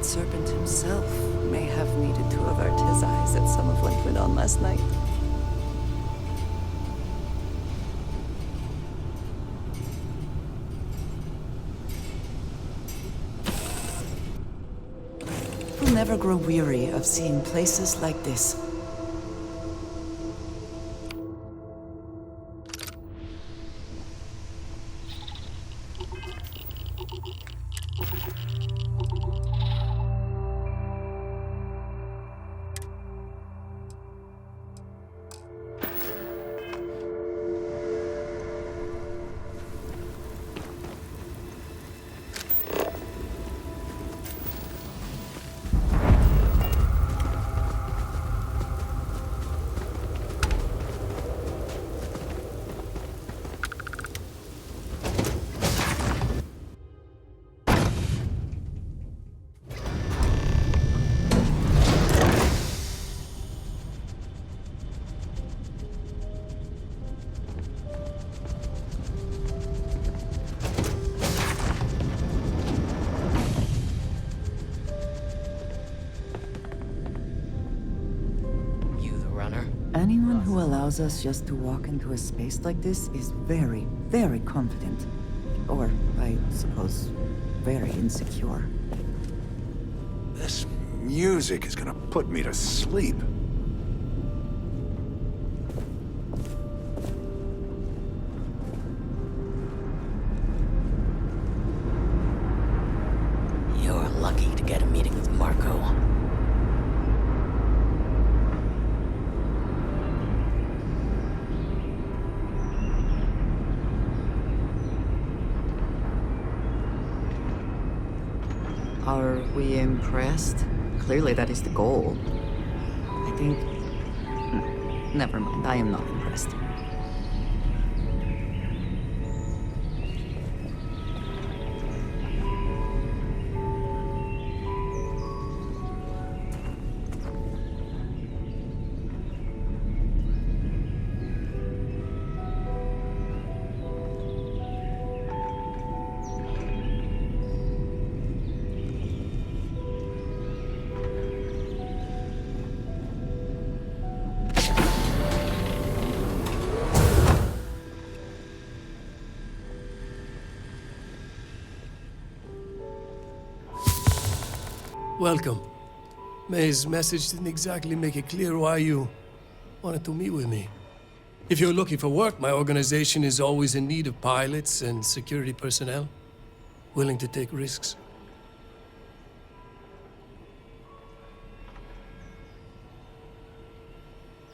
White Serpent himself may have needed to avert his eyes at some of what went on last night. We'll never grow weary of seeing places like this. Anyone who allows us just to walk into a space like this is very, very confident. Or, I suppose, very insecure. This music is gonna put me to sleep. You're lucky to get a meeting with Marco. Are we impressed? Clearly that is the goal. I think... Never mind, I am not impressed. Welcome. May's message didn't exactly make it clear why you wanted to meet with me. If you're looking for work, my organization is always in need of pilots and security personnel, willing to take risks.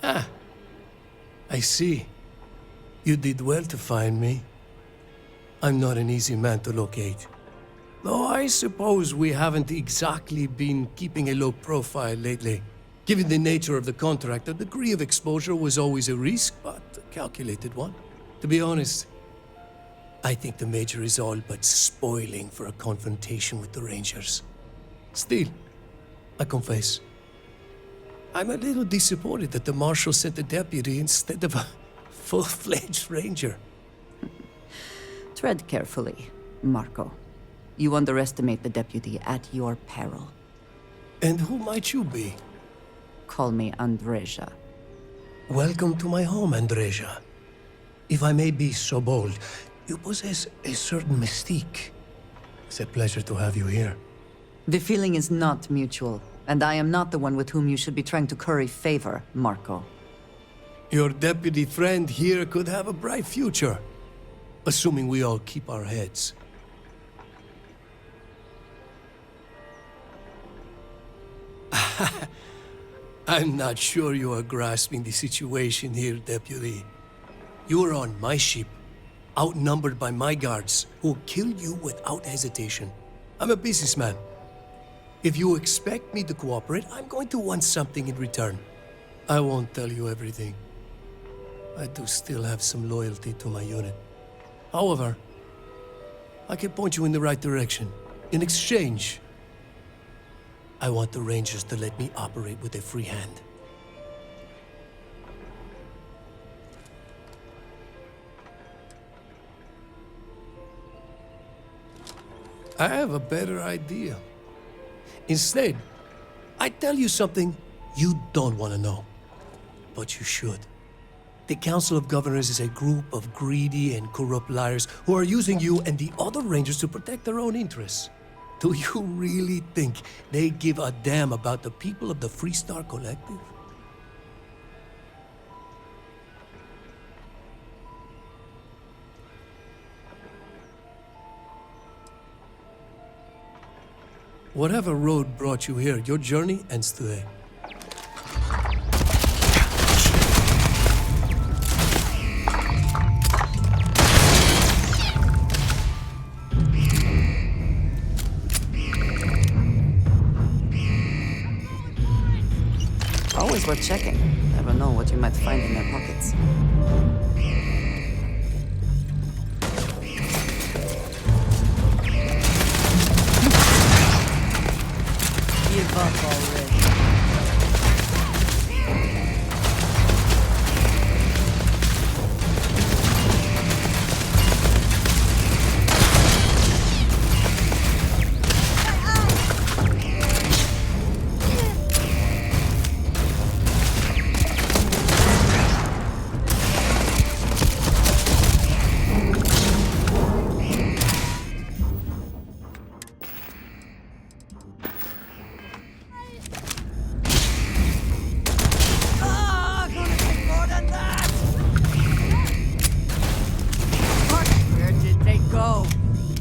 Ah, I see. You did well to find me. I'm not an easy man to locate. Though I suppose we haven't exactly been keeping a low profile lately. Given the nature of the contract, a degree of exposure was always a risk, but a calculated one. To be honest, I think the Major is all but spoiling for a confrontation with the Rangers. Still, I confess, I'm a little disappointed that the Marshal sent a deputy instead of a full-fledged Ranger. Tread carefully, Marco. You underestimate the deputy at your peril. And who might you be? Call me Andreja. Welcome to my home, Andreja. If I may be so bold, you possess a certain mystique. It's a pleasure to have you here. The feeling is not mutual, and I am not the one with whom you should be trying to curry favor, Marco. Your deputy friend here could have a bright future, assuming we all keep our heads. I'm not sure you are grasping the situation here, Deputy. You are on my ship, outnumbered by my guards, who will kill you without hesitation. I'm a businessman. If you expect me to cooperate, I'm going to want something in return. I won't tell you everything. I do still have some loyalty to my unit. However, I can point you in the right direction. In exchange, I want the Rangers to let me operate with a free hand. I have a better idea. Instead, I tell you something you don't want to know. But you should. The Council of Governors is a group of greedy and corrupt liars who are using you and the other Rangers to protect their own interests. Do you really think they give a damn about the people of the Freestar Collective? Whatever road brought you here, your journey ends today. Always worth checking. Never know what you might find in their pockets. Give up already.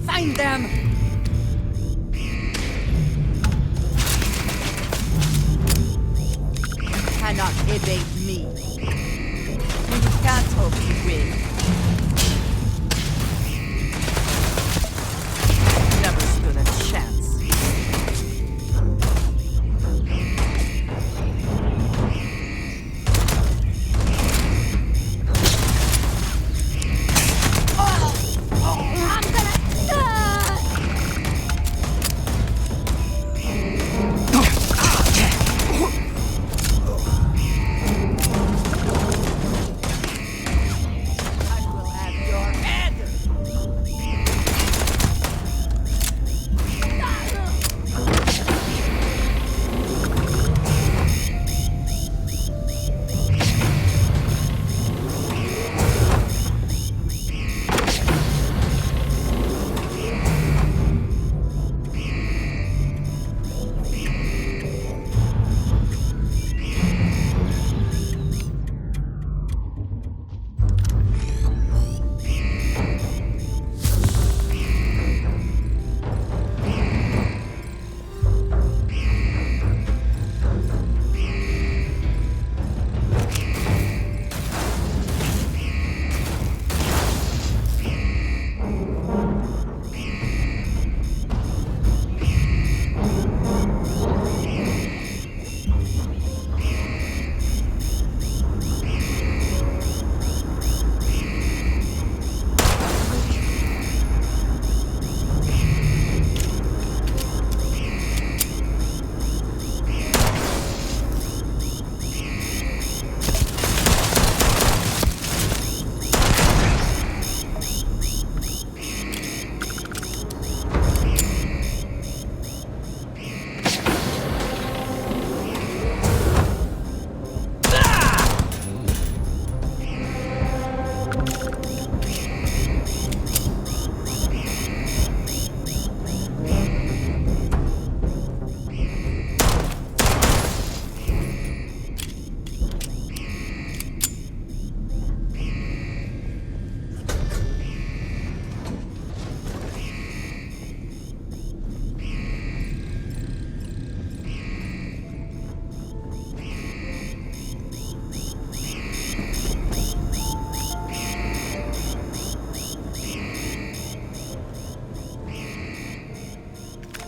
Find them! Cannot evade me. You can't hope to win. Never stood a chance.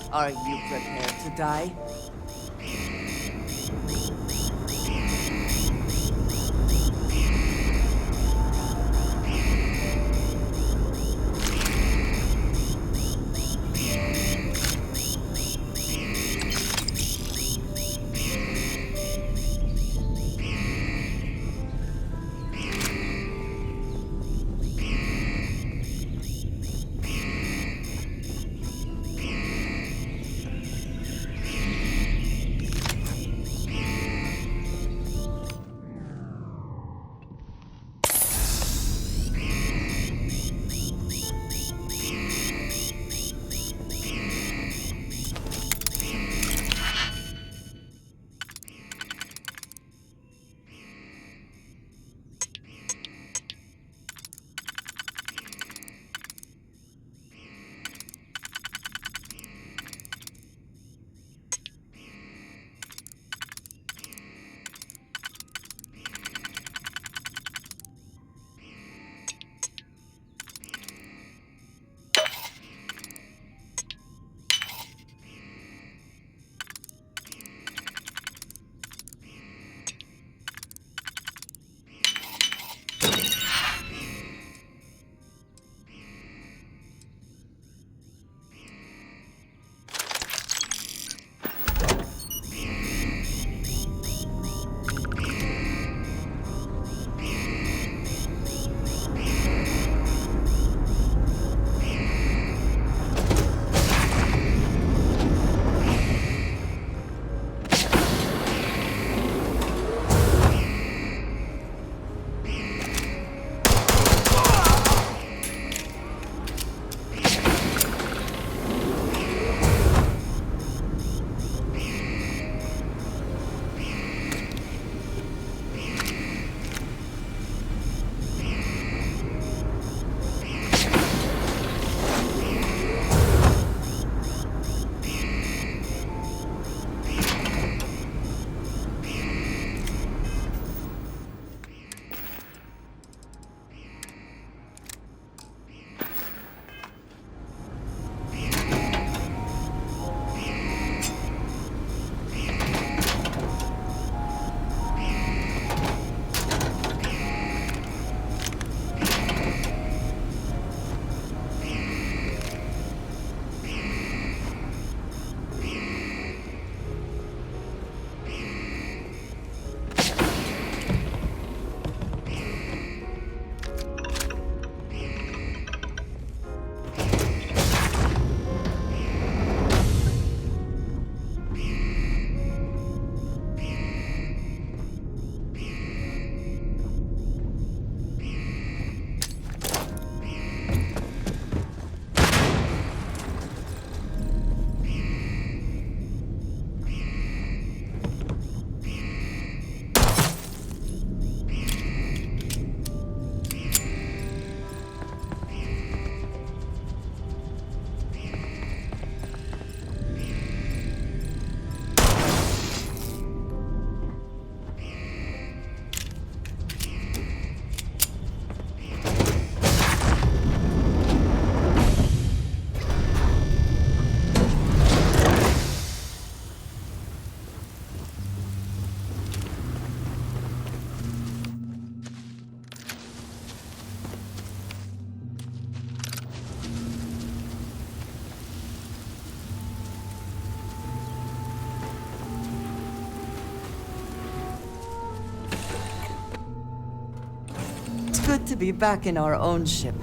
Are you prepared to die? good to be back in our own ship.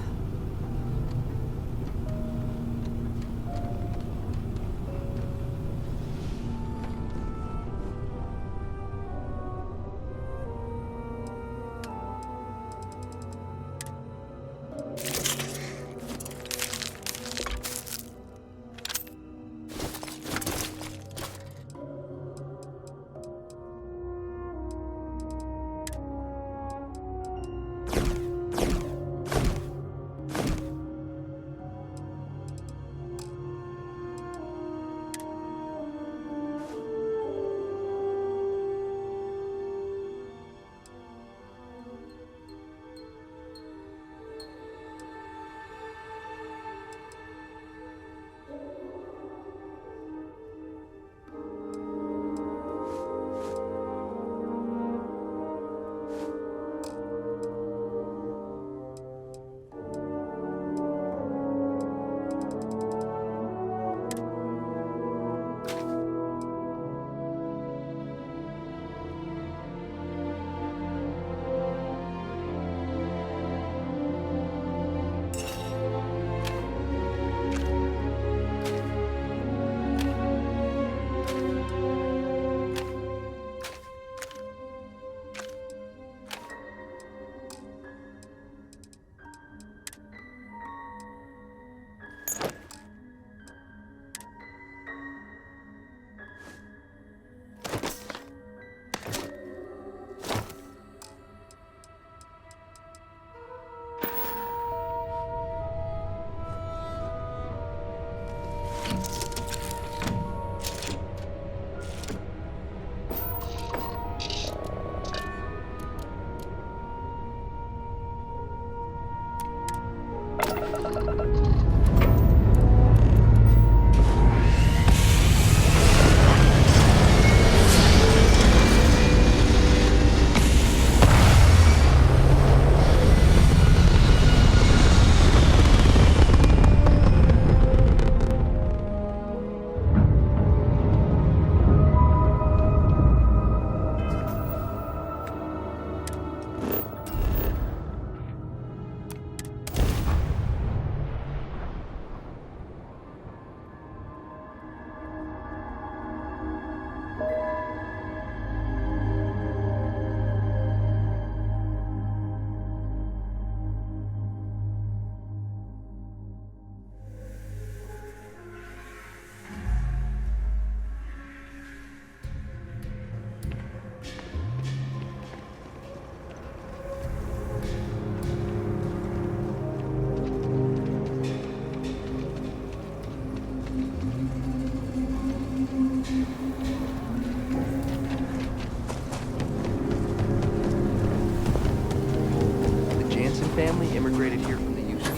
Family immigrated here from the UK.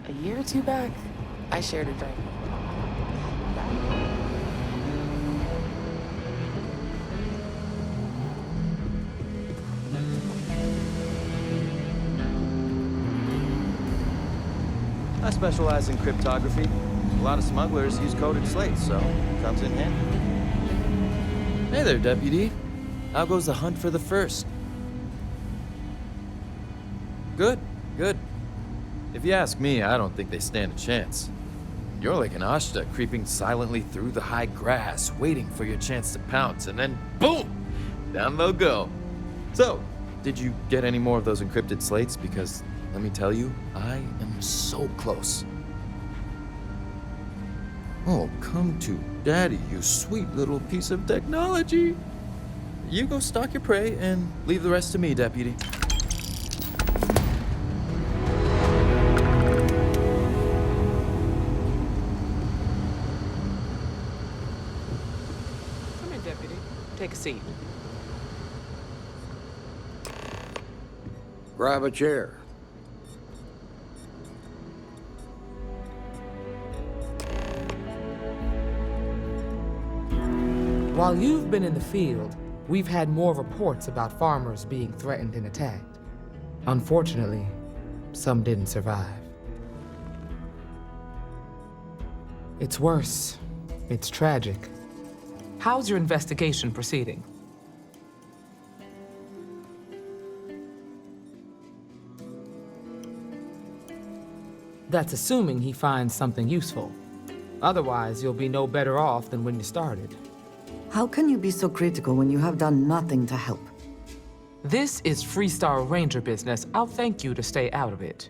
A year or two back, I shared a drink. I specialize in cryptography. A lot of smugglers use coded slates, so it comes in handy. Hey there, Deputy. How goes the hunt for the first? Good, good. If you ask me, I don't think they stand a chance. You're like an Ashta creeping silently through the high grass, waiting for your chance to pounce, and then boom! Down they'll go. So, did you get any more of those encrypted slates? Because, let me tell you, I am so close. Oh, come to Daddy, you sweet little piece of technology. You go stalk your prey and leave the rest to me, Deputy. Come in, Deputy. Take a seat. Grab a chair. While you've been in the field, we've had more reports about farmers being threatened and attacked. Unfortunately, some didn't survive. It's worse. It's tragic. How's your investigation proceeding? That's assuming he finds something useful. Otherwise, you'll be no better off than when you started. How can you be so critical when you have done nothing to help? This is Freestar Ranger business. I'll thank you to stay out of it.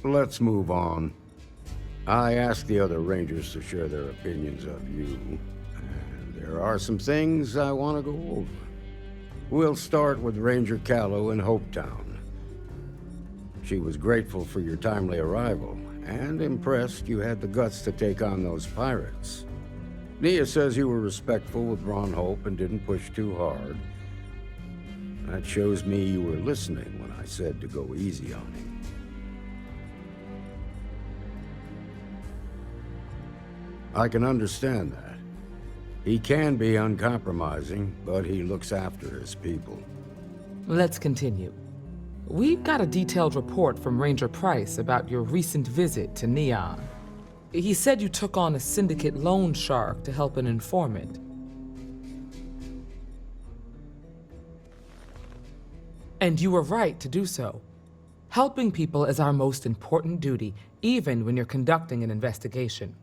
Let's move on. I asked the other Rangers to share their opinions of you, and there are some things I want to go over. We'll start with Ranger Callow in Hopetown. She was grateful for your timely arrival, and impressed you had the guts to take on those pirates. Nia says you were respectful with Ron Hope and didn't push too hard. That shows me you were listening when I said to go easy on him. I can understand that. He can be uncompromising, but he looks after his people. Let's continue. We've got a detailed report from Ranger Price about your recent visit to Neon. He said you took on a syndicate loan shark to help an informant. And you were right to do so. Helping people is our most important duty, even when you're conducting an investigation.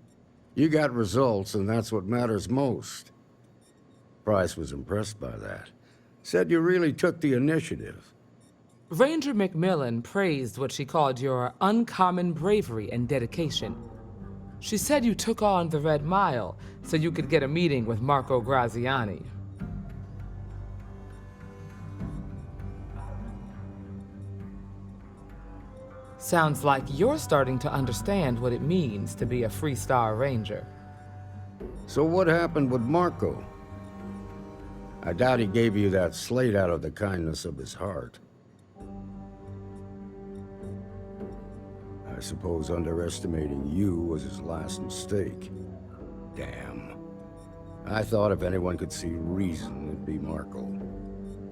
You got results, and that's what matters most. Price was impressed by that. Said you really took the initiative. Ranger McMillan praised what she called your uncommon bravery and dedication. She said you took on the Red Mile so you could get a meeting with Marco Graziani. Sounds like you're starting to understand what it means to be a Freestar Ranger. So what happened with Marco? I doubt he gave you that slate out of the kindness of his heart. I suppose underestimating you was his last mistake. Damn. I thought if anyone could see reason, it'd be Marco.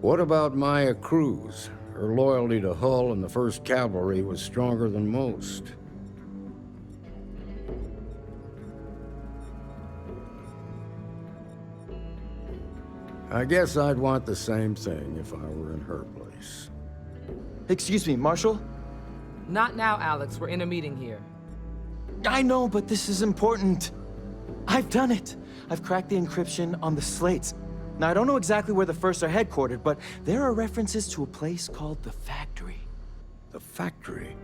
What about Maya Cruz? Her loyalty to Hull and the 1st Cavalry was stronger than most. I guess I'd want the same thing if I were in her place. Excuse me, Marshal? Not now, Alex. We're in a meeting here. I know, but this is important. I've done it. I've cracked the encryption on the slates. Now, I don't know exactly where the First are headquartered, but there are references to a place called the Factory. The Factory?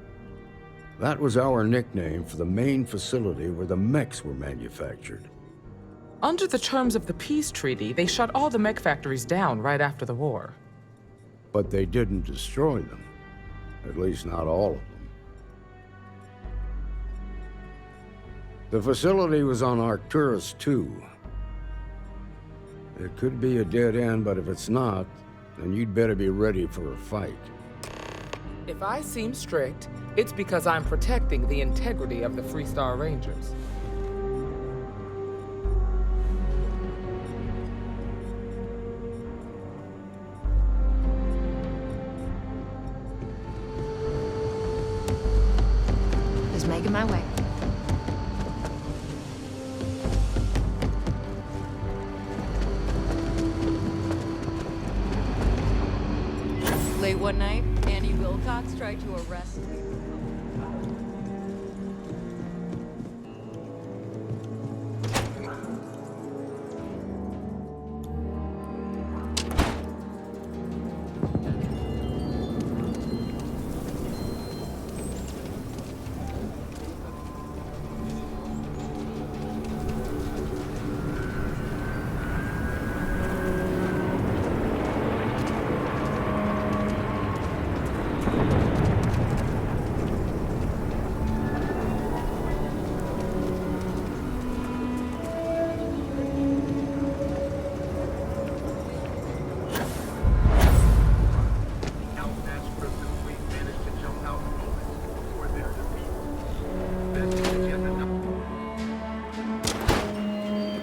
That was our nickname for the main facility where the mechs were manufactured. Under the terms of the peace treaty, they shut all the mech factories down right after the war. But they didn't destroy them. At least not all of them. The facility was on Arcturus 2. It could be a dead end, but if it's not, then you'd better be ready for a fight. If I seem strict, it's because I'm protecting the integrity of the Freestar Rangers. Just making my way. Late one night, Annie Wilcox tried to arrest me.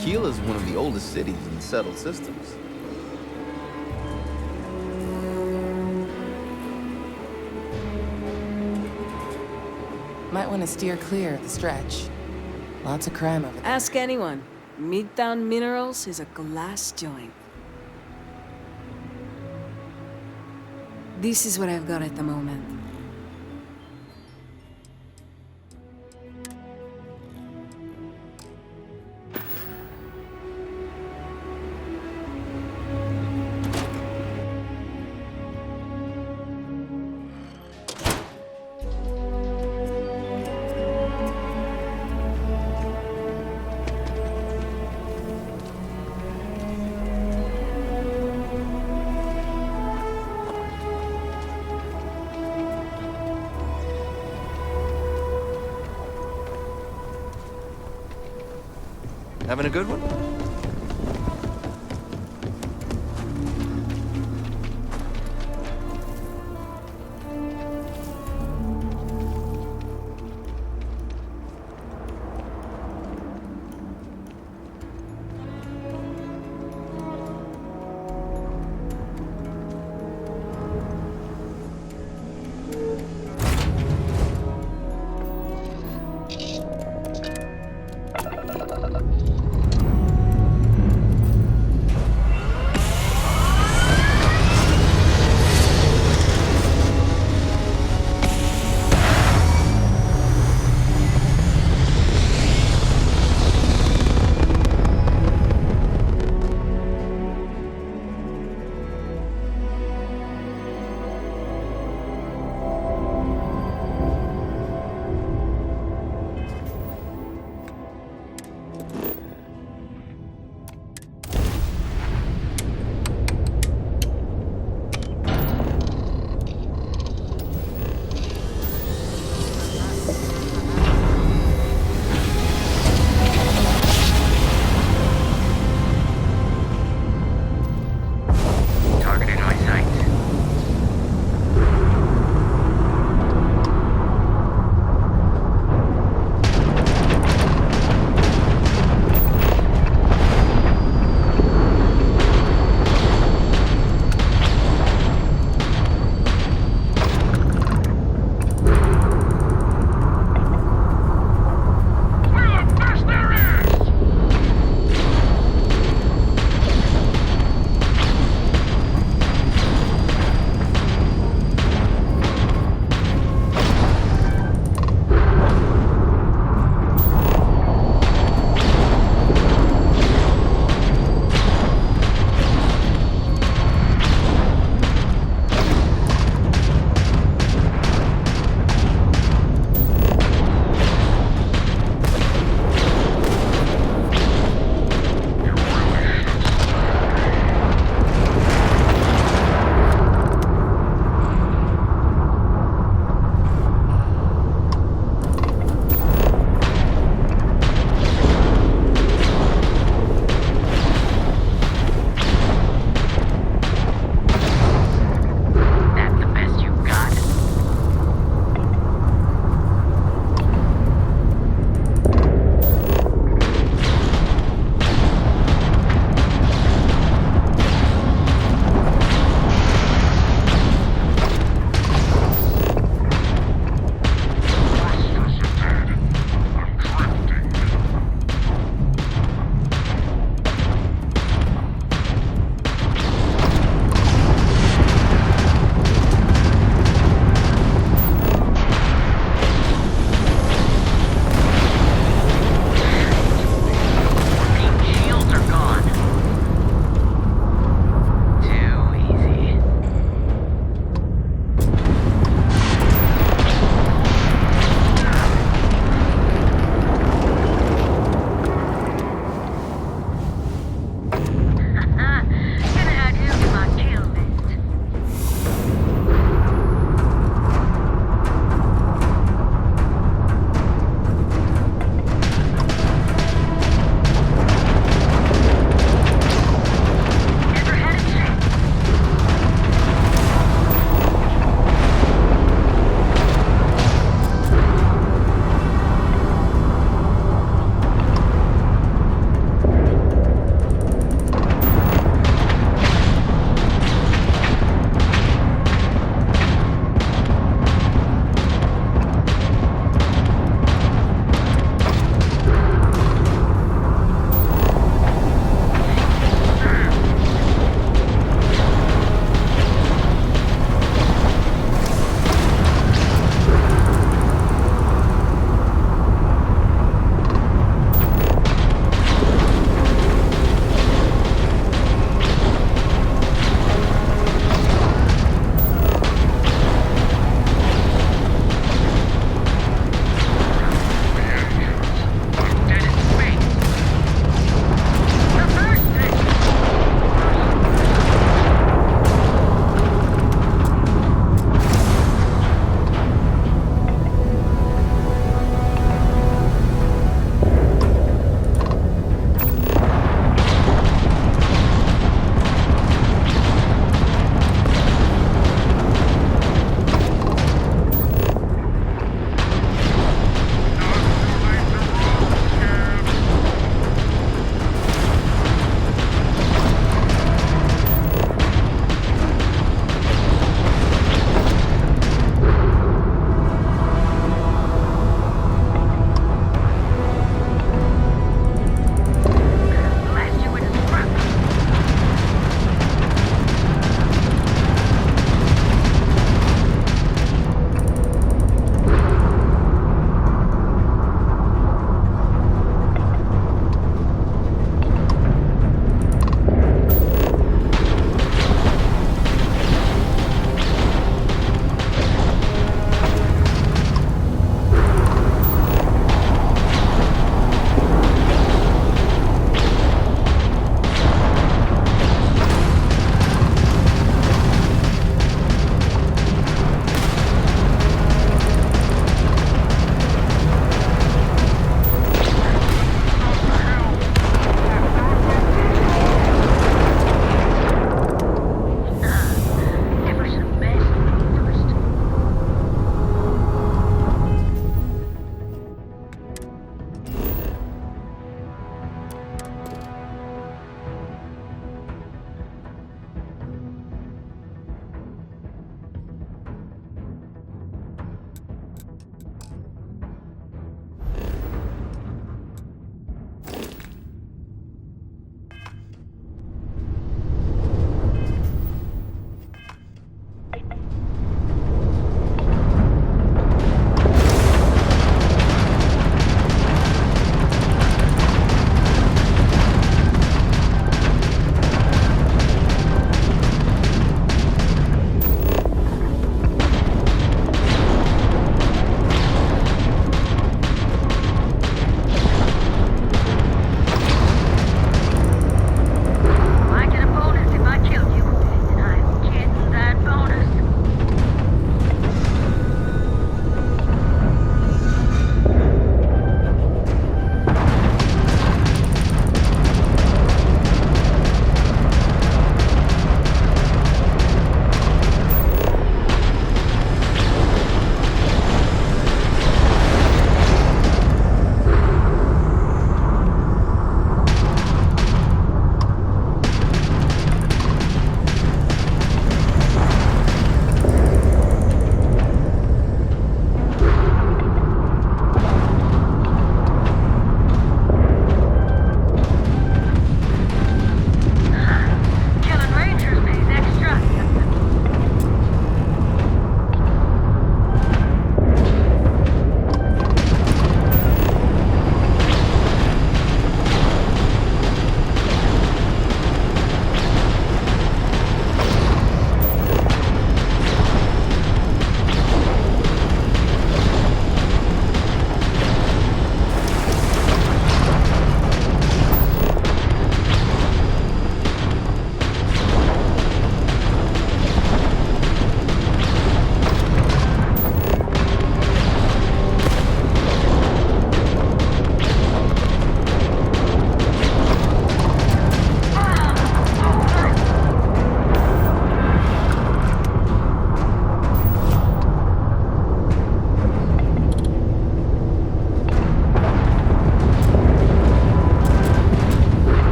Keela's one of the oldest cities in the settled systems. Might want to steer clear of the stretch. Lots of crime over there. Ask anyone. Midtown Minerals is a glass joint. This is what I've got at the moment. Having a good one?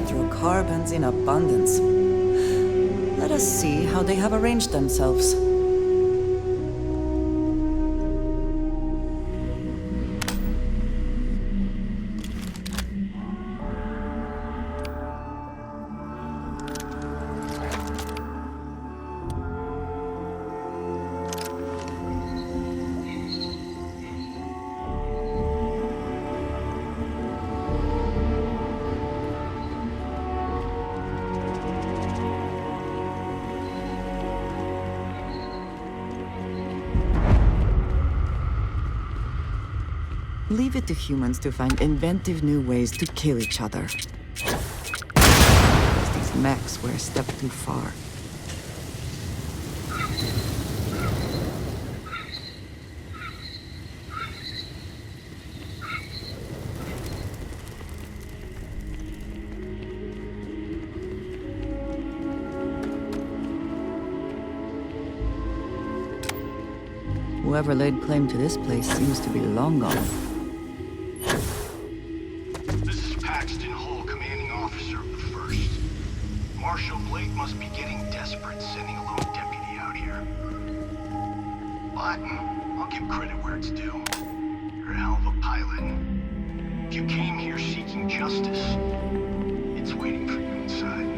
hydrocarbons in abundance. Let us see how they have arranged themselves. Leave it to humans to find inventive new ways to kill each other. These mechs were a step too far. Whoever laid claim to this place seems to be long gone. This is Paxton Hull, commanding officer of the 1st. Marshal Blake must be getting desperate sending a lone deputy out here. But I'll give credit where it's due. You're a hell of a pilot. If you came here seeking justice, it's waiting for you inside.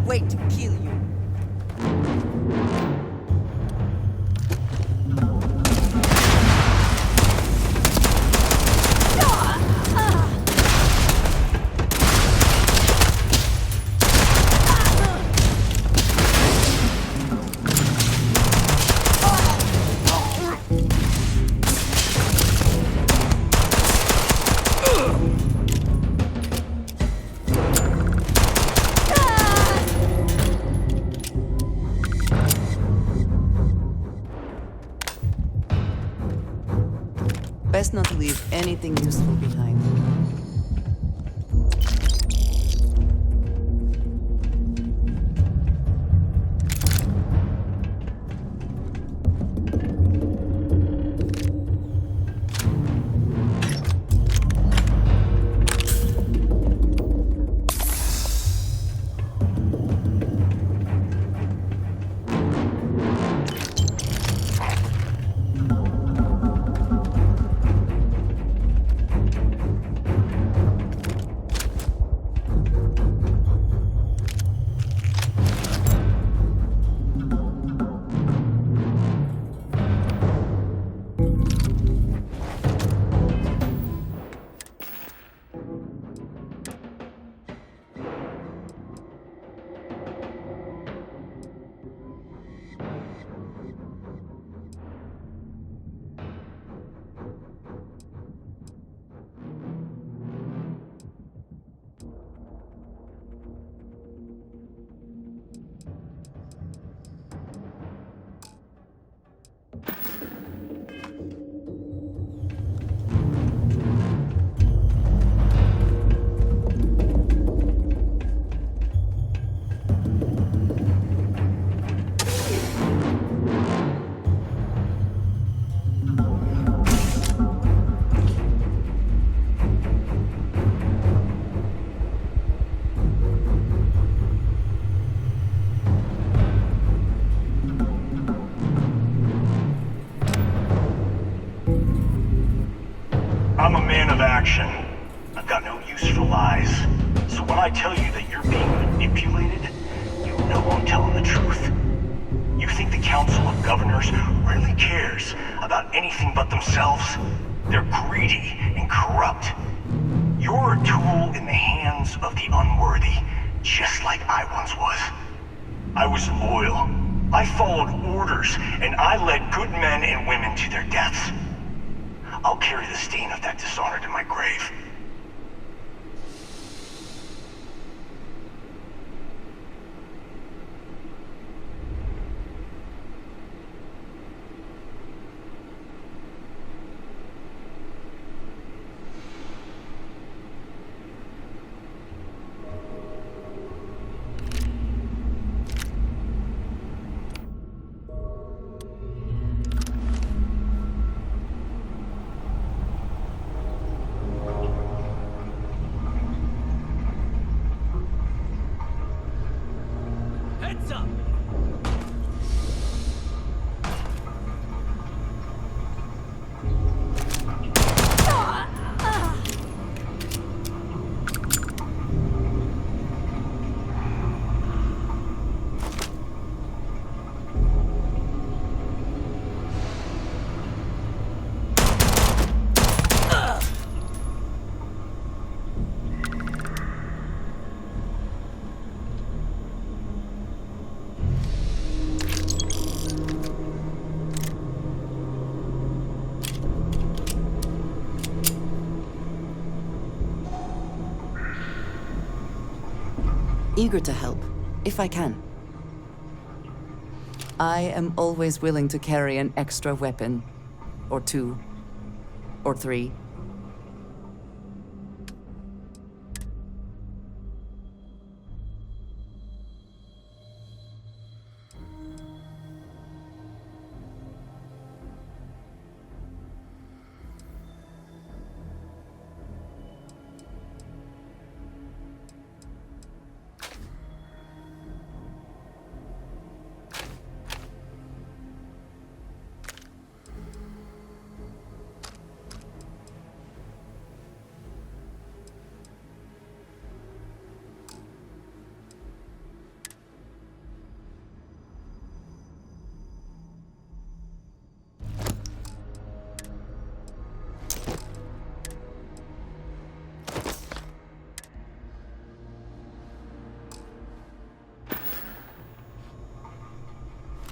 Wait to kill you. Best not to leave anything useful behind. I tell you that you're being manipulated, you know I'm telling the truth. You think the Council of Governors really cares about anything but themselves? They're greedy and corrupt. You're a tool in the hands of the unworthy, just like I once was. I was loyal. I followed orders, and I led good men and women to their deaths. I'll carry the stain of that dishonor to my grave. Eager to help, if I can. I am always willing to carry an extra weapon, or two, or three.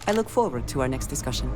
I look forward to our next discussion.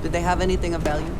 Did they have anything of value?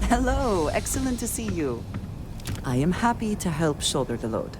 Hello, excellent to see you. I am happy to help shoulder the load.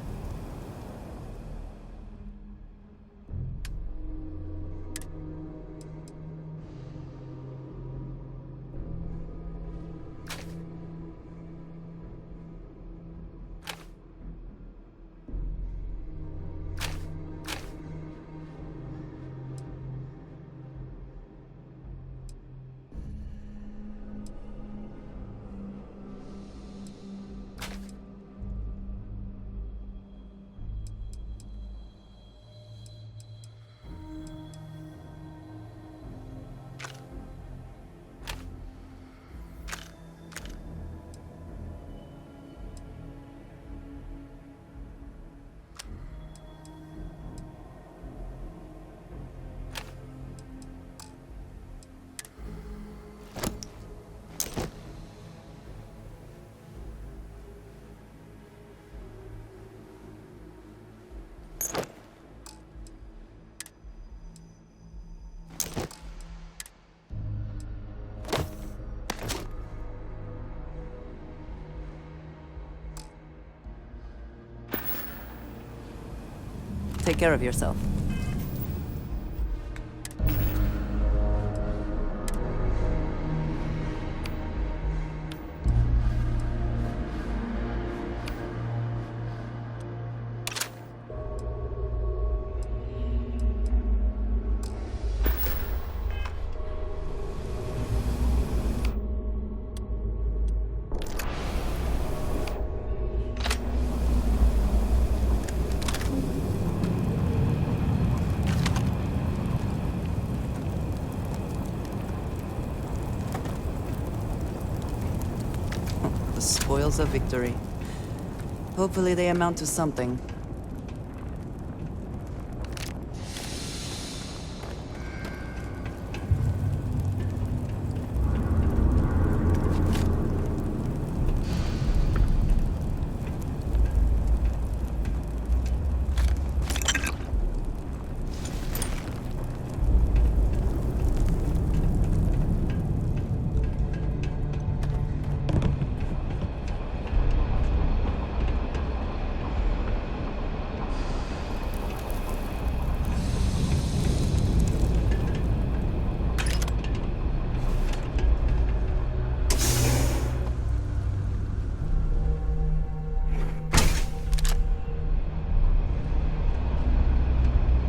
Take care of yourself. The spoils of victory. Hopefully they amount to something.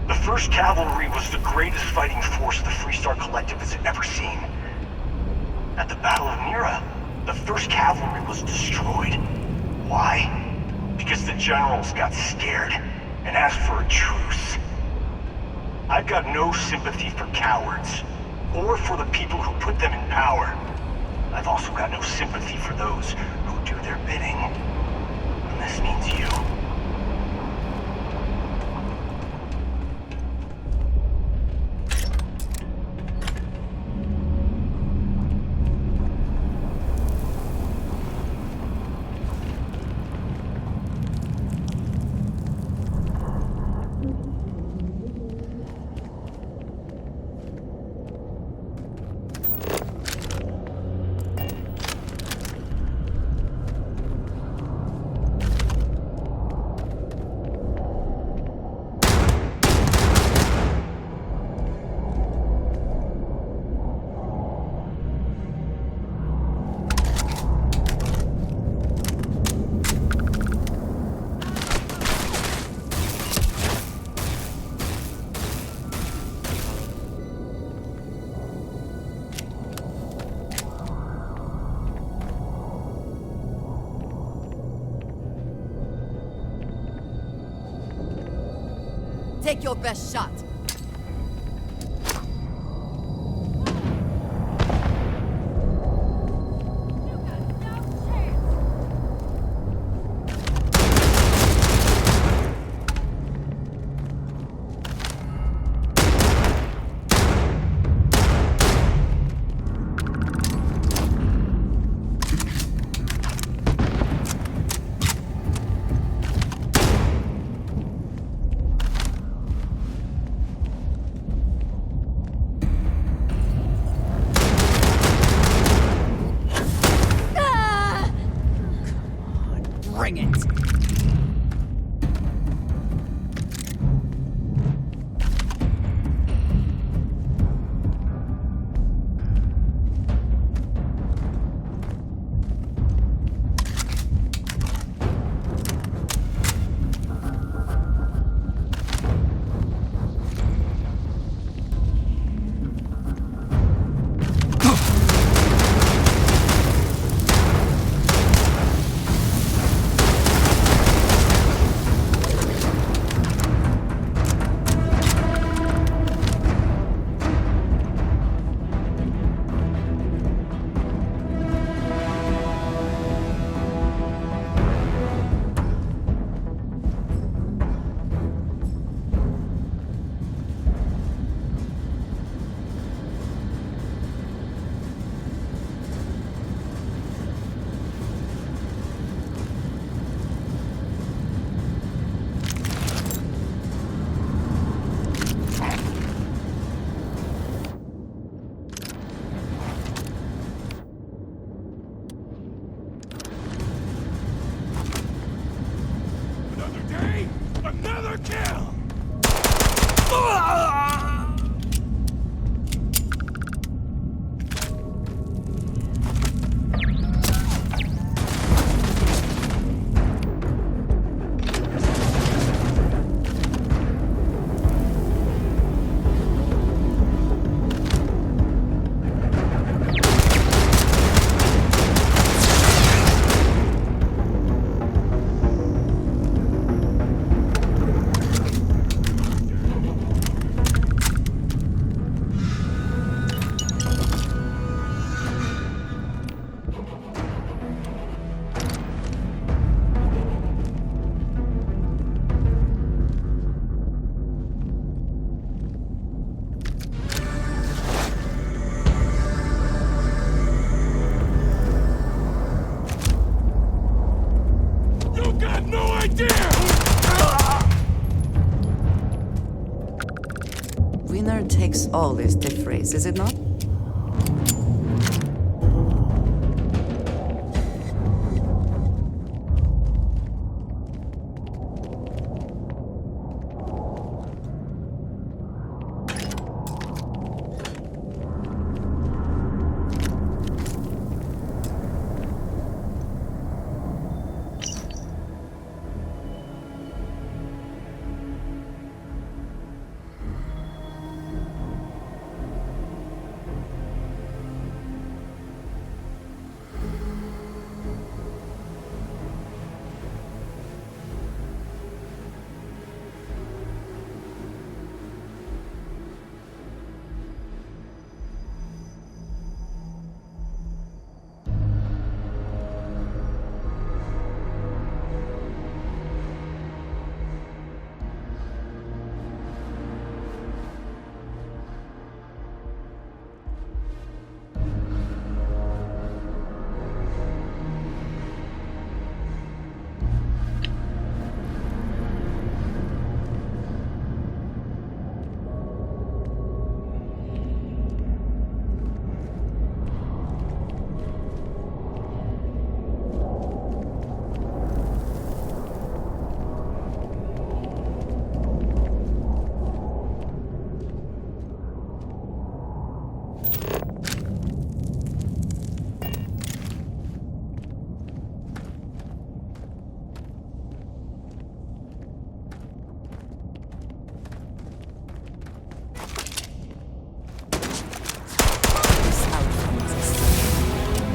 The 1st Cavalry was the greatest fighting force the Freestar Collective has ever seen. At the Battle of Mira, the 1st Cavalry was destroyed. Why? Because the generals got scared and asked for a truce. I've got no sympathy for cowards, or for the people who put them in power. I've also got no sympathy for those who do their bidding. And this means you. Take your best shot. Bring it! Another kill! Winner takes all is the phrase, is it not?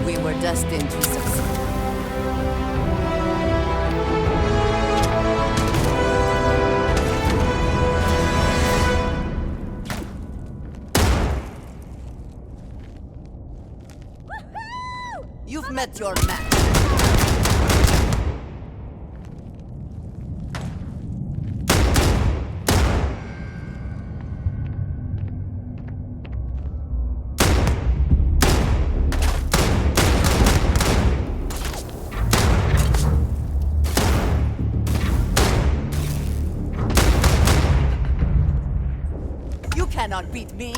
We were destined to succeed. You've met your match. You cannot beat me.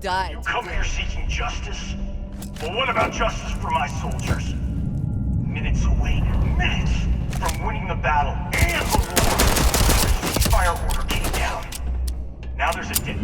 died. You come here seeking justice? Well, what about justice for my soldiers? Minutes away, minutes from winning the battle and the war, the ceasefire order came down. Now there's a dip.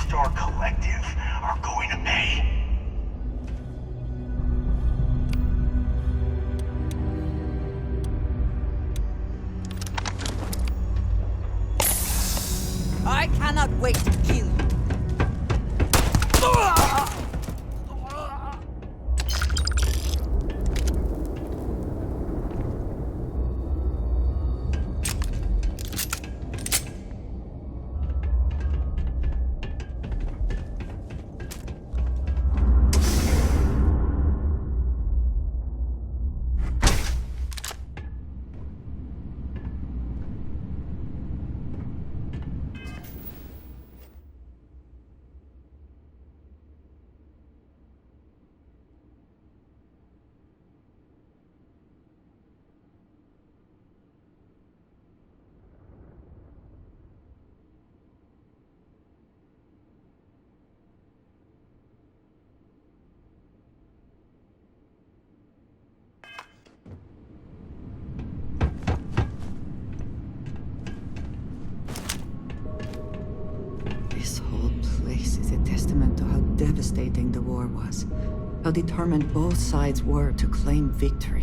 Star Collective are going to pay. I cannot wait to kill you. This whole place is a testament to how devastating the war was. How determined both sides were to claim victory.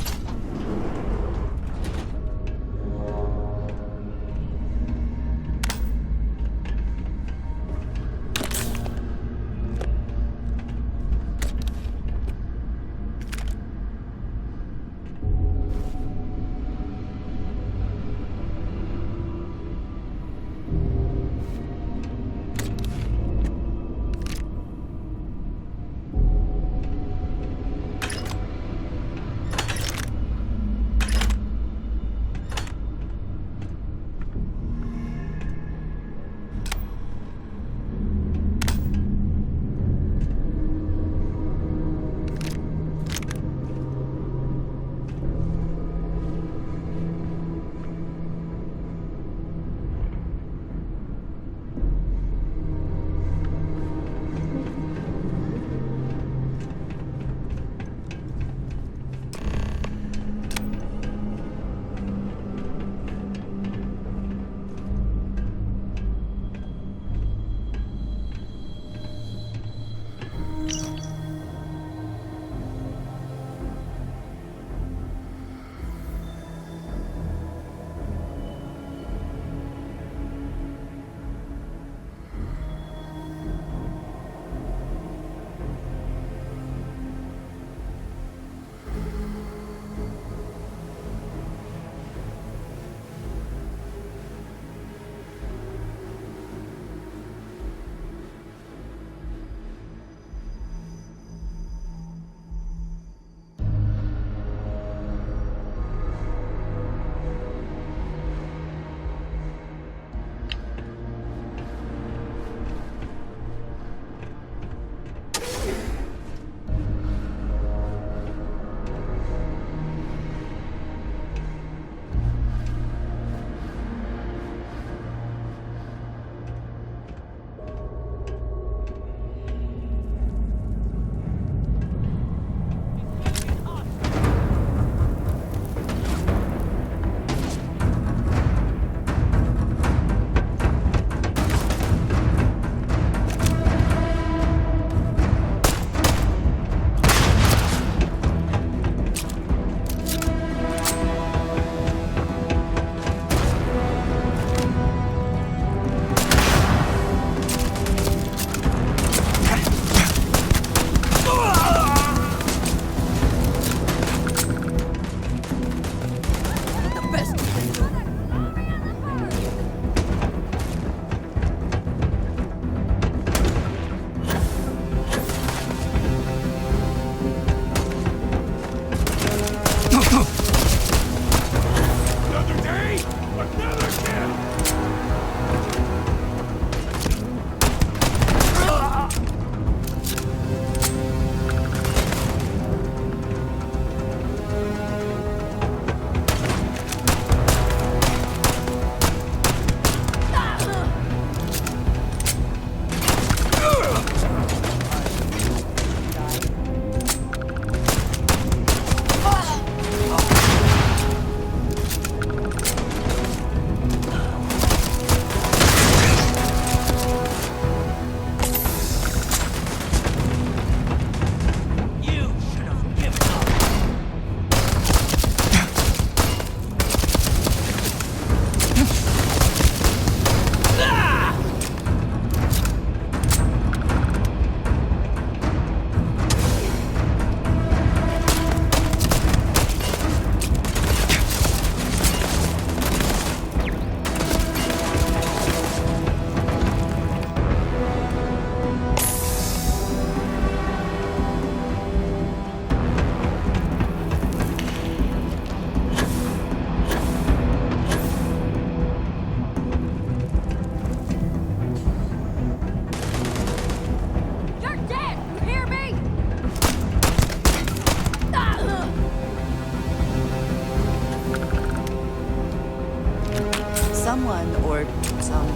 or some.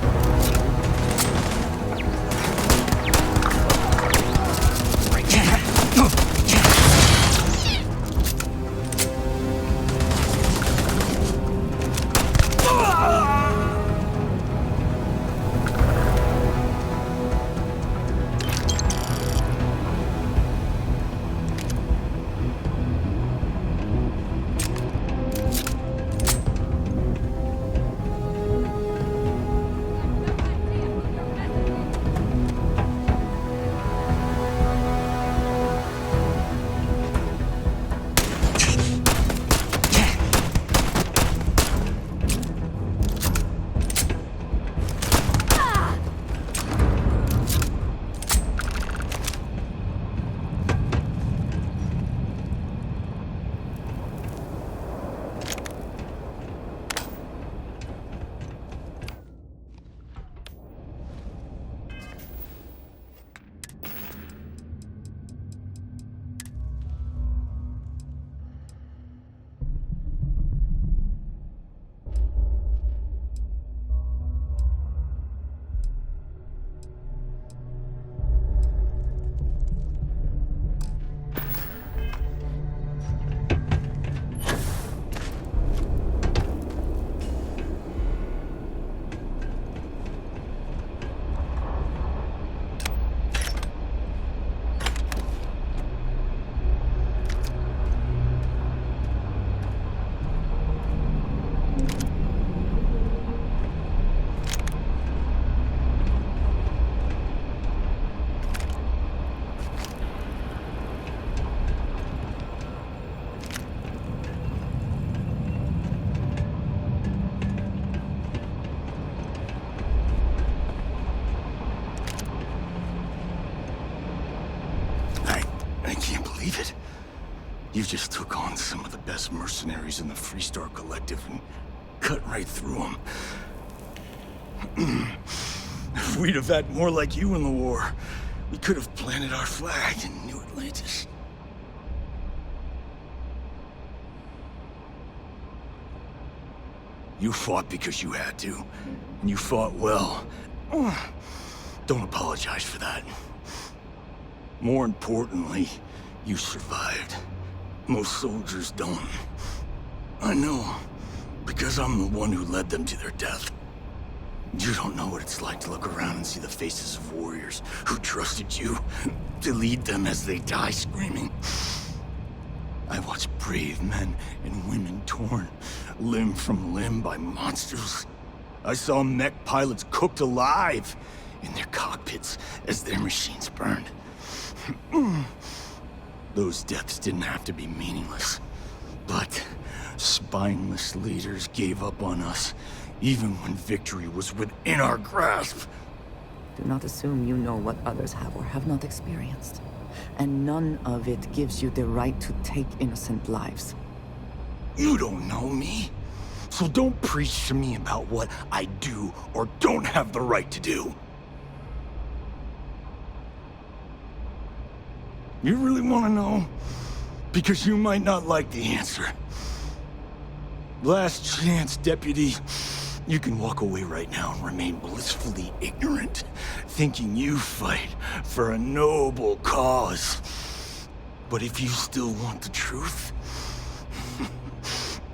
I can't believe it. You just took on some of the best mercenaries in the Freestar Collective and cut right through them. If we'd have had more like you in the war, we could have planted our flag in New Atlantis. You fought because you had to, and you fought well. Don't apologize for that. More importantly, you survived. Most soldiers don't. I know, because I'm the one who led them to their death. You don't know what it's like to look around and see the faces of warriors who trusted you to lead them as they die screaming. I watched brave men and women torn limb from limb by monsters. I saw mech pilots cooked alive in their cockpits as their machines burned. Those deaths didn't have to be meaningless, but spineless leaders gave up on us, even when victory was within our grasp. Do not assume you know what others have or have not experienced. And none of it gives you the right to take innocent lives. You don't know me, so don't preach to me about what I do or don't have the right to do. You really want to know? Because you might not like the answer. Last chance, Deputy. You can walk away right now and remain blissfully ignorant, thinking you fight for a noble cause. But if you still want the truth,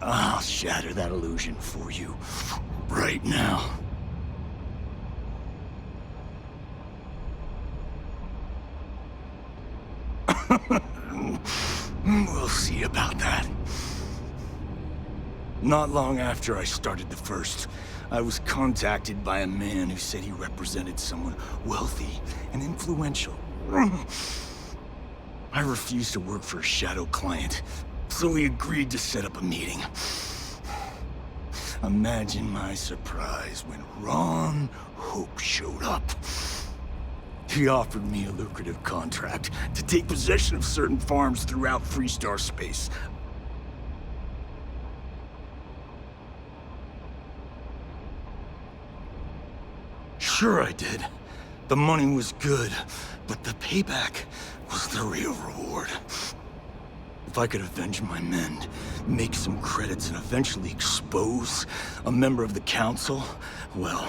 I'll shatter that illusion for you right now. We'll see about that. Not long after I started the First, I was contacted by a man who said he represented someone wealthy and influential. I refused to work for a shadow client, so he agreed to set up a meeting. Imagine my surprise when Ron Hope showed up. He offered me a lucrative contract to take possession of certain farms throughout Freestar space. Sure I did. The money was good, but the payback was the real reward. If I could avenge my men, make some credits, and eventually expose a member of the council, well,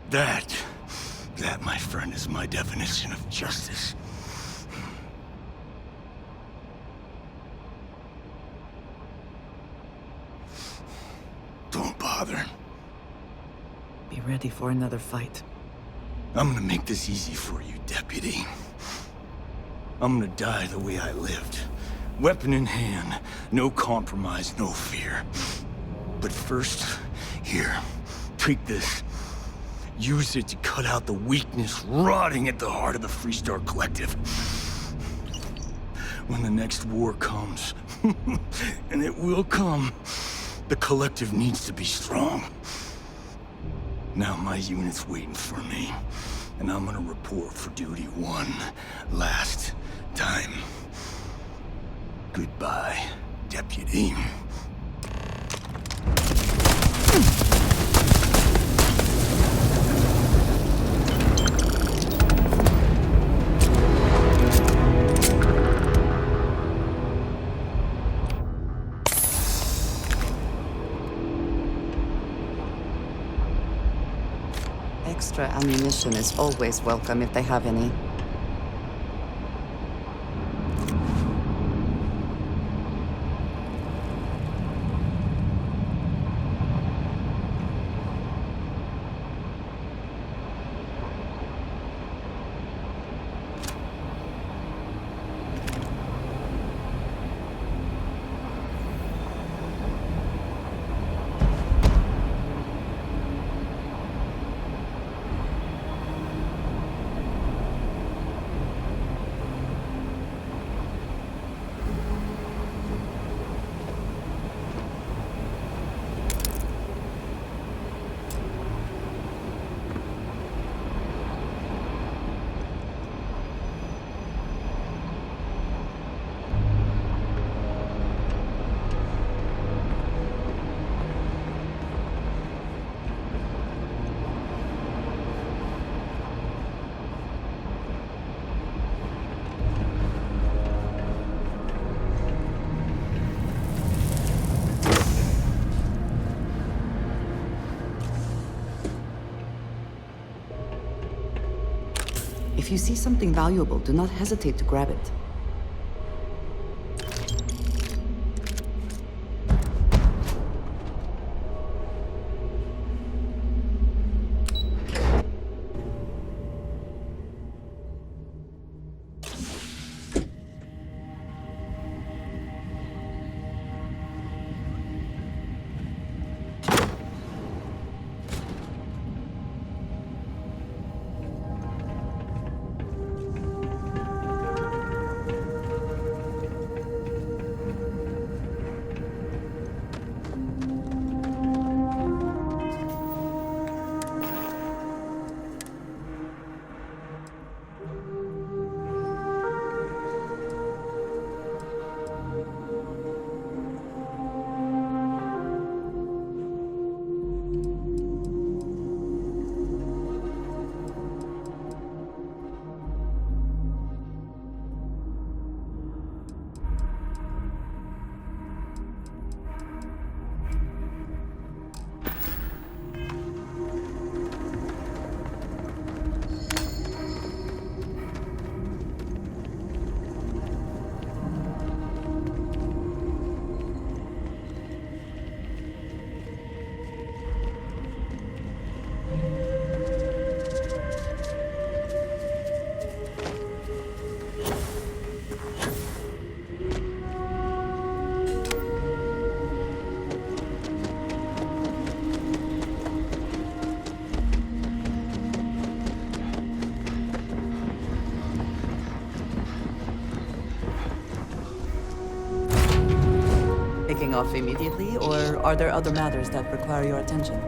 that, my friend, is my definition of justice. Don't bother. Be ready for another fight. I'm gonna make this easy for you, Deputy. I'm gonna die the way I lived. Weapon in hand, no compromise, no fear. But first, here, take this. Use it to cut out the weakness rotting at the heart of the Freestar Collective. When the next war comes, and it will come, the Collective needs to be strong. Now my unit's waiting for me, and I'm gonna report for duty one last time. Goodbye, Deputy. Extra ammunition is always welcome if they have any. If you see something valuable, do not hesitate to grab it. Taking off immediately, or are there other matters that require your attention?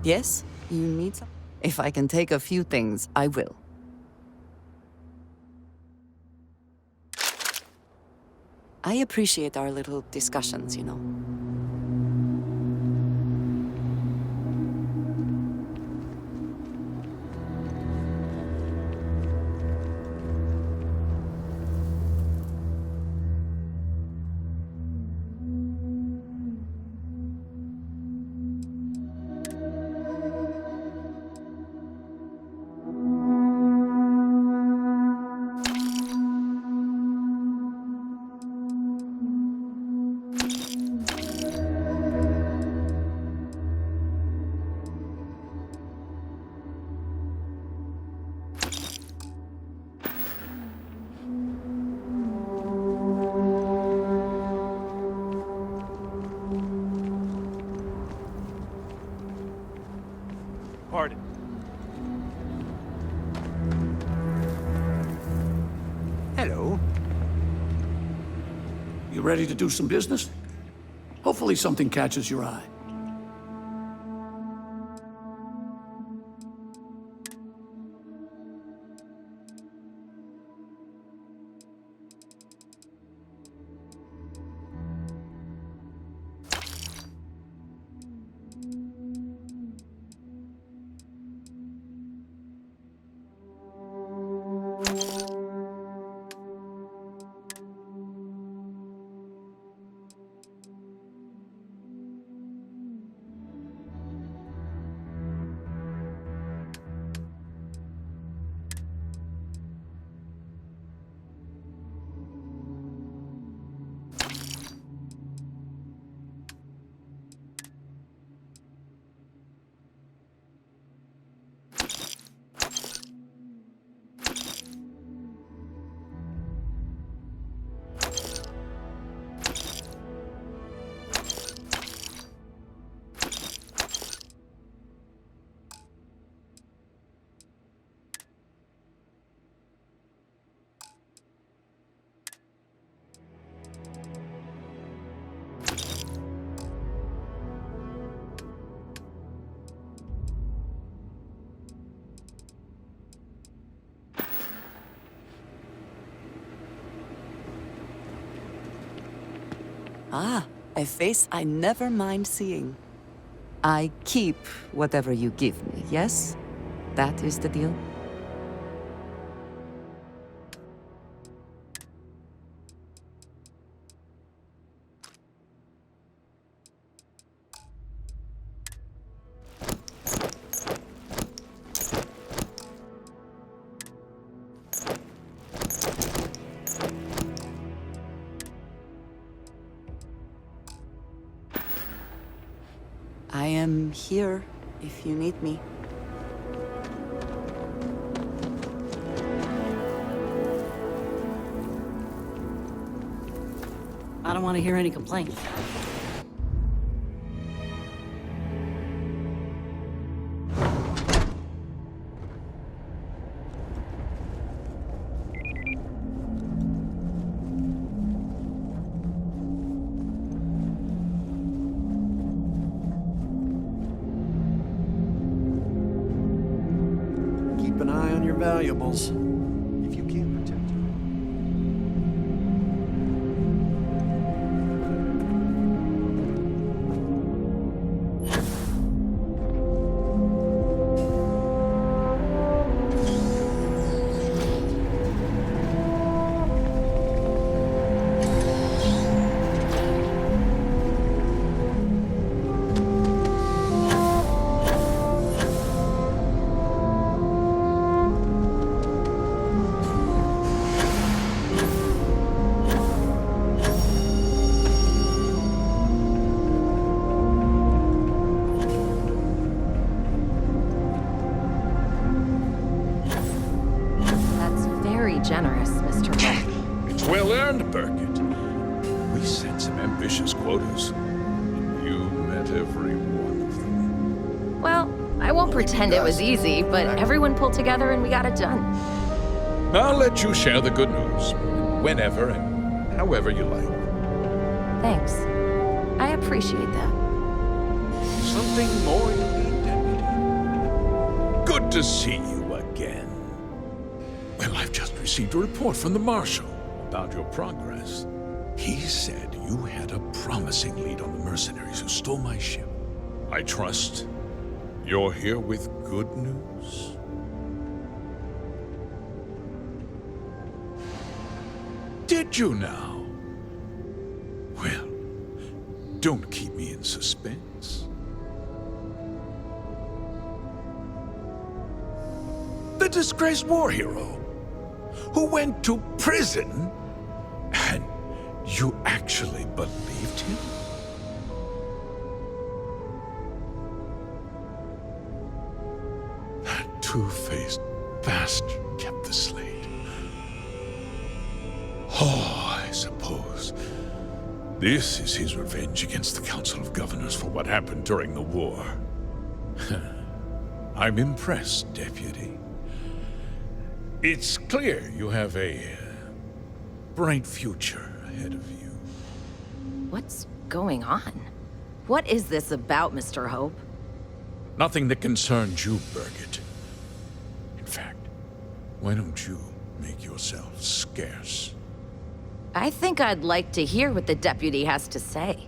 Yes? You need some? If I can take a few things, I will. I appreciate our little discussions, you know. Pardon. Hello. You ready to do some business? Hopefully something catches your eye. Ah, a face I never mind seeing. I keep whatever you give me, yes? That is the deal? I am here if you need me. I don't want to hear any complaints. Keep an eye on your valuables. If you can't protect them. Generous, Mr. Beck. It's well earned, Burkett. We set some ambitious quotas. You met every one of them. Well, I won't pretend it was easy, but everyone pulled together and we got it done. I'll let you share the good news. Whenever and however you like. Thanks. I appreciate that. Something more you need, Deputy? Good to see you again. Well, I've just received a report from the Marshal about your progress. He said you had a promising lead on the mercenaries who stole my ship. I trust you're here with good news? Did you now? Well, don't keep me in suspense. The disgraced war hero who went to prison, and you actually believed him? That two-faced bastard kept the slate. Oh, I suppose this is his revenge against the Council of Governors for what happened during the war. I'm impressed, Deputy. It's clear you have a bright future ahead of you. What's going on? What is this about, Mr. Hope? Nothing that concerns you, Birgit. In fact, why don't you make yourself scarce? I think I'd like to hear what the deputy has to say.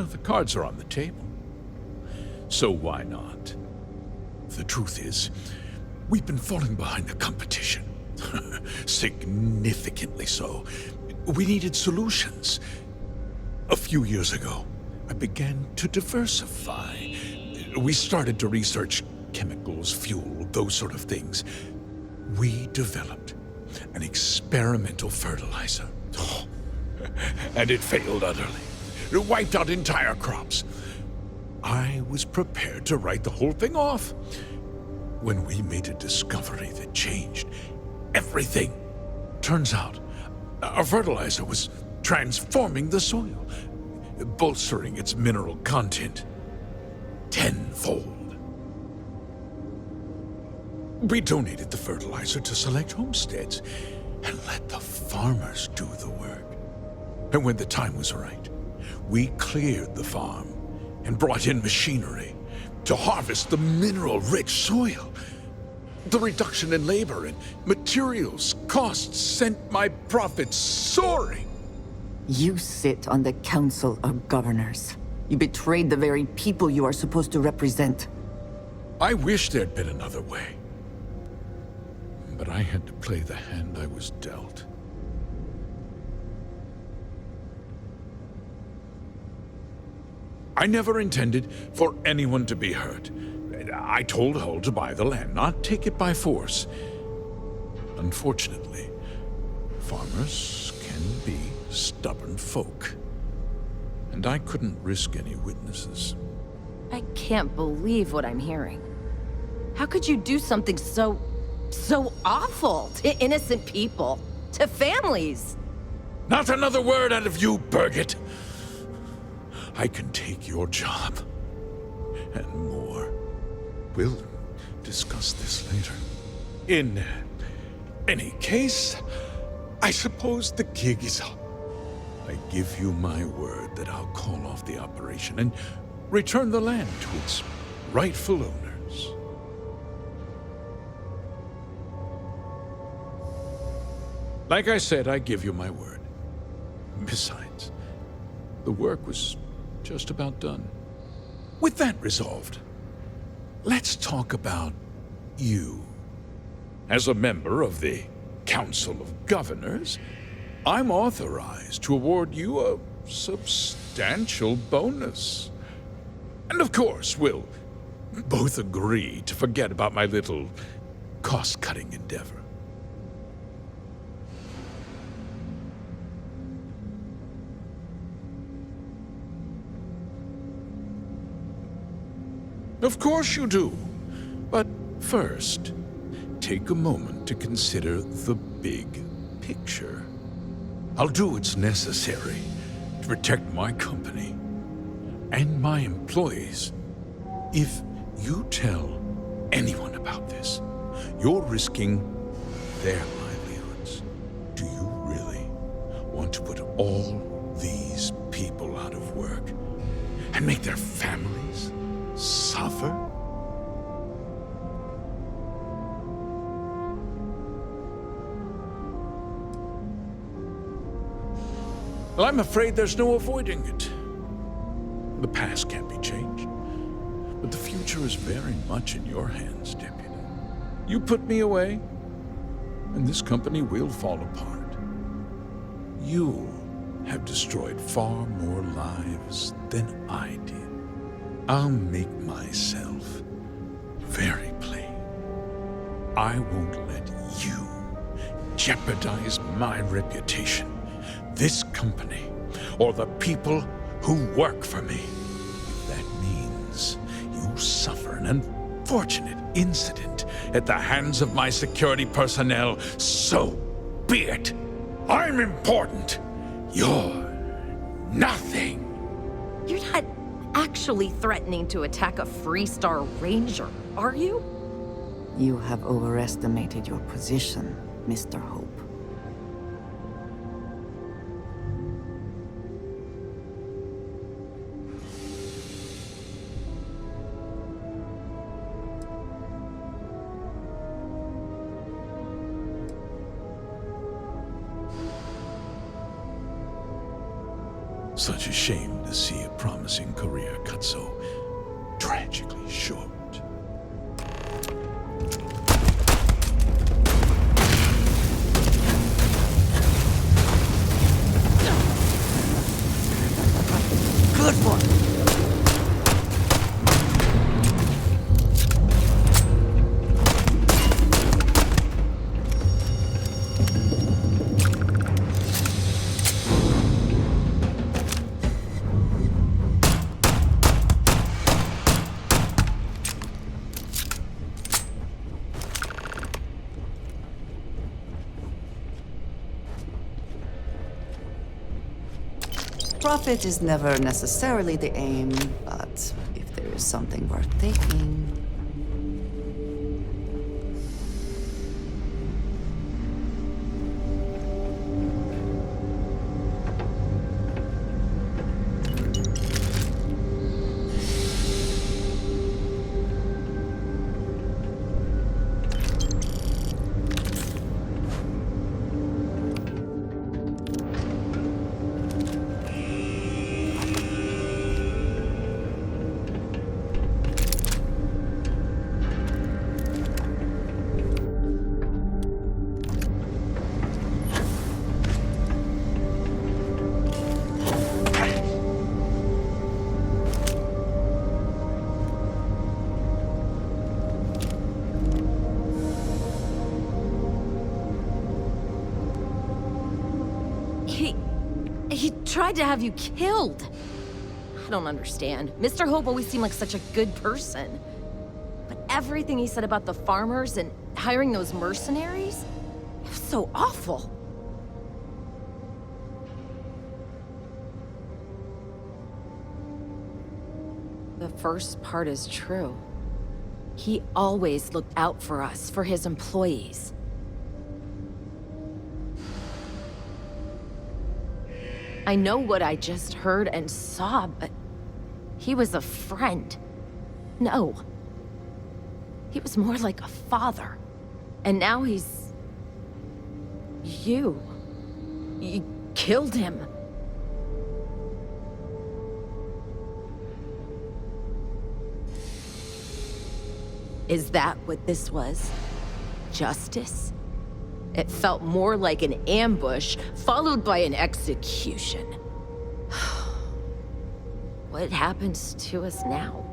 The cards are on the table. So why not? The truth is, we've been falling behind the competition. Significantly so. We needed solutions. A few years ago, I began to diversify. We started to research chemicals, fuel, those sort of things. We developed an experimental fertilizer. And it failed utterly. It wiped out entire crops. I was prepared to write the whole thing off when we made a discovery that changed everything. Turns out, our fertilizer was transforming the soil, bolstering its mineral content tenfold. We donated the fertilizer to select homesteads and let the farmers do the work. And when the time was right, we cleared the farm and brought in machinery to harvest the mineral-rich soil. The reduction in labor and materials costs sent my profits soaring. You sit on the Council of Governors. You betrayed the very people you are supposed to represent. I wish there'd been another way. But I had to play the hand I was dealt. I never intended for anyone to be hurt. I told Hull to buy the land, not take it by force. Unfortunately, farmers can be stubborn folk. And I couldn't risk any witnesses. I can't believe what I'm hearing. How could you do something so awful to innocent people, to families? Not another word out of you, Birgit. I can take your job, and more. We'll discuss this later. In any case, I suppose the gig is up. I give you my word that I'll call off the operation and return the land to its rightful owners. Like I said, I give you my word. Besides, the work was just about done. With that resolved, let's talk about you. As a member of the Council of Governors, I'm authorized to award you a substantial bonus. And of course, we'll both agree to forget about my little cost-cutting endeavor. Of course you do. But first, take a moment to consider the big picture. I'll do what's necessary to protect my company and my employees. If you tell anyone about this, you're risking their livelihoods. Do you really want to put all these people people out of work and make their families suffer? Well, I'm afraid there's no avoiding it. The past can't be changed, but the future is very much in your hands, Deputy. You put me away, and this company will fall apart. You have destroyed far more lives than I did. I'll make myself very plain. I won't let you jeopardize my reputation, this company, or the people who work for me. If that means you suffer an unfortunate incident at the hands of my security personnel, so be it. I'm important. You're nothing. You're not actually threatening to attack a Freestar Ranger, are you? You have overestimated your position, Mr. Hope. Such a shame to see a promising career cut so tragically short. Good one! Profit is never necessarily the aim, but if there is something worth taking... He tried to have you killed. I don't understand. Mr. Hope always seemed like such a good person. But everything he said about the farmers and hiring those mercenaries, it was so awful. The first part is true. He always looked out for us, for his employees. I know what I just heard and saw, but he was a friend. No. He was more like a father. And now he's... You killed him. Is that what this was? Justice? It felt more like an ambush, followed by an execution. What happens to us now?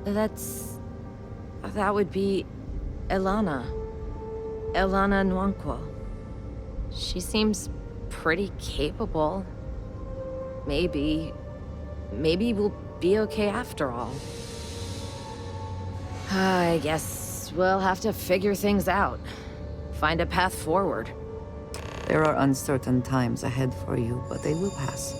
That would be Elana. Elana Nwankwo. She seems pretty capable. Maybe we'll be okay after all. I guess we'll have to figure things out. Find a path forward. There are uncertain times ahead for you, but they will pass.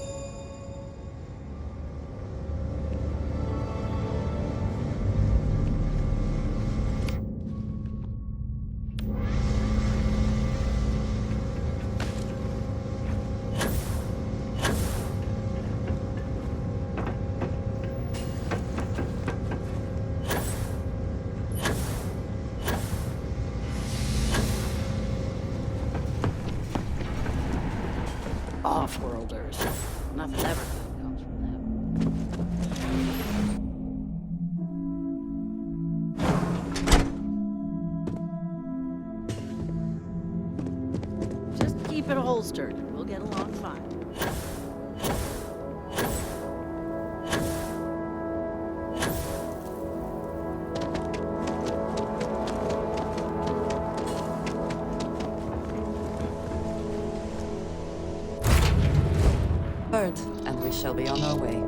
Off-worlders. Nothing ever good comes from them. Just keep it holstered. We'll get along fine. And we shall be on our way.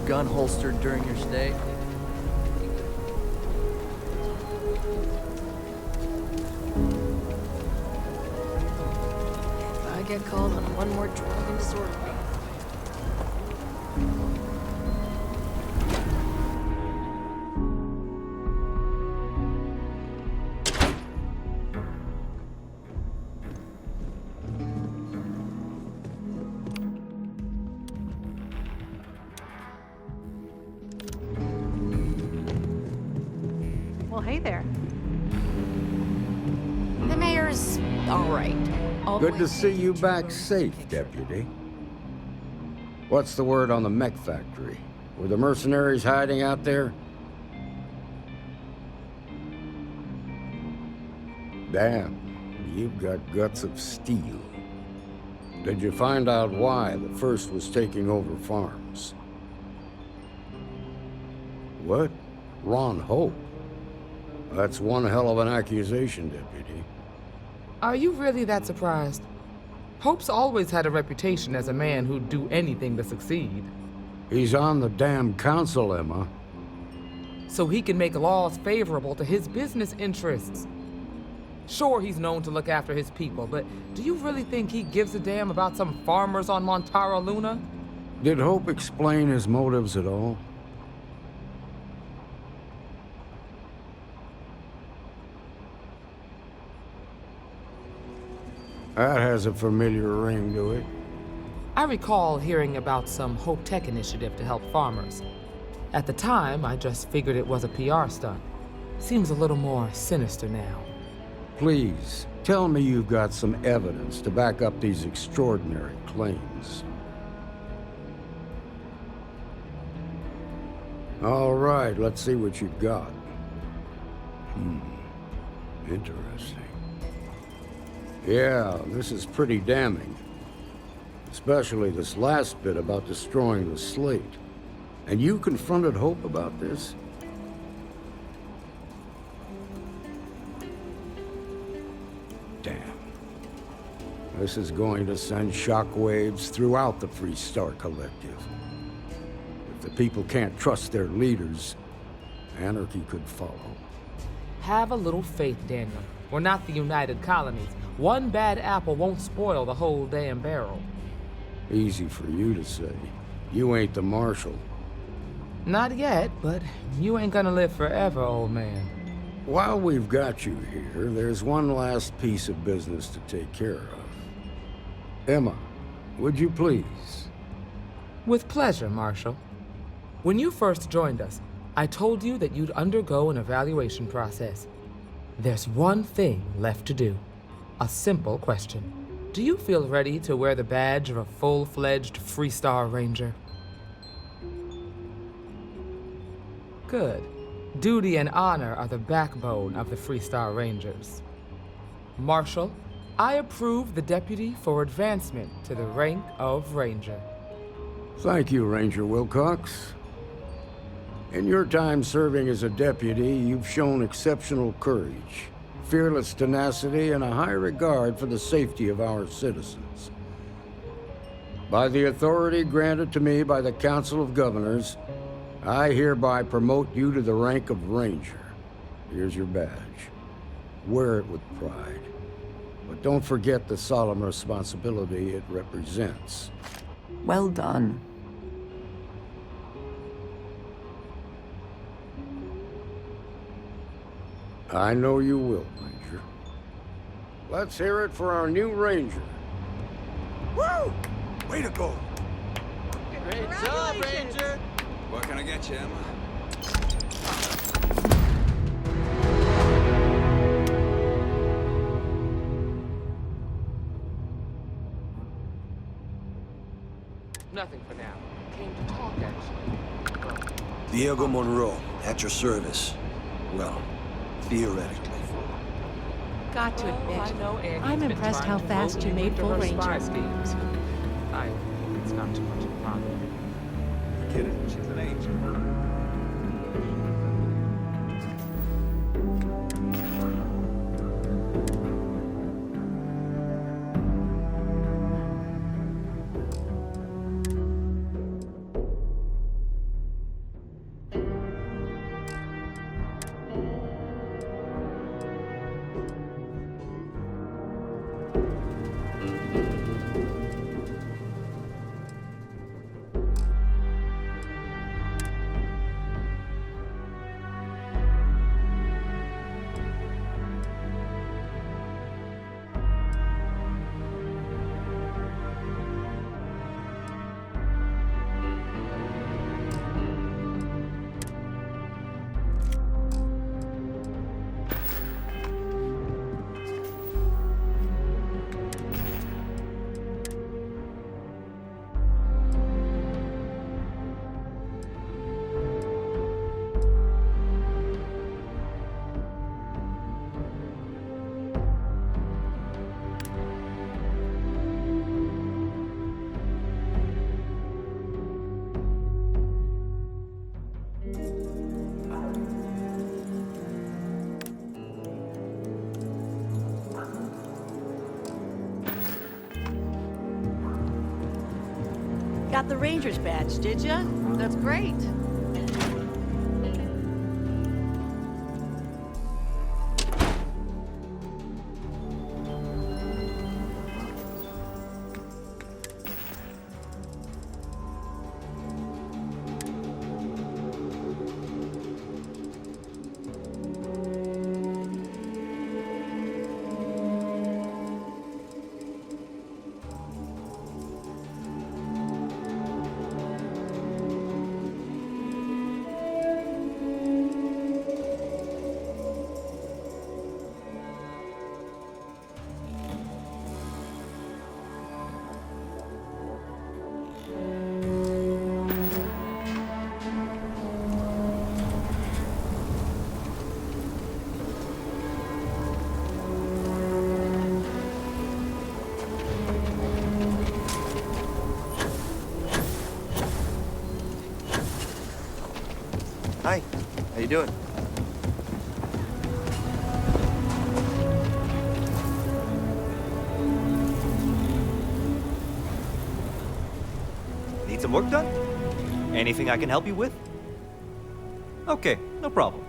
Gun holstered during your stay? If I get called on one more drug and disorder thing. Well, hey there. The mayor's all right. All the Good way to see you to back your safe, picture. Deputy. What's the word on the mech factory? Were the mercenaries hiding out there? Damn, you've got guts of steel. Did you find out why the first was taking over farms? What? Ron Hope? That's one hell of an accusation, Deputy. Are you really that surprised? Hope's always had a reputation as a man who'd do anything to succeed. He's on the damn council, Emma. So he can make laws favorable to his business interests. Sure, he's known to look after his people, but do you really think he gives a damn about some farmers on Montara Luna? Did Hope explain his motives at all? That has a familiar ring to it. I recall hearing about some Hope Tech initiative to help farmers. At the time, I just figured it was a PR stunt. Seems a little more sinister now. Please, tell me you've got some evidence to back up these extraordinary claims. All right, let's see what you've got. Interesting. Yeah, this is pretty damning. Especially this last bit about destroying the slate. And you confronted Hope about this? Damn. This is going to send shockwaves throughout the Freestar Collective. If the people can't trust their leaders, anarchy could follow. Have a little faith, Daniel. We're not the United Colonies. One bad apple won't spoil the whole damn barrel. Easy for you to say. You ain't the marshal. Not yet, but you ain't gonna live forever, old man. While we've got you here, there's one last piece of business to take care of. Emma, would you please? With pleasure, Marshal. When you first joined us, I told you that you'd undergo an evaluation process. There's one thing left to do. A simple question. Do you feel ready to wear the badge of a full-fledged Freestar Ranger? Good. Duty and honor are the backbone of the Freestar Rangers. Marshal, I approve the deputy for advancement to the rank of Ranger. Thank you, Ranger Wilcox. In your time serving as a deputy, you've shown exceptional courage, fearless tenacity, and a high regard for the safety of our citizens. By the authority granted to me by the Council of Governors, I hereby promote you to the rank of Ranger. Here's your badge. Wear it with pride. But don't forget the solemn responsibility it represents. Well done. I know you will, Ranger. Let's hear it for our new Ranger. Woo! Way to go! Great job, Ranger! What can I get you, Emma? Nothing for now. Came to talk, actually. Diego Monroe, at your service. Well, theoretically. Got to admit, I know I'm impressed how fast you made full Ranger. Schemes. I hope it's not too much of a problem. Kidding, she's an angel. Got the Ranger's badge, did ya? That's great. Hi, how you doing? Need some work done? Anything I can help you with? Okay, no problem.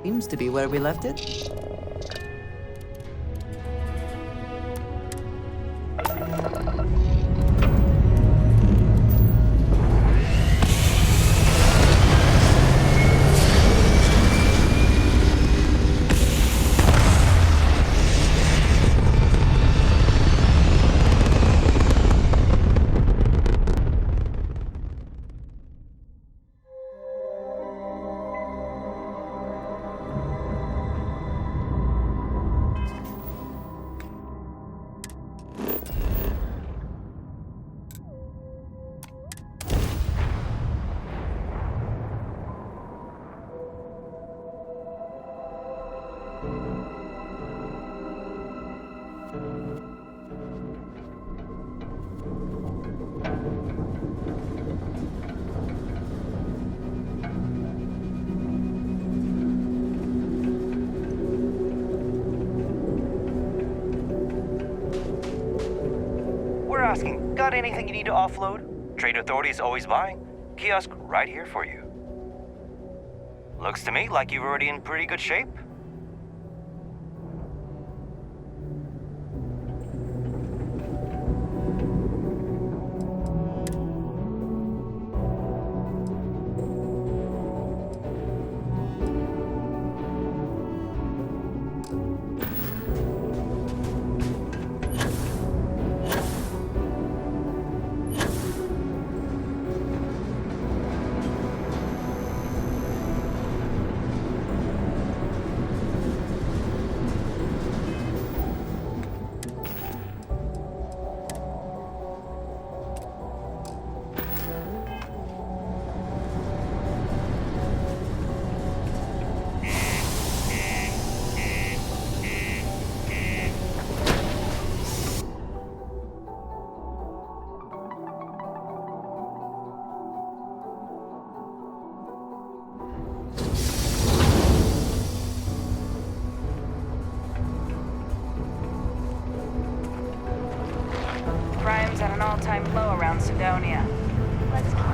Seems to be where we left it. Asking, got anything you need to offload? Trade Authority is always buying. Kiosk right here for you. Looks to me like you're already in pretty good shape. Crime's at an all-time low around Sidonia. Let's keep...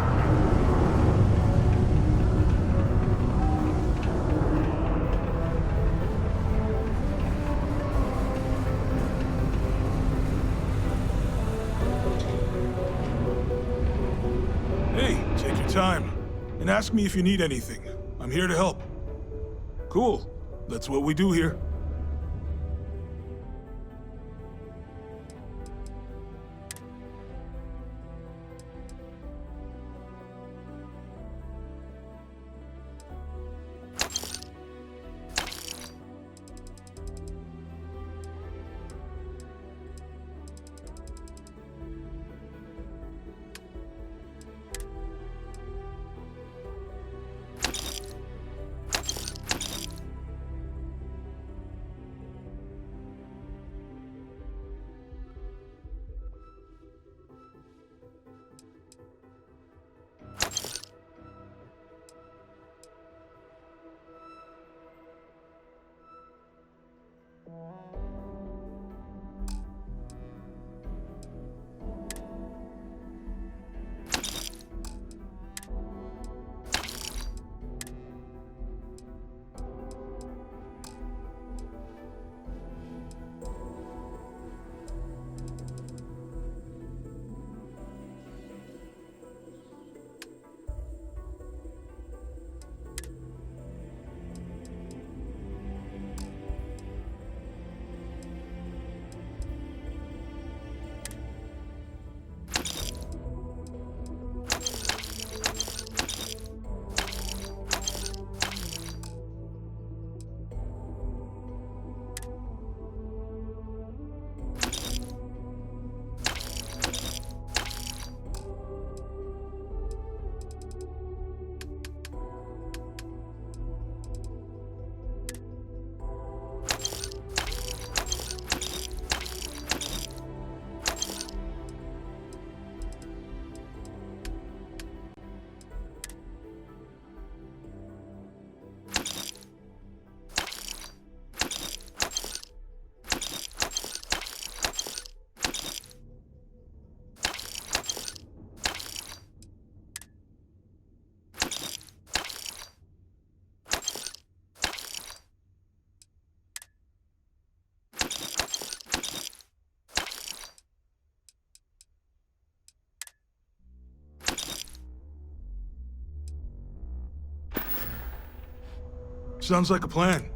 Hey, take your time. And ask me if you need anything. I'm here to help. Cool. That's what we do here. Sounds like a plan.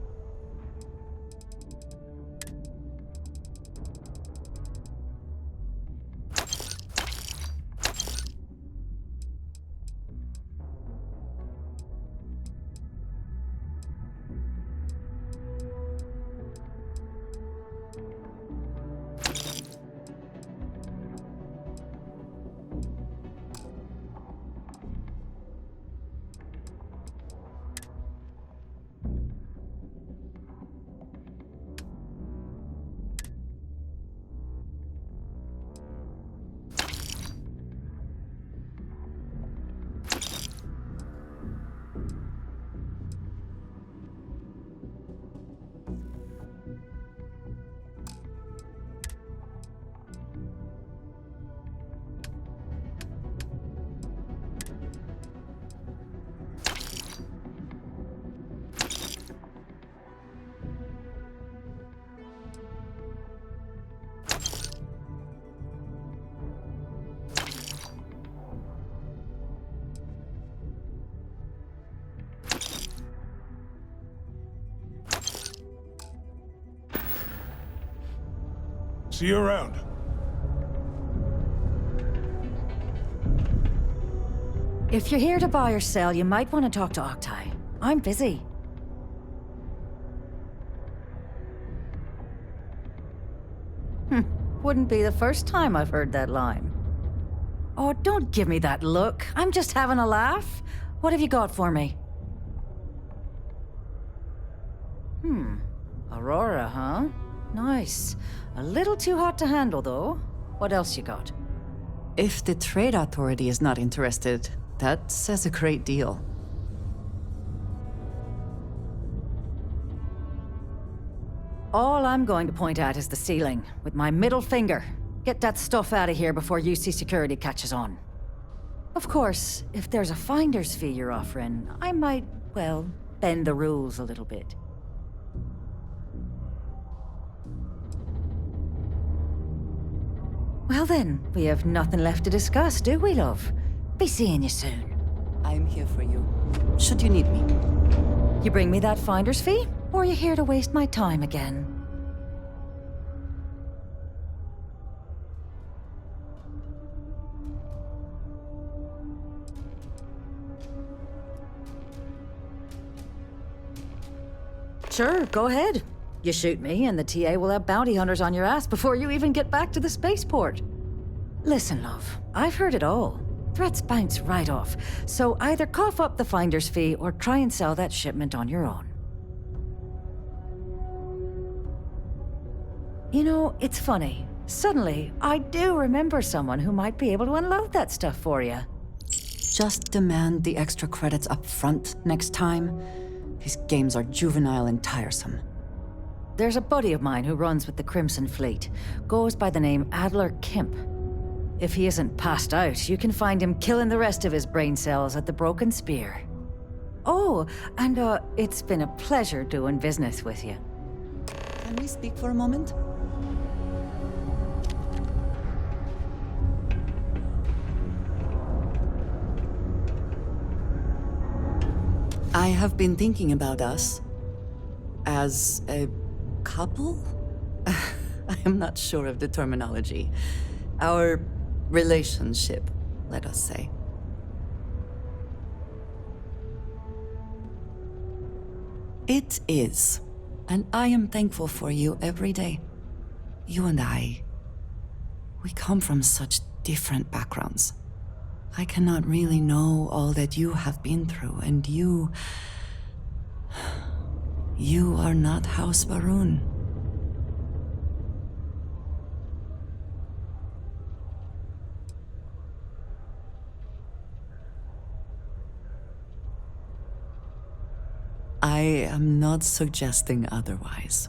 See you around. If you're here to buy or sell, you might want to talk to Octai. I'm busy. Wouldn't be the first time I've heard that line. Oh, don't give me that look. I'm just having a laugh. What have you got for me? Aurora, huh? Nice. A little too hot to handle, though. What else you got? If the Trade Authority is not interested, that says a great deal. All I'm going to point at is the ceiling, with my middle finger. Get that stuff out of here before UC security catches on. Of course, if there's a finder's fee you're offering, I might, well, bend the rules a little bit. Well then, we have nothing left to discuss, do we, love? Be seeing you soon. I'm here for you, should you need me. You bring me that finder's fee, or are you here to waste my time again? Sure, go ahead. You shoot me, and the TA will have bounty hunters on your ass before you even get back to the spaceport. Listen, love, I've heard it all. Threats bounce right off, so either cough up the finder's fee or try and sell that shipment on your own. You know, it's funny. Suddenly, I do remember someone who might be able to unload that stuff for you. Just demand the extra credits up front next time. These games are juvenile and tiresome. There's a buddy of mine who runs with the Crimson Fleet. Goes by the name Adler Kemp. If he isn't passed out, you can find him killing the rest of his brain cells at the Broken Spear. Oh, and it's been a pleasure doing business with you. Can we speak for a moment? I have been thinking about us as a couple? I am not sure of the terminology. Our relationship, let us say. It is, and I am thankful for you every day. You and I, we come from such different backgrounds. I cannot really know all that you have been through, and you are not House Baroon. I am not suggesting otherwise.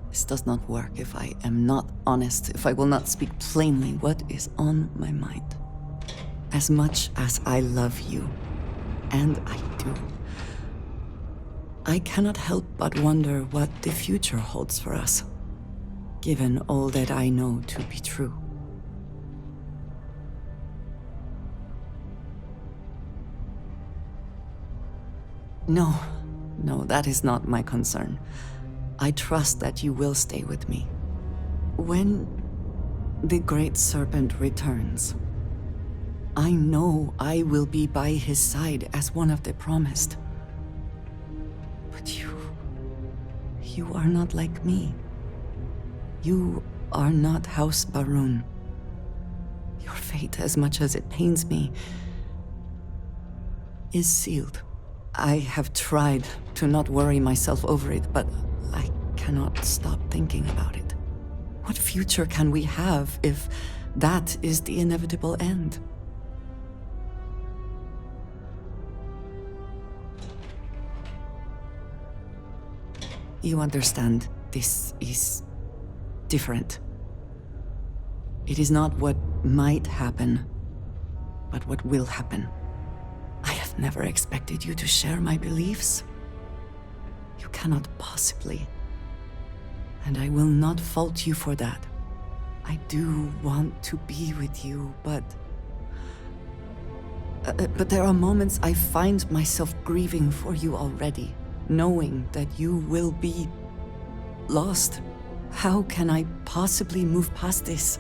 This does not work if I am not honest, if I will not speak plainly what is on my mind. As much as I love you, and I do, I cannot help but wonder what the future holds for us, given all that I know to be true. No, that is not my concern. I trust that you will stay with me. When the Great Serpent returns, I know I will be by his side as one of the promised. But you are not like me. You are not House Barun. Your fate, as much as it pains me, is sealed. I have tried to not worry myself over it, but I cannot stop thinking about it. What future can we have if that is the inevitable end? You understand, this is different. It is not what might happen, but what will happen. I have never expected you to share my beliefs. You cannot possibly. And I will not fault you for that. I do want to be with you, but there are moments I find myself grieving for you already, knowing that you will be lost. How can I possibly move past this?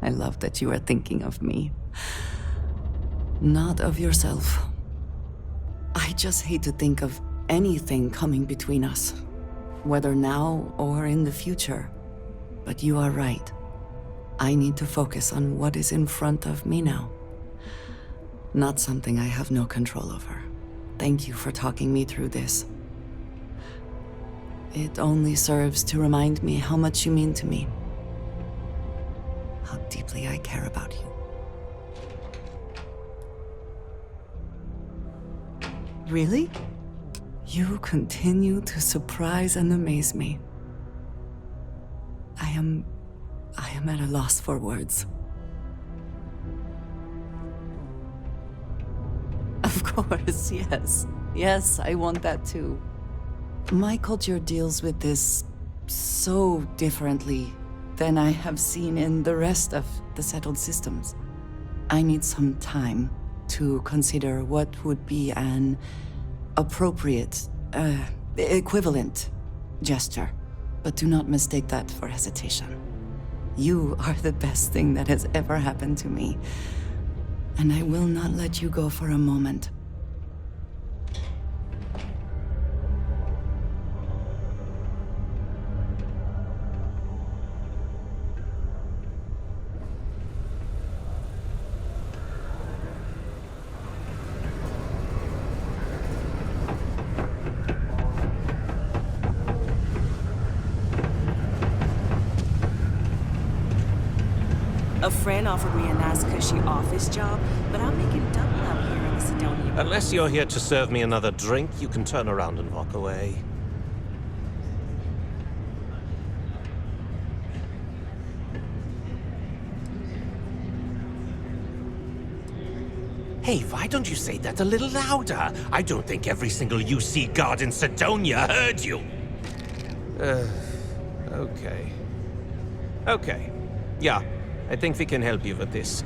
I love that you are thinking of me, not of yourself. I just hate to think of anything coming between us, whether now or in the future. But you are right. I need to focus on what is in front of me now, not something I have no control over. Thank you for talking me through this. It only serves to remind me how much you mean to me, how deeply I care about you. Really? You continue to surprise and amaze me. I am at a loss for words. Of course, yes. Yes, I want that too. My culture deals with this so differently than I have seen in the rest of the settled systems. I need some time to consider what would be an appropriate, equivalent gesture. But do not mistake that for hesitation. You are the best thing that has ever happened to me, and I will not let you go for a moment. A friend offered me a nice cushy office job, but I'm making double out here in the Sidonia. Unless you're here to serve me another drink, you can turn around and walk away. Hey, why don't you say that a little louder? I don't think every single UC guard in Sidonia heard you. Okay. Okay. Yeah. I think we can help you with this.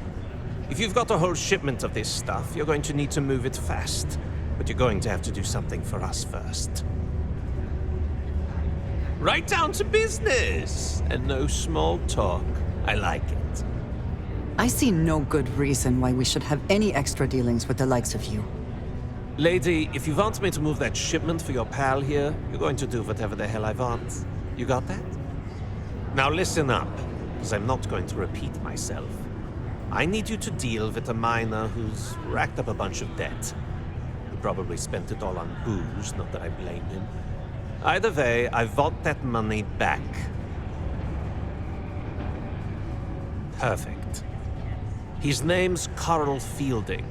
If you've got a whole shipment of this stuff, you're going to need to move it fast. But you're going to have to do something for us first. Right down to business! And no small talk. I like it. I see no good reason why we should have any extra dealings with the likes of you. Lady, if you want me to move that shipment for your pal here, you're going to do whatever the hell I want. You got that? Now listen up. Because I'm not going to repeat myself. I need you to deal with a miner who's racked up a bunch of debt. He probably spent it all on booze, not that I blame him. Either way, I want that money back. Perfect. His name's Carl Fielding.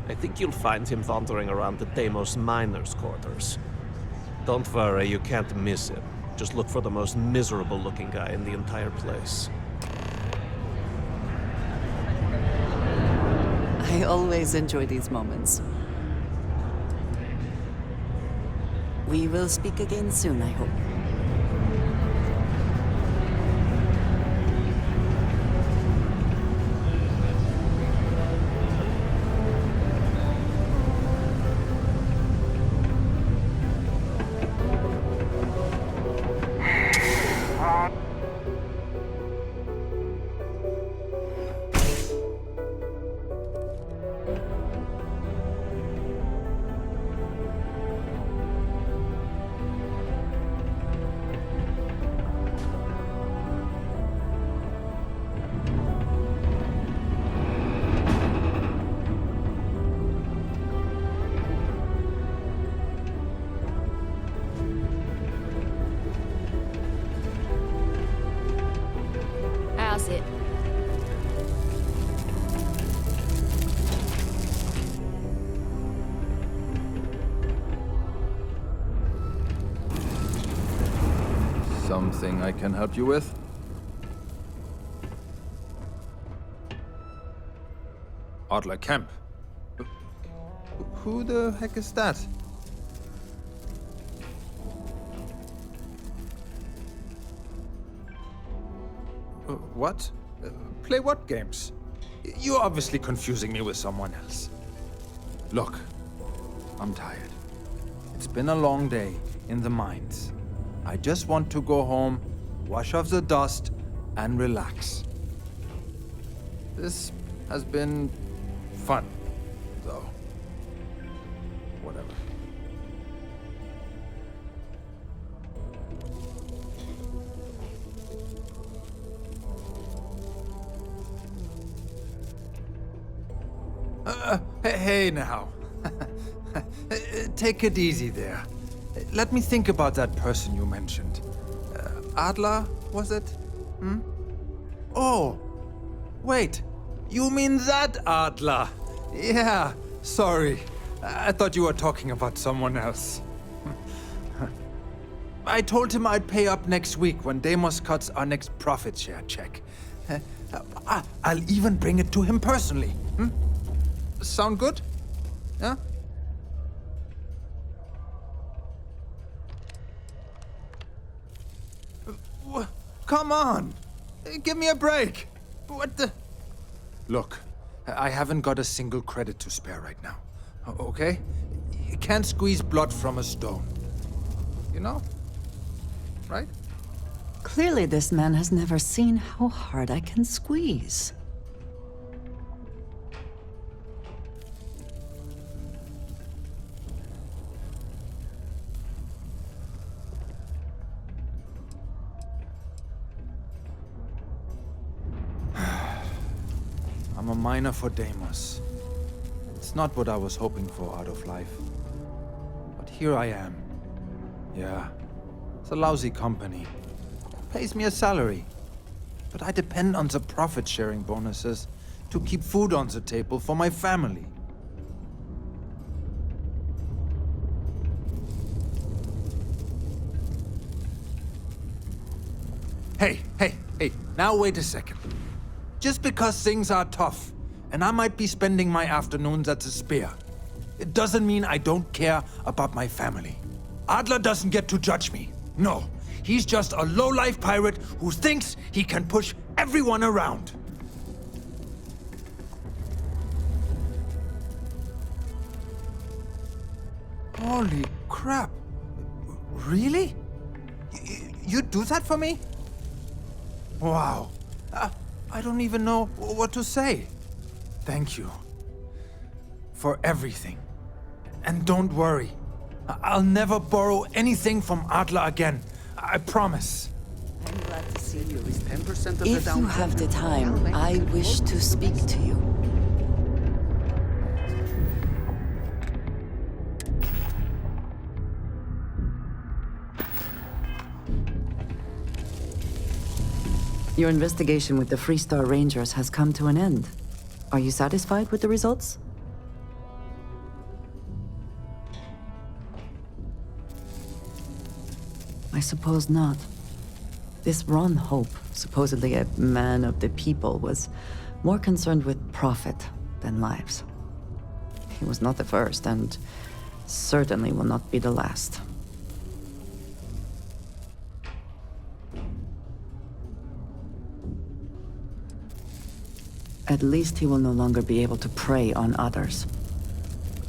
I think you'll find him wandering around the Deimos miners' quarters. Don't worry, you can't miss him. Just look for the most miserable-looking guy in the entire place. I always enjoy these moments. We will speak again soon, I hope. Something I can help you with? Adler Kemp. Who the heck is that? What? Play what games? You're obviously confusing me with someone else. Look, I'm tired. It's been a long day in the mines. I just want to go home, wash off the dust, and relax. This has been fun, though. Whatever. Hey now. Take it easy there. Let me think about that person you mentioned. Adler, was it? Hmm? Oh, wait. You mean that Adler? Yeah, sorry. I thought you were talking about someone else. I told him I'd pay up next week when Deimos cuts our next profit share check. I'll even bring it to him personally. Hmm? Sound good? Yeah? Come on! Give me a break! What the... Look, I haven't got a single credit to spare right now. Okay? You can't squeeze blood from a stone. You know? Right? Clearly this man has never seen how hard I can squeeze. I'm a miner for Deimos. It's not what I was hoping for out of life. But here I am. Yeah, it's a lousy company. Pays me a salary. But I depend on the profit-sharing bonuses to keep food on the table for my family. Hey, now wait a second. Just because things are tough, and I might be spending my afternoons at the Spear, it doesn't mean I don't care about my family. Adler doesn't get to judge me. No, he's just a low-life pirate who thinks he can push everyone around. Holy crap. Really? You'd do that for me? Wow. I don't even know what to say. Thank you. For everything. And don't worry. I'll never borrow anything from Adler again. I promise. I'm glad to see you. At least 10% of the If you have the time, I wish to speak to you. Your investigation with the Freestar Rangers has come to an end. Are you satisfied with the results? I suppose not. This Ron Hope, supposedly a man of the people, was more concerned with profit than lives. He was not the first, and certainly will not be the last. At least he will no longer be able to prey on others.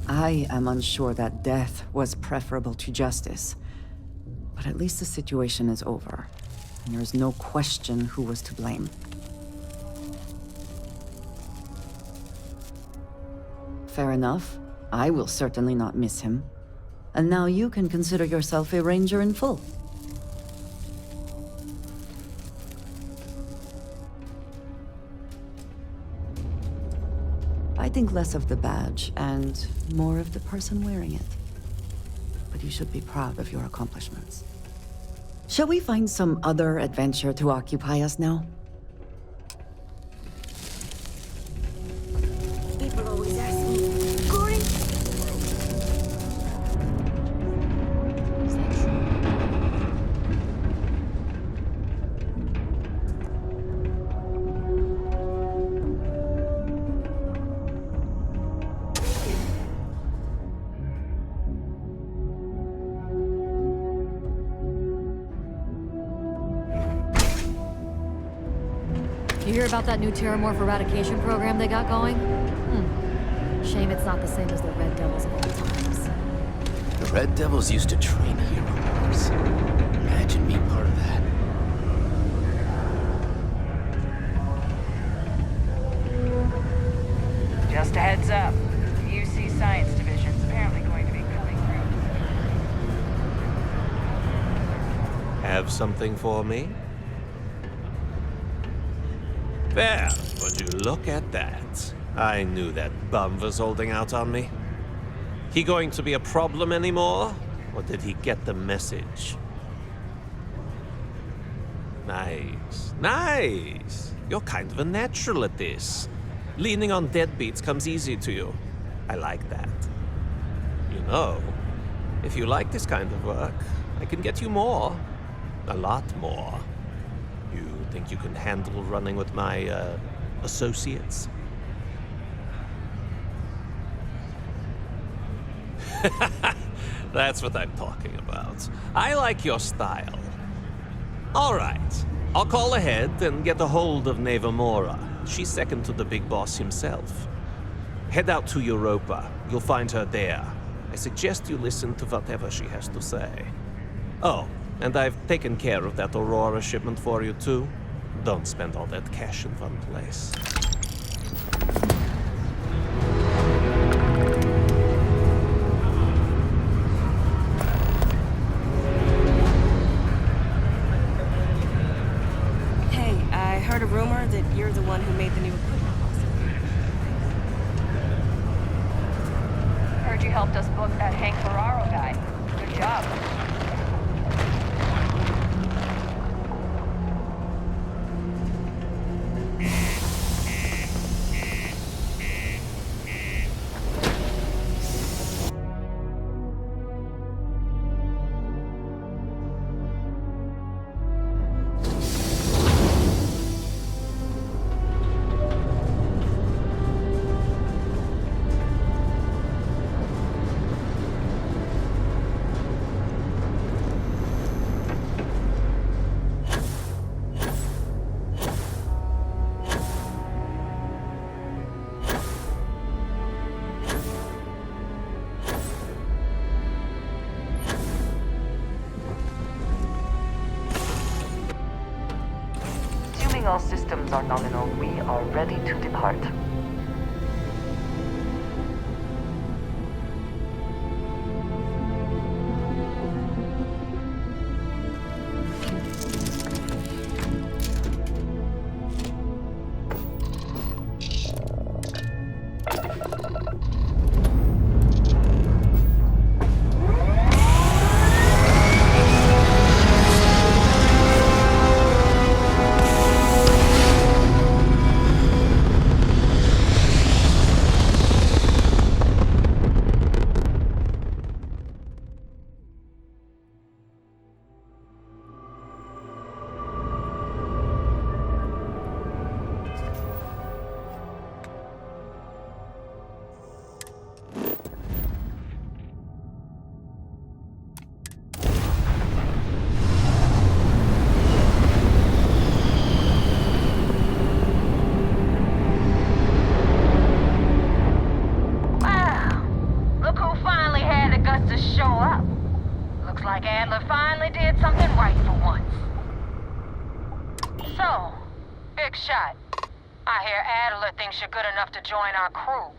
I am unsure that death was preferable to justice. But at least the situation is over, and there is no question who was to blame. Fair enough. I will certainly not miss him. And now you can consider yourself a ranger in full. I think less of the badge and more of the person wearing it. But you should be proud of your accomplishments. Shall we find some other adventure to occupy us now? People always ask me, Gory? You hear about that new Terramorph eradication program they got going? Shame it's not the same as the Red Devils of old times. The Red Devils used to train heroes. Imagine being part of that. Just a heads up. UC Science Division's apparently going to be coming through. Have something for me? There, would you look at that? I knew that bum was holding out on me. He going to be a problem anymore? Or did he get the message? Nice. Nice! You're kind of a natural at this. Leaning on deadbeats comes easy to you. I like that. You know, if you like this kind of work, I can get you more. A lot more. You think you can handle running with my, associates? That's what I'm talking about. I like your style. All right. I'll call ahead and get a hold of Neva Mora. She's second to the big boss himself. Head out to Europa. You'll find her there. I suggest you listen to whatever she has to say. Oh, and I've taken care of that Aurora shipment for you too. Don't spend all that cash in one place. Hey, I heard a rumor that you're the one who made the new equipment possible. Heard you helped us book that Hank Ferraro guy. Good job. All systems are nominal. We are ready to depart. You're good enough to join our crew.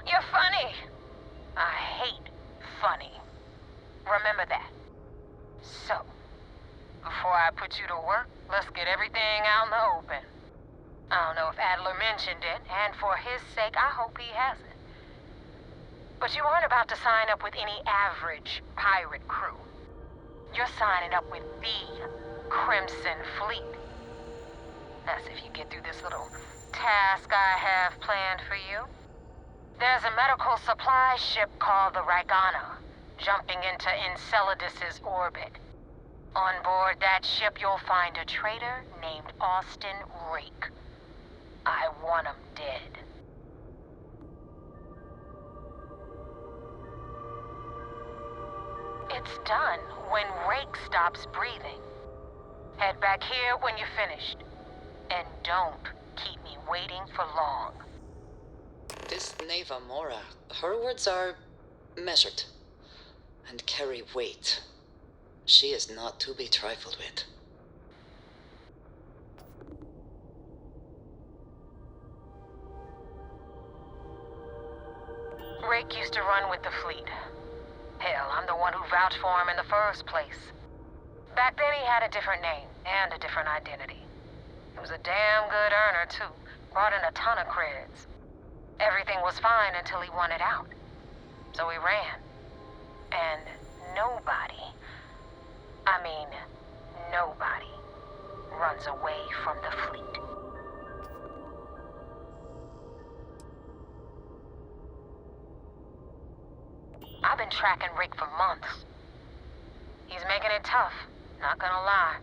You're funny. I hate funny. Remember that. So, before I put you to work, let's get everything out in the open. I don't know if Adler mentioned it, and for his sake, I hope he hasn't. But you aren't about to sign up with any average pirate crew. You're signing up with the Crimson Fleet. That's if you get through this little task I have planned for you. There's a medical supply ship called the Ragana, jumping into Enceladus's orbit. On board that ship, you'll find a traitor named Austin Rake. I want him dead. It's done when Rake stops breathing. Head back here when you're finished. And don't keep me waiting for long. This Neva Mora, her words are measured and carry weight. She is not to be trifled with. Rake used to run with the fleet. Hell, I'm the one who vouched for him in the first place. Back then he had a different name and a different identity. He was a damn good earner, too. Brought in a ton of creds. Everything was fine until he wanted out. So he ran. And nobody, I mean, nobody, runs away from the fleet. I've been tracking Rick for months. He's making it tough, not gonna lie.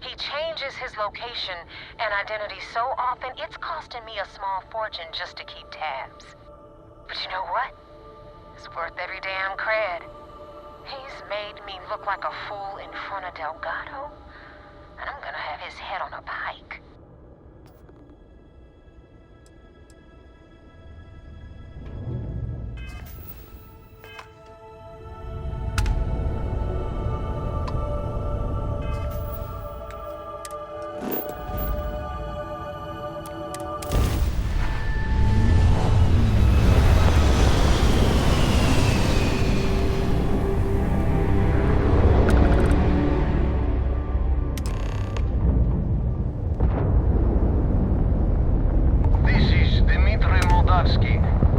He changes his location and identity so often, it's costing me a small fortune just to keep tabs. But you know what? It's worth every damn cred. He's made me look like a fool in front of Delgado, and I'm gonna have his head on a pike.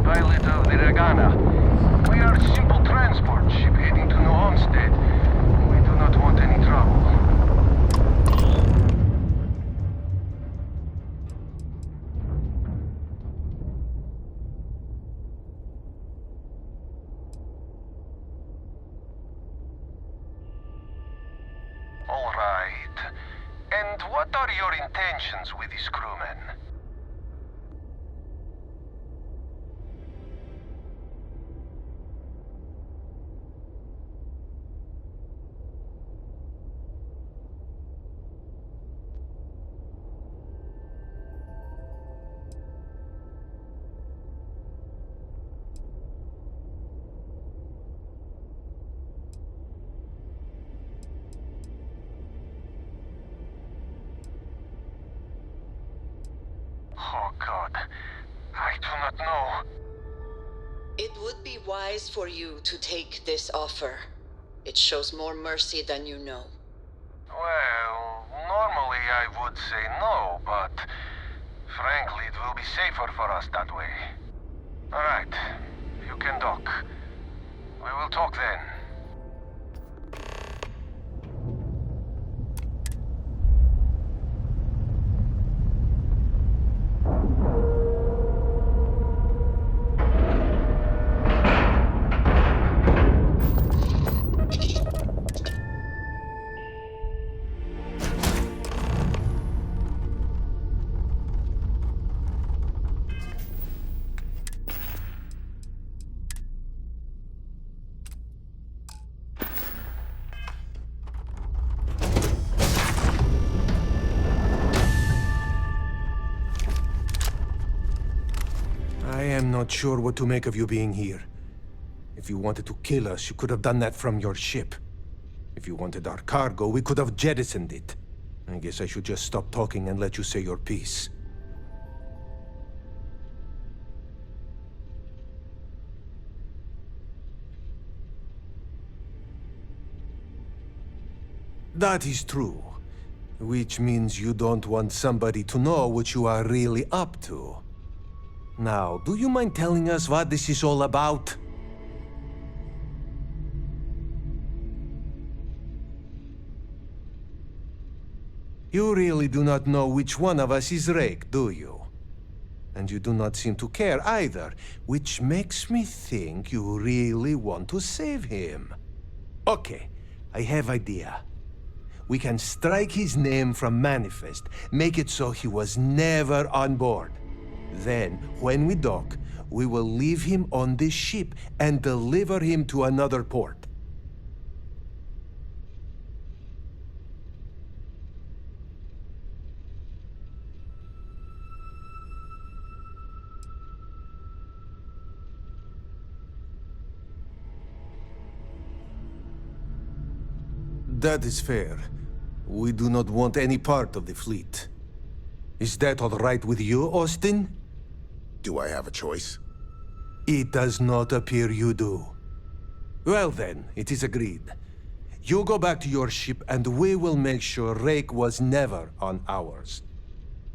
Pilot of the Regana. We are a simple transport ship heading to New Homestead. We do not want any trouble. All right. And what are your intentions with these crewmen? Oh, God. I do not know. It would be wise for you to take this offer. It shows more mercy than you know. Well, normally I would say no, but frankly, it will be safer for us that way. All right. You can dock. We will talk then. I am not sure what to make of you being here. If you wanted to kill us, you could have done that from your ship. If you wanted our cargo, we could have jettisoned it. I guess I should just stop talking and let you say your piece. That is true. Which means you don't want somebody to know what you are really up to. Now, do you mind telling us what this is all about? You really do not know which one of us is Rake, do you? And you do not seem to care either, which makes me think you really want to save him. Okay, I have idea. we can strike his name from Manifest, make it so he was never on board. Then, when we dock, we will leave him on this ship and deliver him to another port. That is fair. We do not want any part of the fleet. Is that all right with you, Austin? Do I have a choice? It does not appear you do. Well then, it is agreed. You go back to your ship and we will make sure Rake was never on ours.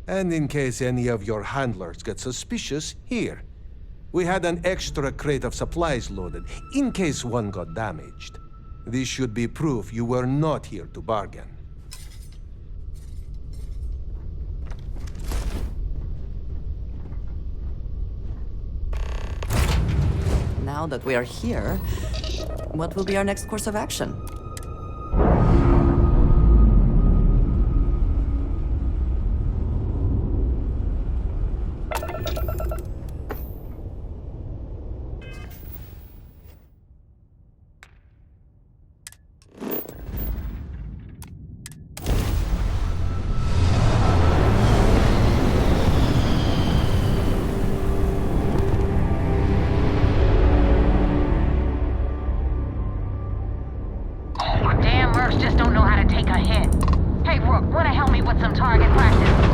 And in case any of your handlers get suspicious, here. We had an extra crate of supplies loaded, in case one got damaged. This should be proof you were not here to bargain. Now that we are here, what will be our next course of action? Just don't know how to take a hit. Hey, Rook, wanna help me with some target practice?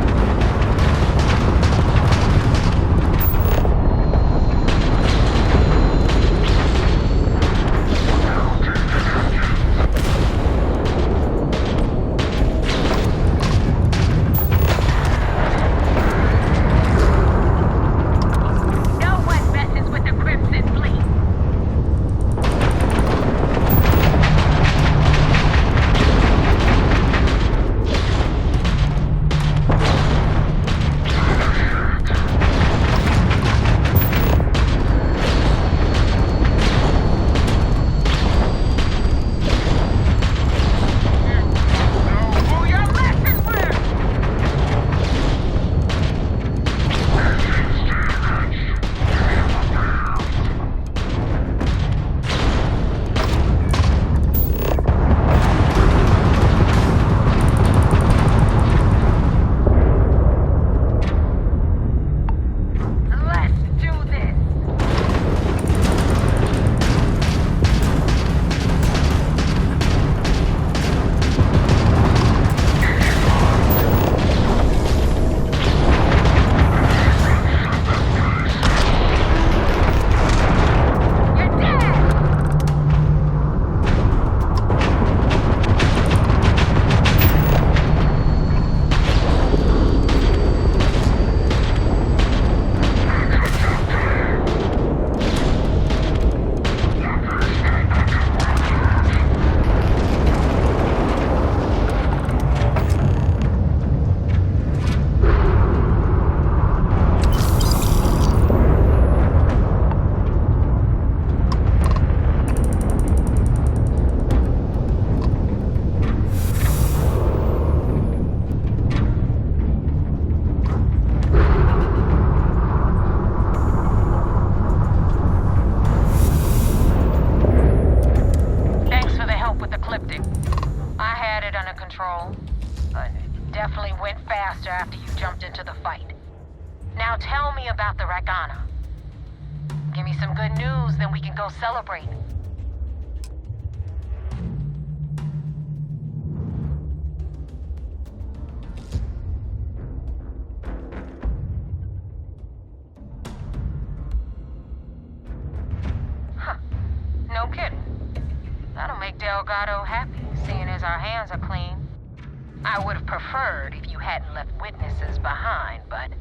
Definitely went faster after you jumped into the fight. Now tell me about the Ragana. Give me some good news, then we can go celebrate. Huh. No kidding. That'll make Delgado happy, seeing as our hands are clean. I would have preferred if you hadn't left witnesses behind, but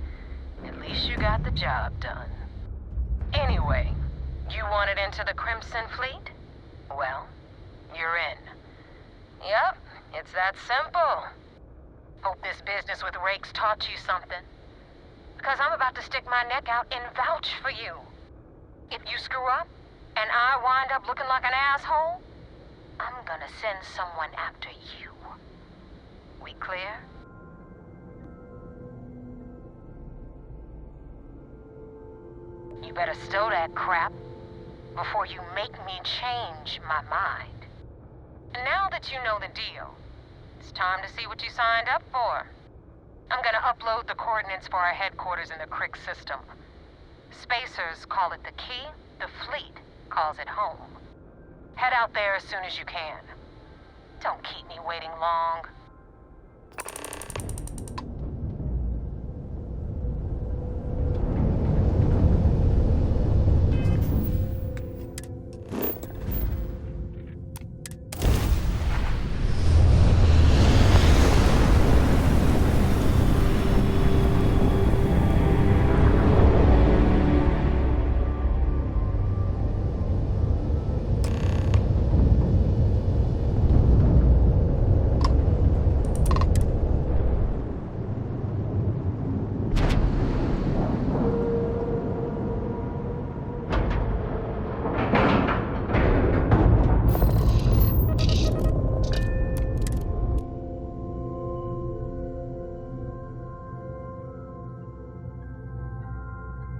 at least you got the job done. Anyway, you wanted into the Crimson Fleet? Well, you're in. Yep, it's that simple. Hope this business with Rake's taught you something. Because I'm about to stick my neck out and vouch for you. If you screw up, and I wind up looking like an asshole, I'm gonna send someone after you. We clear? You better stow that crap before you make me change my mind. And now that you know the deal, it's time to see what you signed up for. I'm gonna upload the coordinates for our headquarters in the Crick system. Spacers call it the key, the fleet calls it home. Head out there as soon as you can. Don't keep me waiting long.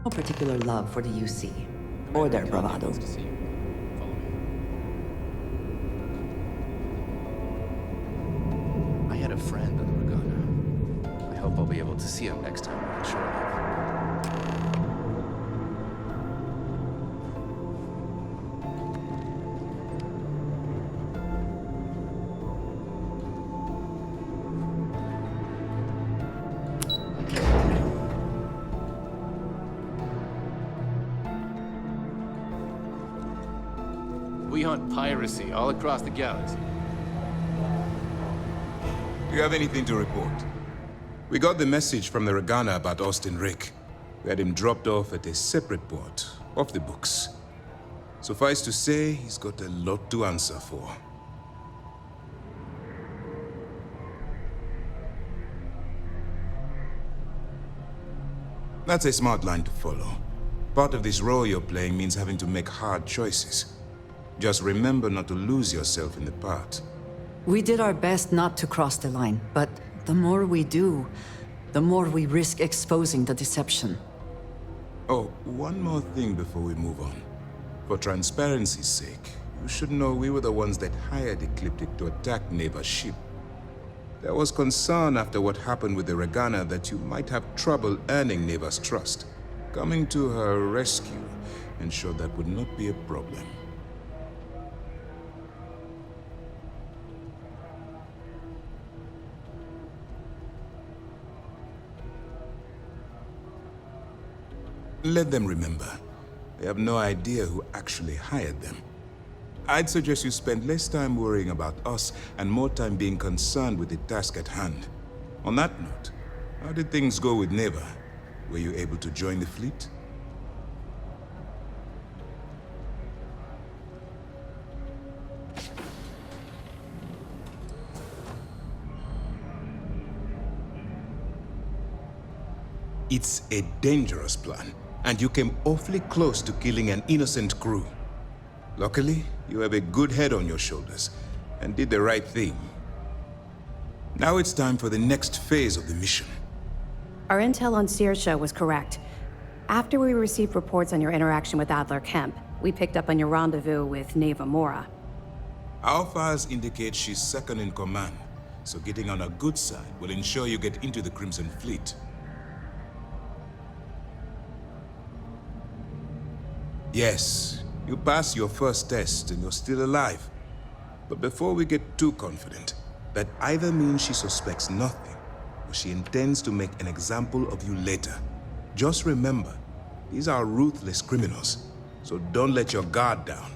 No particular love for the UC, or their bravado. I had a friend on the Regana. I hope I'll be able to see him next time on the shore. We hunt piracy all across the galaxy. Do you have anything to report? We got the message from the Regana about Austin Rick. We had him dropped off at a separate port, off the books. Suffice to say, he's got a lot to answer for. That's a smart line to follow. Part of this role you're playing means having to make hard choices. Just remember not to lose yourself in the part. We did our best not to cross the line, but the more we do, the more we risk exposing the deception. Oh, one more thing before we move on. For transparency's sake, you should know we were the ones that hired Ecliptic to attack Neva's ship. There was concern after what happened with the Regana that you might have trouble earning Neva's trust. Coming to her rescue ensured that would not be a problem. Let them remember, they have no idea who actually hired them. I'd suggest you spend less time worrying about us and more time being concerned with the task at hand. On that note, how did things go with Neva? Were you able to join the fleet? It's a dangerous plan, and you came awfully close to killing an innocent crew. Luckily, you have a good head on your shoulders, and did the right thing. Now it's time for the next phase of the mission. Our intel on Saoirse was correct. After we received reports on your interaction with Adler Kemp, we picked up on your rendezvous with Neva Mora. Our files indicate she's second in command, so getting on her good side will ensure you get into the Crimson Fleet. Yes, you passed your first test and you're still alive. But before we get too confident, that either means she suspects nothing, or she intends to make an example of you later. Just remember, these are ruthless criminals, so don't let your guard down.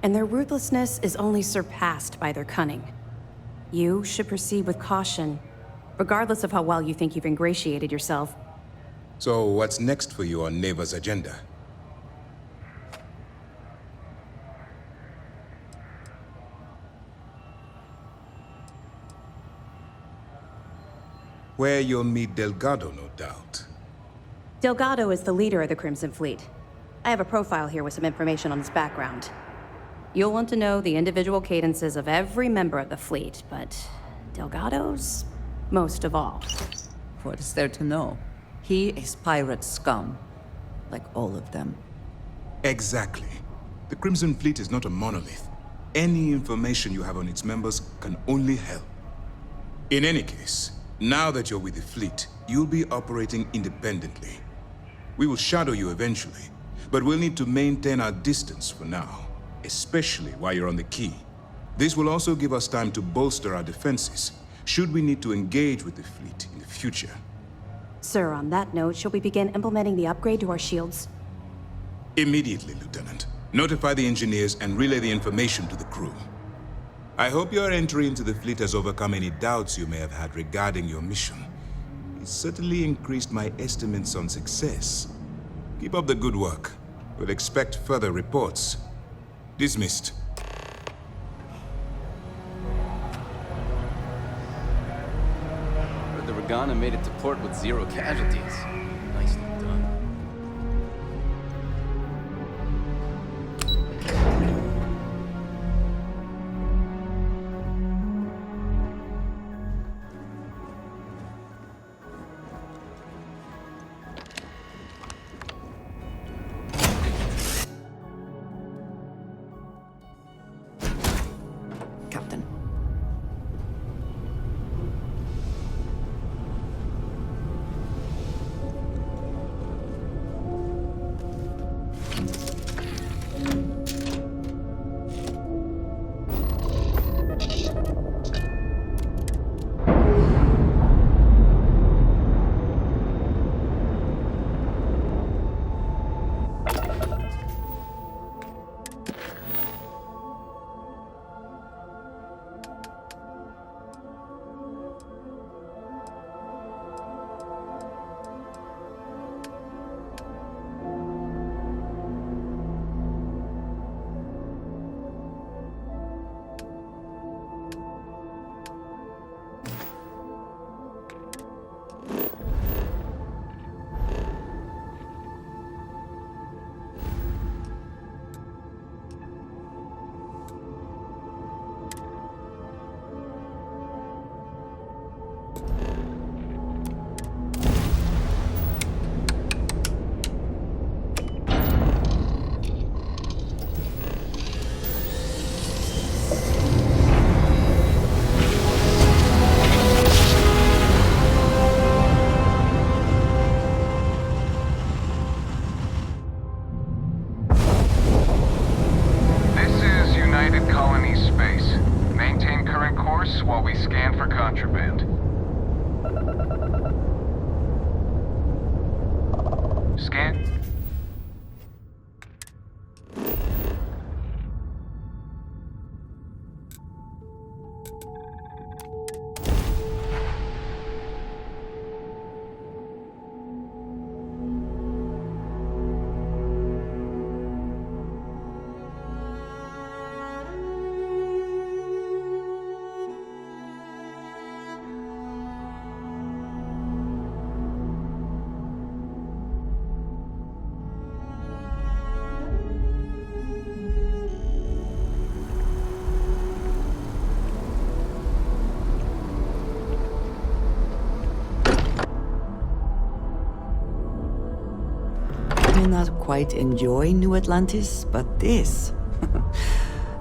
And their ruthlessness is only surpassed by their cunning. You should proceed with caution, regardless of how well you think you've ingratiated yourself. So what's next for you on Neva's agenda? Where you'll meet Delgado, no doubt. Delgado is the leader of the Crimson Fleet. I have a profile here with some information on his background. You'll want to know the individual cadences of every member of the fleet, but Delgado's? Most of all. What is there to know? He is pirate scum. Like all of them. Exactly. The Crimson Fleet is not a monolith. Any information you have on its members can only help. In any case, now that you're with the fleet, you'll be operating independently. We will shadow you eventually, but we'll need to maintain our distance for now, especially while you're on the Key. This will also give us time to bolster our defenses, should we need to engage with the fleet in the future. Sir, on that note, shall we begin implementing the upgrade to our shields? Immediately, Lieutenant. Notify the engineers and relay the information to the crew. I hope your entry into the fleet has overcome any doubts you may have had regarding your mission. It certainly increased my estimates on success. Keep up the good work. We'll expect further reports. Dismissed. Heard the Regana made it to port with 0 casualties. Nicely done. Captain. While we scan for contraband. Scan. I may not quite enjoy New Atlantis, but this...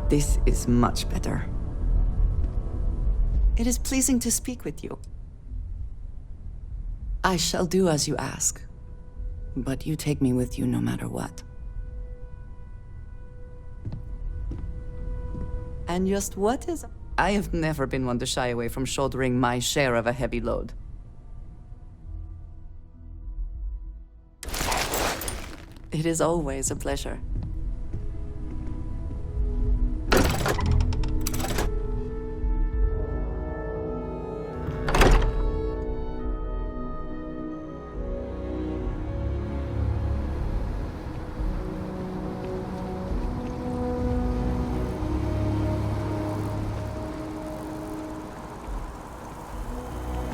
this is much better. It is pleasing to speak with you. I shall do as you ask, but you take me with you no matter what. And just what is... I have never been one to shy away from shouldering my share of a heavy load. It is always a pleasure.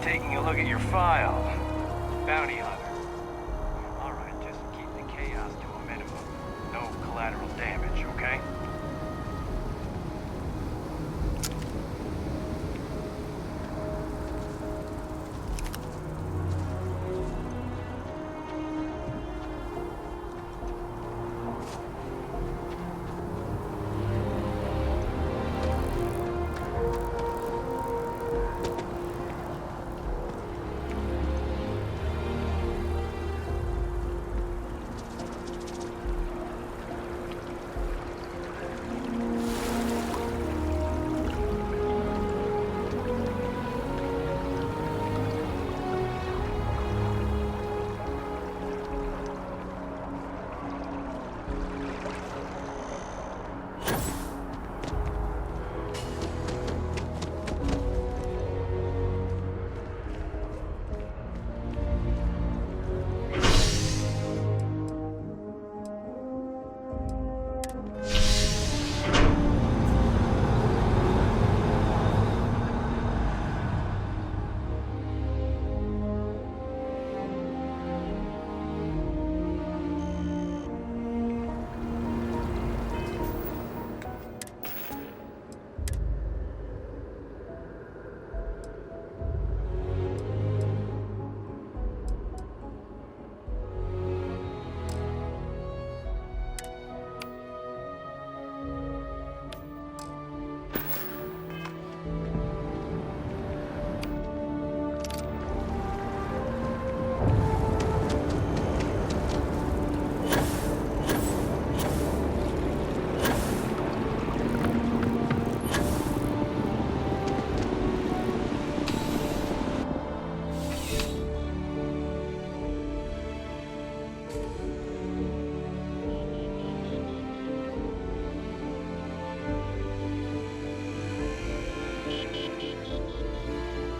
Taking a look at your file. Bounty hunter. Alright, just keep the chaos to a minimum. No collateral damage, okay?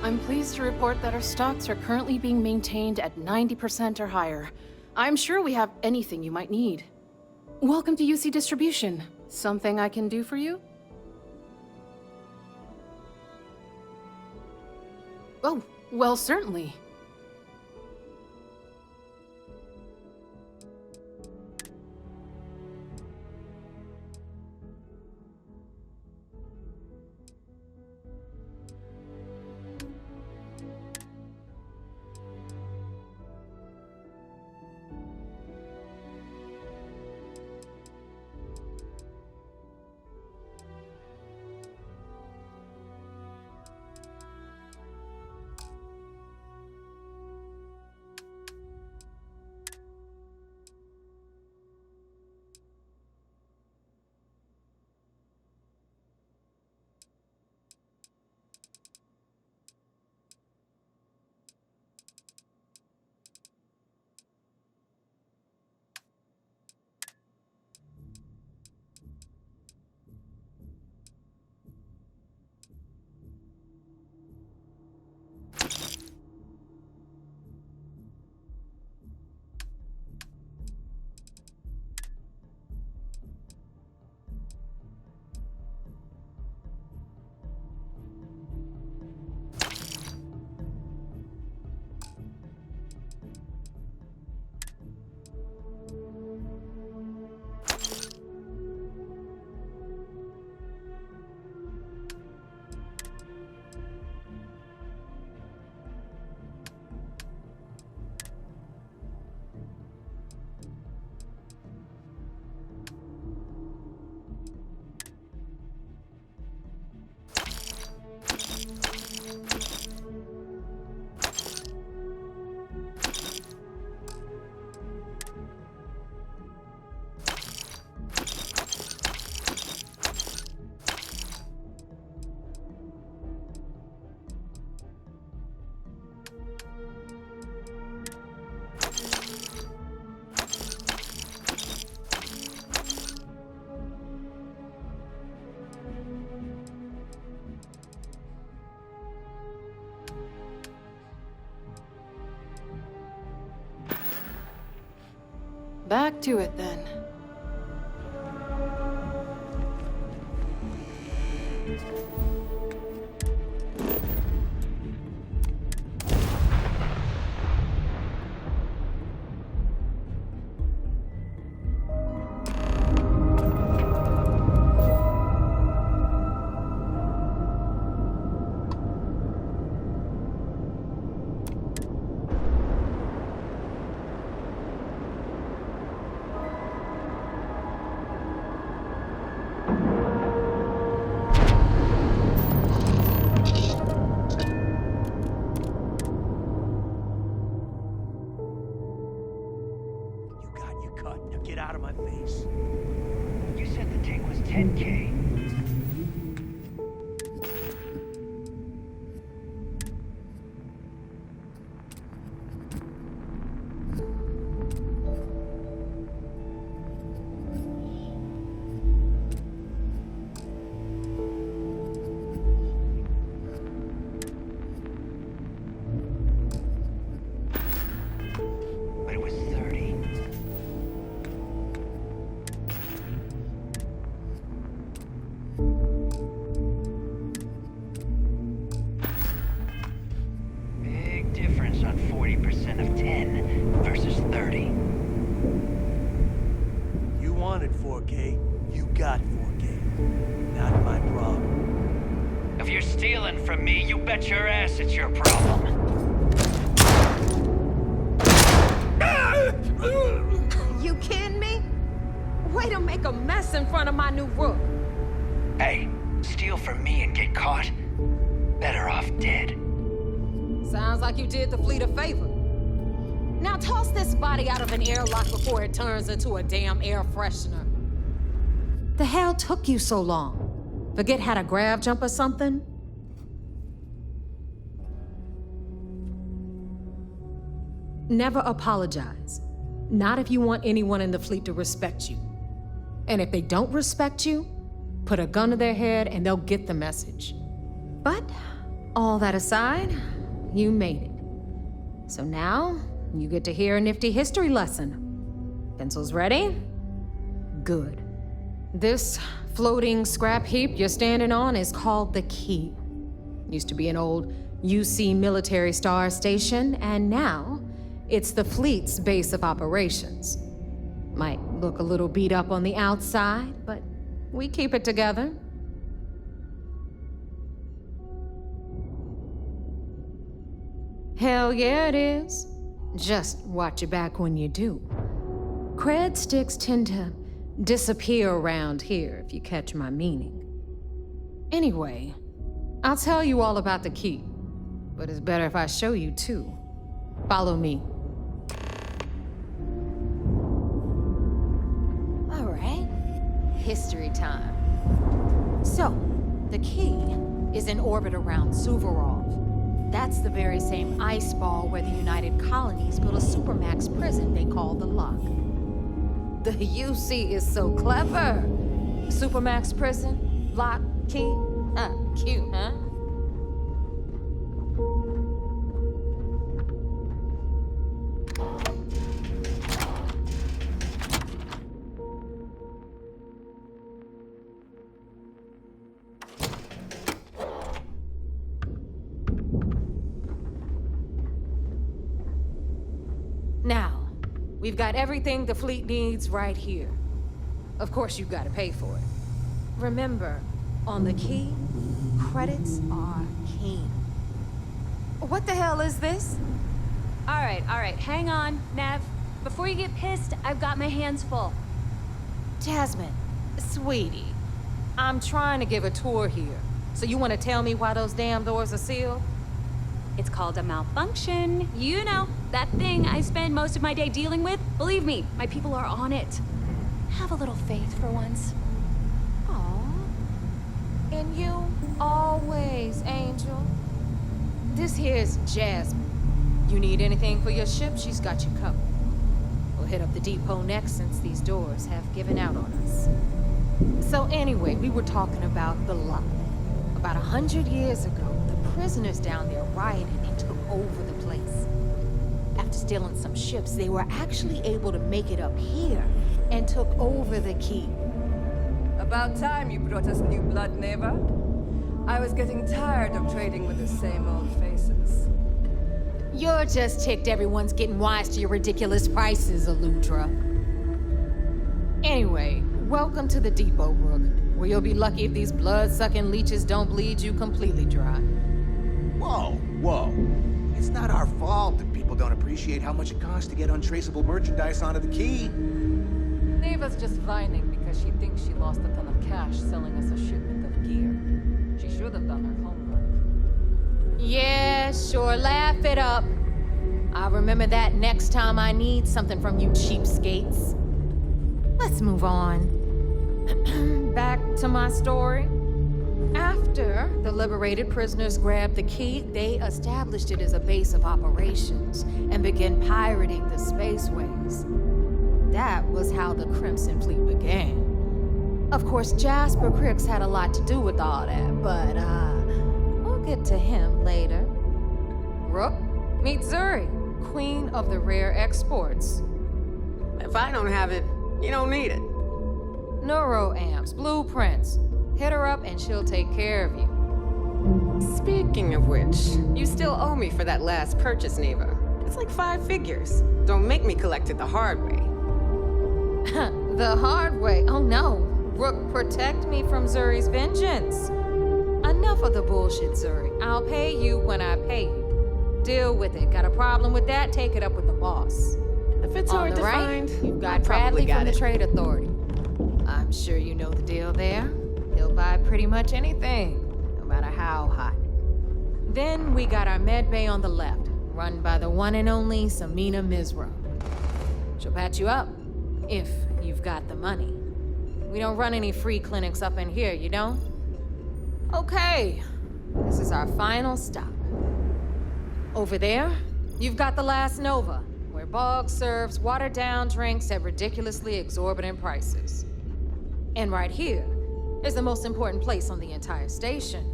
I'm pleased to report that our stocks are currently being maintained at 90% or higher. I'm sure we have anything you might need. Welcome to UC Distribution. Something I can do for you? Oh, well, certainly. Back to it then. Get out of my face. You said the tank was 10K. But it was 30. Big difference on 40% of 10 versus 30. You wanted 4K, you got 4K. Not my problem. If you're stealing from me, you bet your ass it's your problem. You kidding me? Way to make a mess in front of my new rook. Hey, steal from me and get caught? Better off dead. Sounds like you did the fleet a favor. Now toss this body out of an airlock before it turns into a damn air freshener. The hell took you so long? Forget how to grav jump or something? Never apologize. Not if you want anyone in the fleet to respect you. And if they don't respect you, put a gun to their head and they'll get the message. But All that aside, you made it. So now, you get to hear a nifty history lesson. Pencils ready? Good. This floating scrap heap you're standing on is called the Key. Used to be an old UC military star station, and now it's the fleet's base of operations. Might look a little beat up on the outside, but we keep it together. Hell yeah, it is. Just watch your back when you do. Cred sticks tend to disappear around here, if you catch my meaning. Anyway, I'll tell you all about the Key, but it's better if I show you too. Follow me. All right, history time. So, the Key is in orbit around Suvorov. That's the very same ice ball where the United Colonies built a supermax prison they call the Lock. The UC is so clever. Supermax prison, lock, key. Cute, huh? Now, we've got everything the fleet needs right here. Of course, you've got to pay for it. Remember, on the Key, credits are king. What the hell is this? All right, hang on, Nev. Before you get pissed, I've got my hands full. Jasmine, sweetie, I'm trying to give a tour here. So you want to tell me why those damn doors are sealed? It's called a malfunction. You know, that thing I spend most of my day dealing with. Believe me, my people are on it. Have a little faith for once. Aw. And you always, Angel. This here's Jasmine. You need anything for your ship, she's got you covered. We'll hit up the depot next since these doors have given out on us. So anyway, we were talking about the Lock. About 100 years ago, the prisoners down there rioted and took over the place. After stealing some ships, they were actually able to make it up here and took over the Key. About time you brought us new blood, Neva. I was getting tired of trading with the same old faces. You're just ticked everyone's getting wise to your ridiculous prices, Aludra. Anyway, welcome to the depot, Rook, where you'll be lucky if these blood-sucking leeches don't bleed you completely dry. Whoa. It's not our fault that people don't appreciate how much it costs to get untraceable merchandise onto the Key. Neva's just whining because she thinks she lost a ton of cash selling us a shipment of gear. She should have done her homework. Yeah, sure, laugh it up. I'll remember that next time I need something from you cheapskates. Let's move on. Back to my story. After the liberated prisoners grabbed the Key, they established it as a base of operations and began pirating the spaceways. That was how the Crimson Fleet began. Of course, Jasper Cricks had a lot to do with all that, but we'll get to him later. Rook, meet Zuri, queen of the rare exports. If I don't have it, you don't need it. Neuroamps, blueprints. Hit her up and she'll take care of you. Speaking of which, you still owe me for that last purchase, Neva. It's like 5 figures. Don't make me collect it the hard way. The hard way? Oh no. Rook, protect me from Zuri's vengeance. Enough of the bullshit, Zuri. I'll pay you when I pay you. Deal with it. Got a problem with that? Take it up with the boss. If it's hard to find, you've got Bradley from the Trade Authority. I'm sure you know the deal there. He'll buy pretty much anything, no matter how hot. Then we got our med bay on the left, run by the one and only Samina Mizra. She'll patch you up, if you've got the money. We don't run any free clinics up in here, you don't? Okay, this is our final stop. Over there, you've got the Last Nova, where Bog serves watered-down drinks at ridiculously exorbitant prices. And right here is the most important place on the entire station.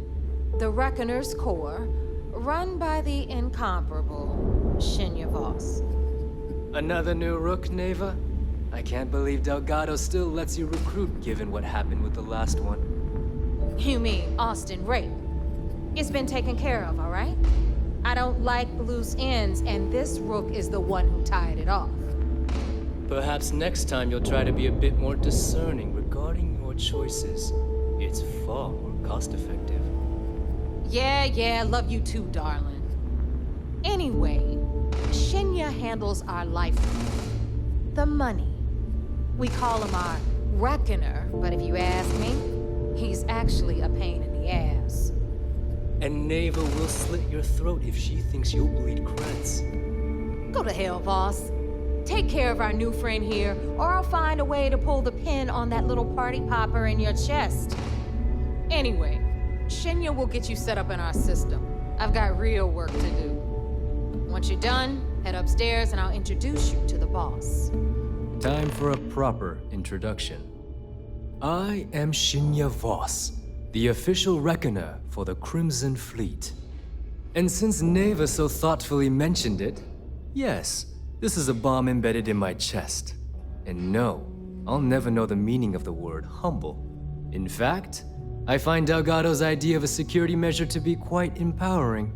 the Reckoner's Corps, run by the incomparable Shinya Voss. Another new rook, Neva? I can't believe Delgado still lets you recruit, given what happened with the last one. You mean Austin Rape? It's been taken care of, all right? I don't like loose ends, and this rook is the one who tied it off. Perhaps next time you'll try to be a bit more discerning regarding your choices. It's far more cost-effective. Yeah, love you too, darling. Anyway, Shinya handles our life, the money. We call him our Reckoner, but if you ask me, he's actually a pain in the ass. And Neva will slit your throat if she thinks you'll bleed creds. Go to hell, boss. Take care of our new friend here, or I'll find a way to pull the pin on that little party popper in your chest. Anyway, Shinya will get you set up in our system. I've got real work to do. Once you're done, head upstairs and I'll introduce you to the boss. Time for a proper introduction. I am Shinya Voss, the official reckoner for the Crimson Fleet. And since Neva so thoughtfully mentioned it, yes, this is a bomb embedded in my chest. And no, I'll never know the meaning of the word humble. In fact, I find Delgado's idea of a security measure to be quite empowering.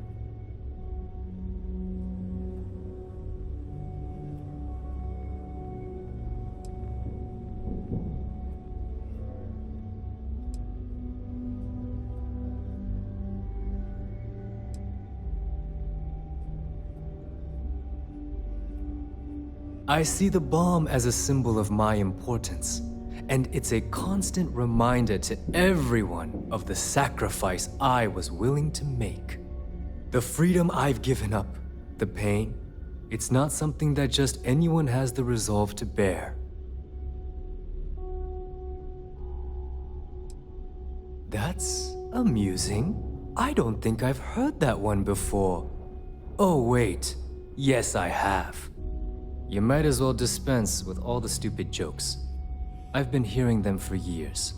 I see the bomb as a symbol of my importance, and it's a constant reminder to everyone of the sacrifice I was willing to make. The freedom I've given up, the pain, it's not something that just anyone has the resolve to bear. That's amusing. I don't think I've heard that one before. Oh wait, yes I have. You might as well dispense with all the stupid jokes. I've been hearing them for years.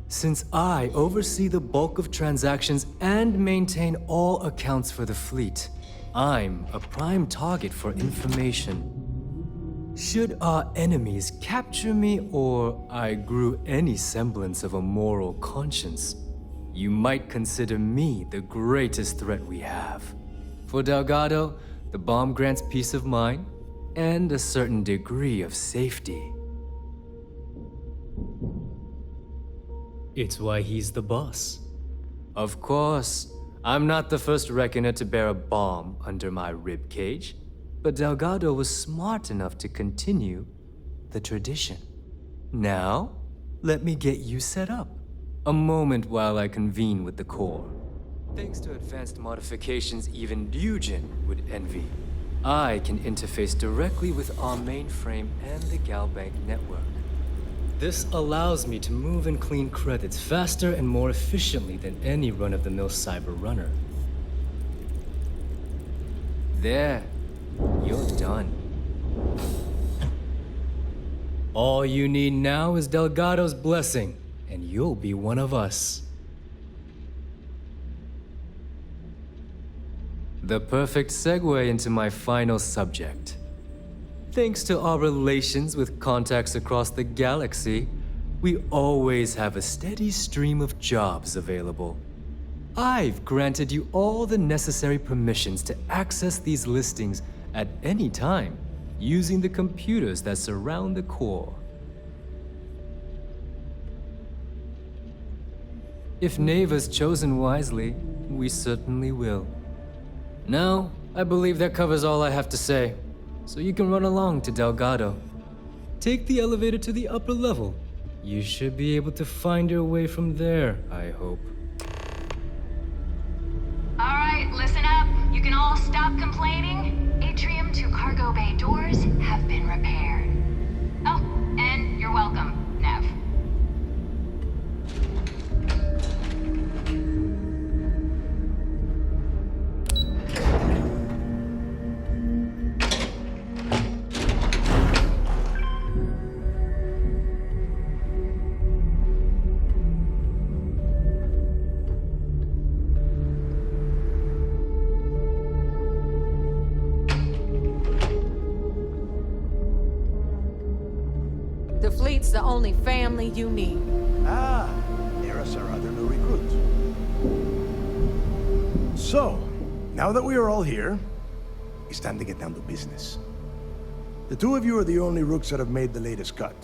Since I oversee the bulk of transactions and maintain all accounts for the fleet, I'm a prime target for information. Should our enemies capture me or I grew any semblance of a moral conscience, you might consider me the greatest threat we have. For Delgado, the bomb grants peace of mind and a certain degree of safety. It's why he's the boss. Of course, I'm not the first reckoner to bear a bomb under my ribcage, but Delgado was smart enough to continue the tradition. Now, let me get you set up. A moment while I convene with the Corps. Thanks to advanced modifications even Dujin would envy, I can interface directly with our mainframe and the Galbank network. This allows me to move and clean credits faster and more efficiently than any run-of-the-mill cyber runner. There, you're done. All you need now is Delgado's blessing, and you'll be one of us. The perfect segue into my final subject. Thanks to our relations with contacts across the galaxy, we always have a steady stream of jobs available. I've granted you all the necessary permissions to access these listings at any time, using the computers that surround the Corps. If Neva's chosen wisely, we certainly will. Now, I believe that covers all I have to say, so you can run along to Delgado. Take the elevator to the upper level. You should be able to find your way from there, I hope. All right, listen up. You can all stop complaining. Atrium to cargo bay doors have been repaired. Oh, and you're welcome, Nev. the only family you need. Ah, there's our other new recruit. So, now that we are all here, it's time to get down to business. The two of you are the only rooks that have made the latest cut.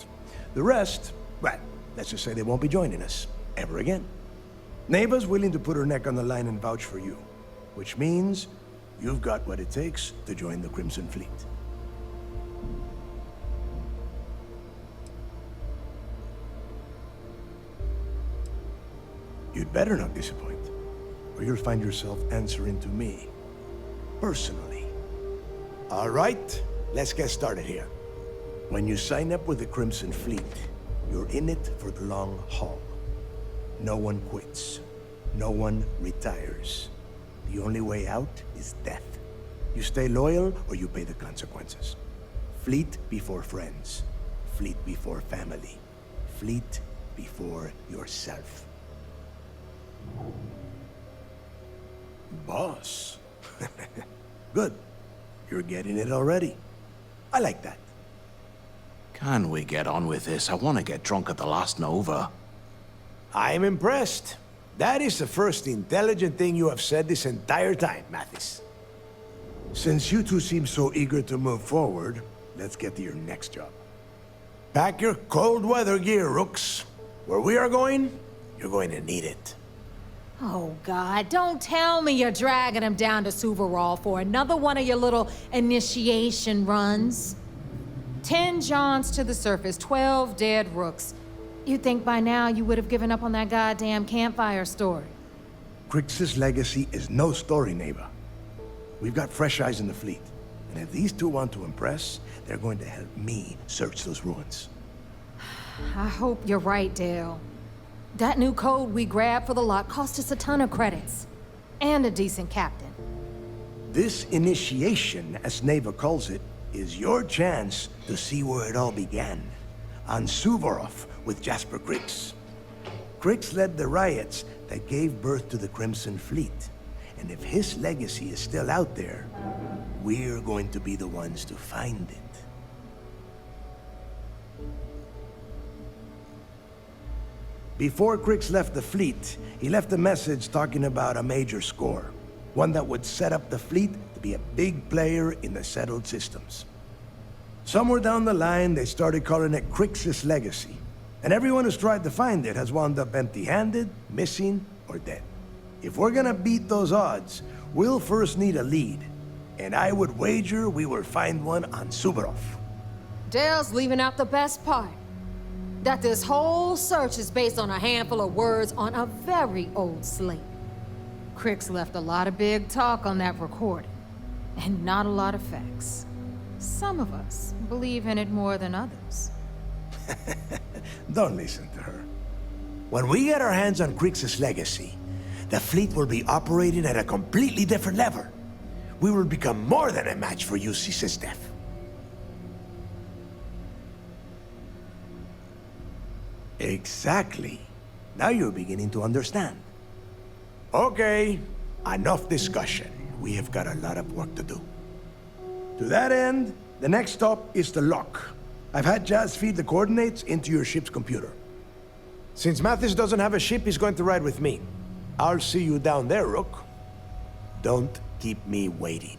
The rest, well, let's just say they won't be joining us ever again. Neva's willing to put her neck on the line and vouch for you, which means you've got what it takes to join the Crimson Fleet. You'd better not disappoint, or you'll find yourself answering to me, personally. All right, let's get started here. When you sign up with the Crimson Fleet, you're in it for the long haul. No one quits. No one retires. The only way out is death. You stay loyal or you pay the consequences. Fleet before friends. Fleet before family. Fleet before yourself. Boss. Good. You're getting it already. I like that. Can we get on with this? I want to get drunk at the last Nova. I'm impressed. That is the first intelligent thing you have said this entire time, Mathis. Since you two seem so eager to move forward, let's get to your next job. Pack your cold weather gear, Rooks. Where we are going, you're going to need it. Oh, God, don't tell me you're dragging him down to Suvarol for another one of your little initiation runs. 10 Johns to the surface, 12 dead Rooks. You'd think by now you would have given up on that goddamn campfire story. Crix's legacy is no story, Neva. We've got fresh eyes in the fleet. And if these two want to impress, they're going to help me search those ruins. I hope you're right, Dale. That new code we grabbed for the lot cost us a ton of credits. And a decent captain. This initiation, as Neva calls it, is your chance to see where it all began. On Suvorov with Jasper Crix. Crix led the riots that gave birth to the Crimson Fleet. And if his legacy is still out there, we're going to be the ones to find it. Before Crix left the fleet, he left a message talking about a major score. One that would set up the fleet to be a big player in the settled systems. Somewhere down the line, they started calling it Crix's legacy. And everyone who's tried to find it has wound up empty-handed, missing, or dead. If we're gonna beat those odds, we'll first need a lead. And I would wager we will find one on Suvorov. Dale's leaving out the best part. That this whole search is based on a handful of words on a very old slate. Crix left a lot of big talk on that recording, and not a lot of facts. Some of us believe in it more than others. Don't listen to her. When we get our hands on Crix's legacy, the fleet will be operating at a completely different level. We will become more than a match for UC Steph. Exactly. Now you're beginning to understand. Okay, enough discussion. We have got a lot of work to do. To that end, the next stop is the lock. I've had Jazz feed the coordinates into your ship's computer. Since Mathis doesn't have a ship, he's going to ride with me. I'll see you down there, Rook. Don't keep me waiting.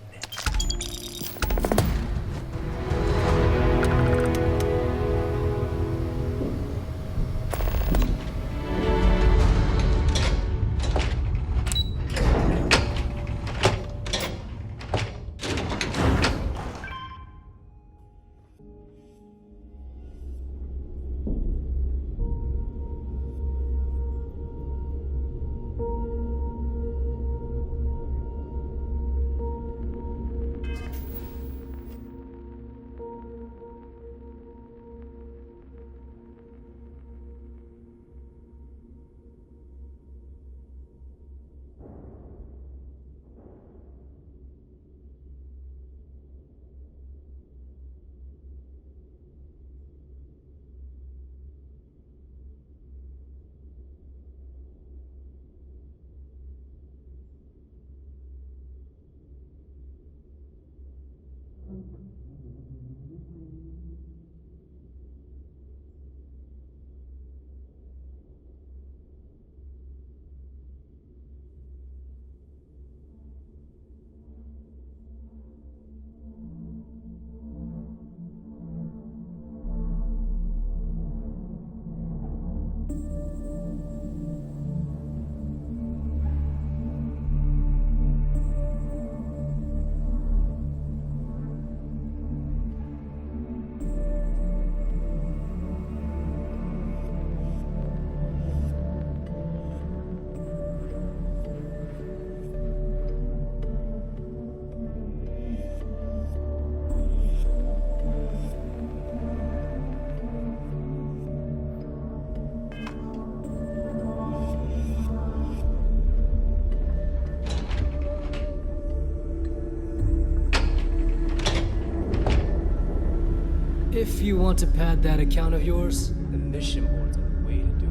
If you want to pad that account of yours, the mission boards are the way to do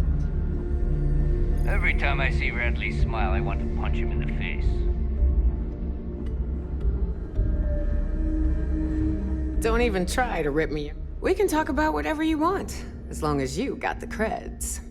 it. Every time I see Radley smile, I want to punch him in the face. Don't even try to rip me. We can talk about whatever you want, as long as you got the creds.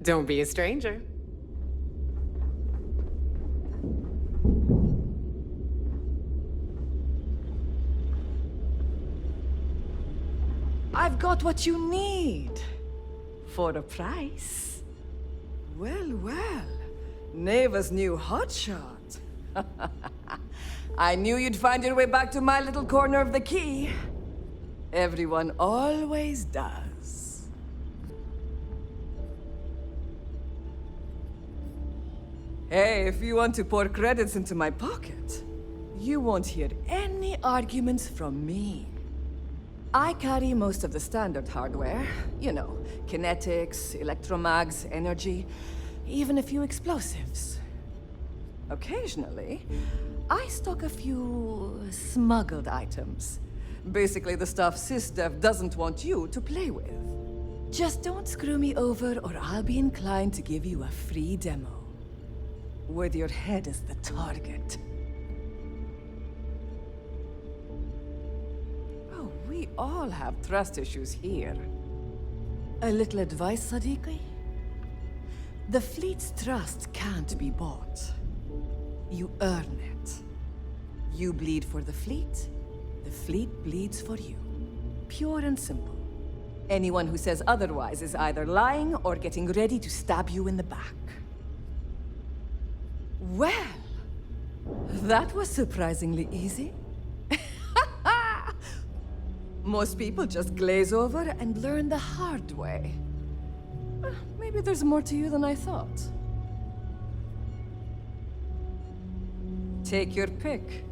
Don't be a stranger. I've got what you need. For a price. Well, well. Neva's new hotshot. I knew you'd find your way back to my little corner of the key. Everyone always does. Hey, if you want to pour credits into my pocket, you won't hear any arguments from me. I carry most of the standard hardware. You know, kinetics, electromags, energy, even a few explosives. Occasionally, I stock a few smuggled items. Basically the stuff SysDev doesn't want you to play with. Just don't screw me over or I'll be inclined to give you a free demo. With your head as the target. Oh, we all have trust issues here. A little advice, Sadiqi? The fleet's trust can't be bought. You earn it. You bleed for the fleet bleeds for you. Pure and simple. Anyone who says otherwise is either lying or getting ready to stab you in the back. Well, that was surprisingly easy. Most people just glaze over and learn the hard way. Maybe there's more to you than I thought. Take your pick.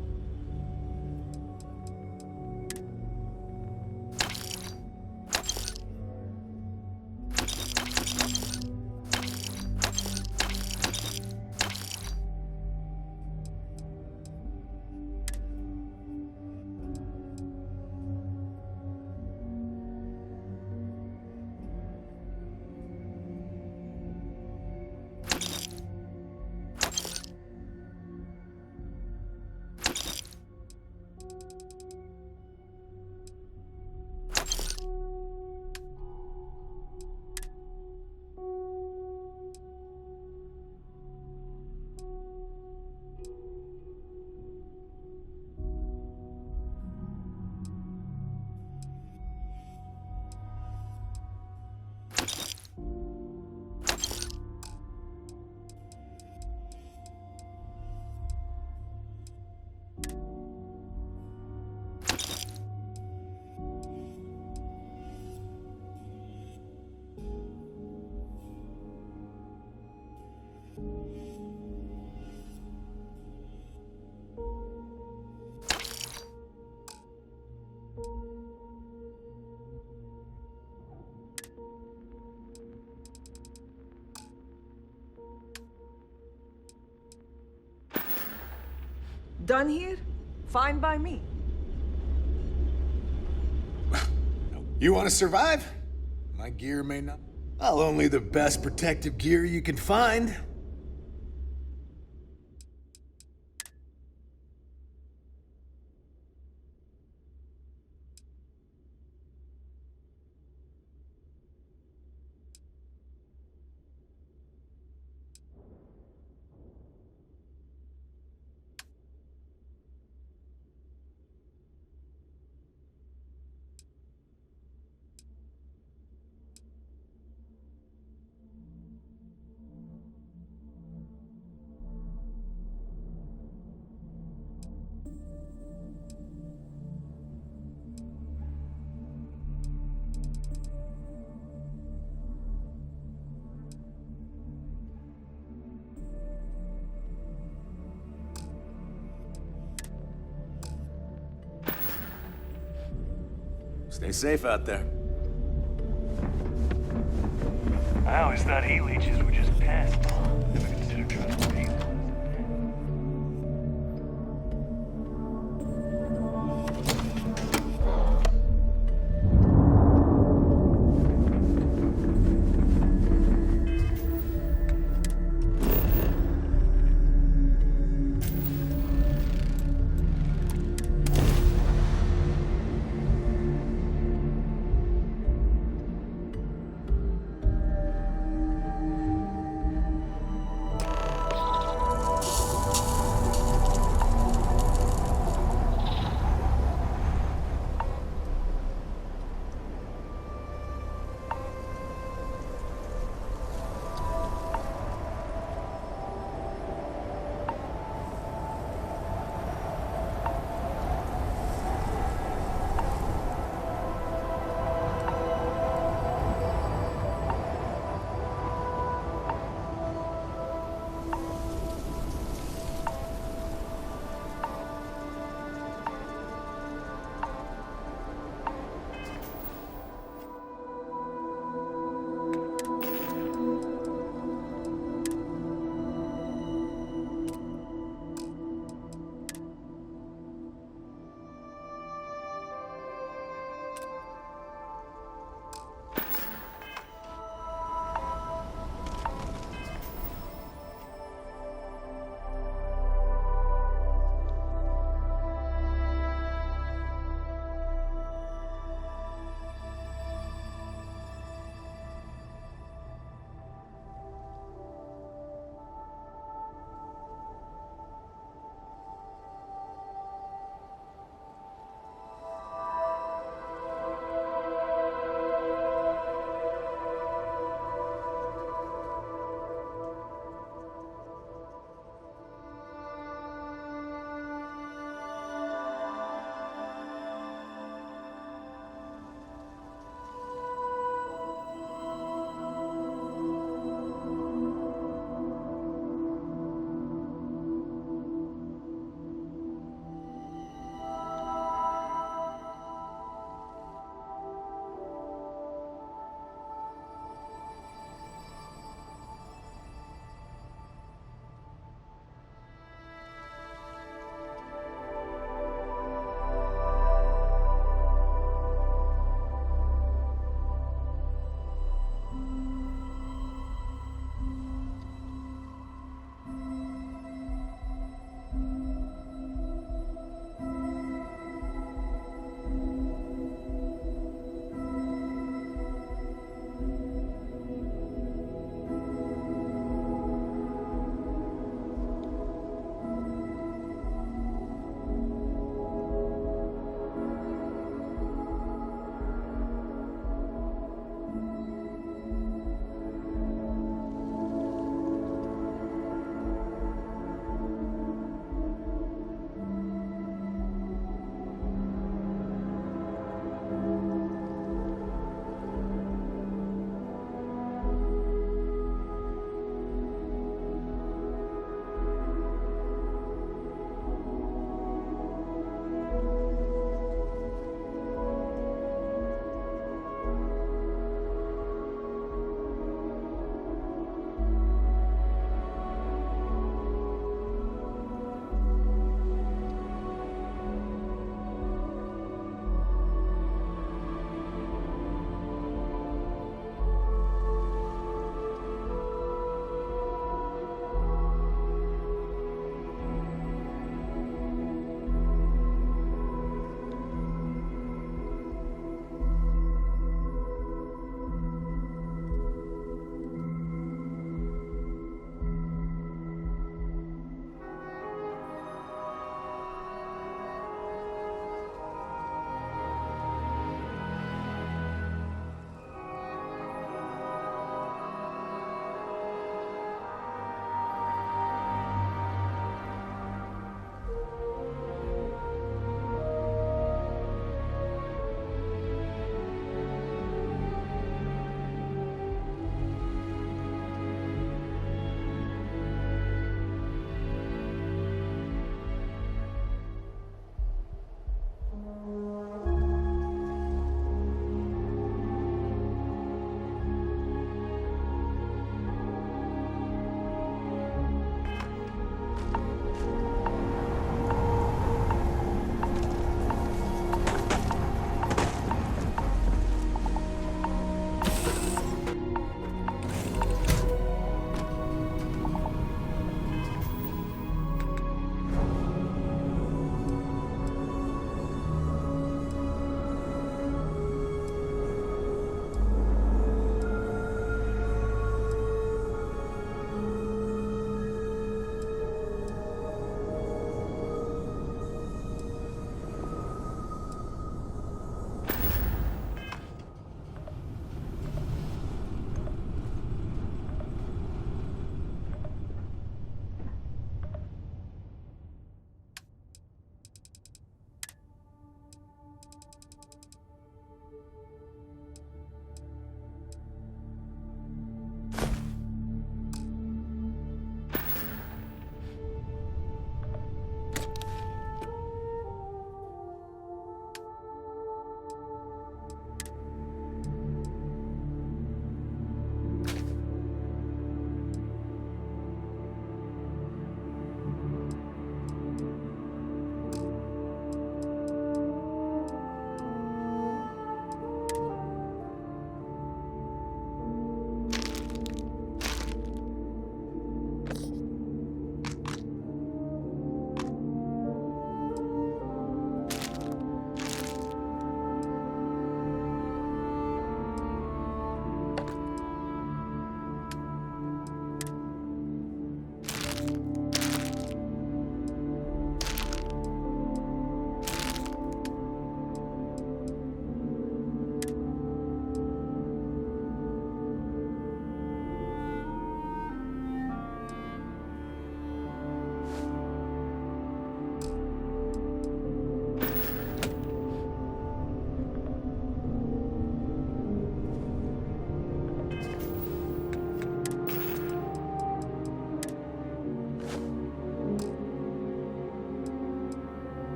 Done here? Fine by me. You want to survive? My gear may not. I'll only the best protective gear you can find. Stay safe out there. I always thought heat leeches were just pests. Never considered trying to breathe.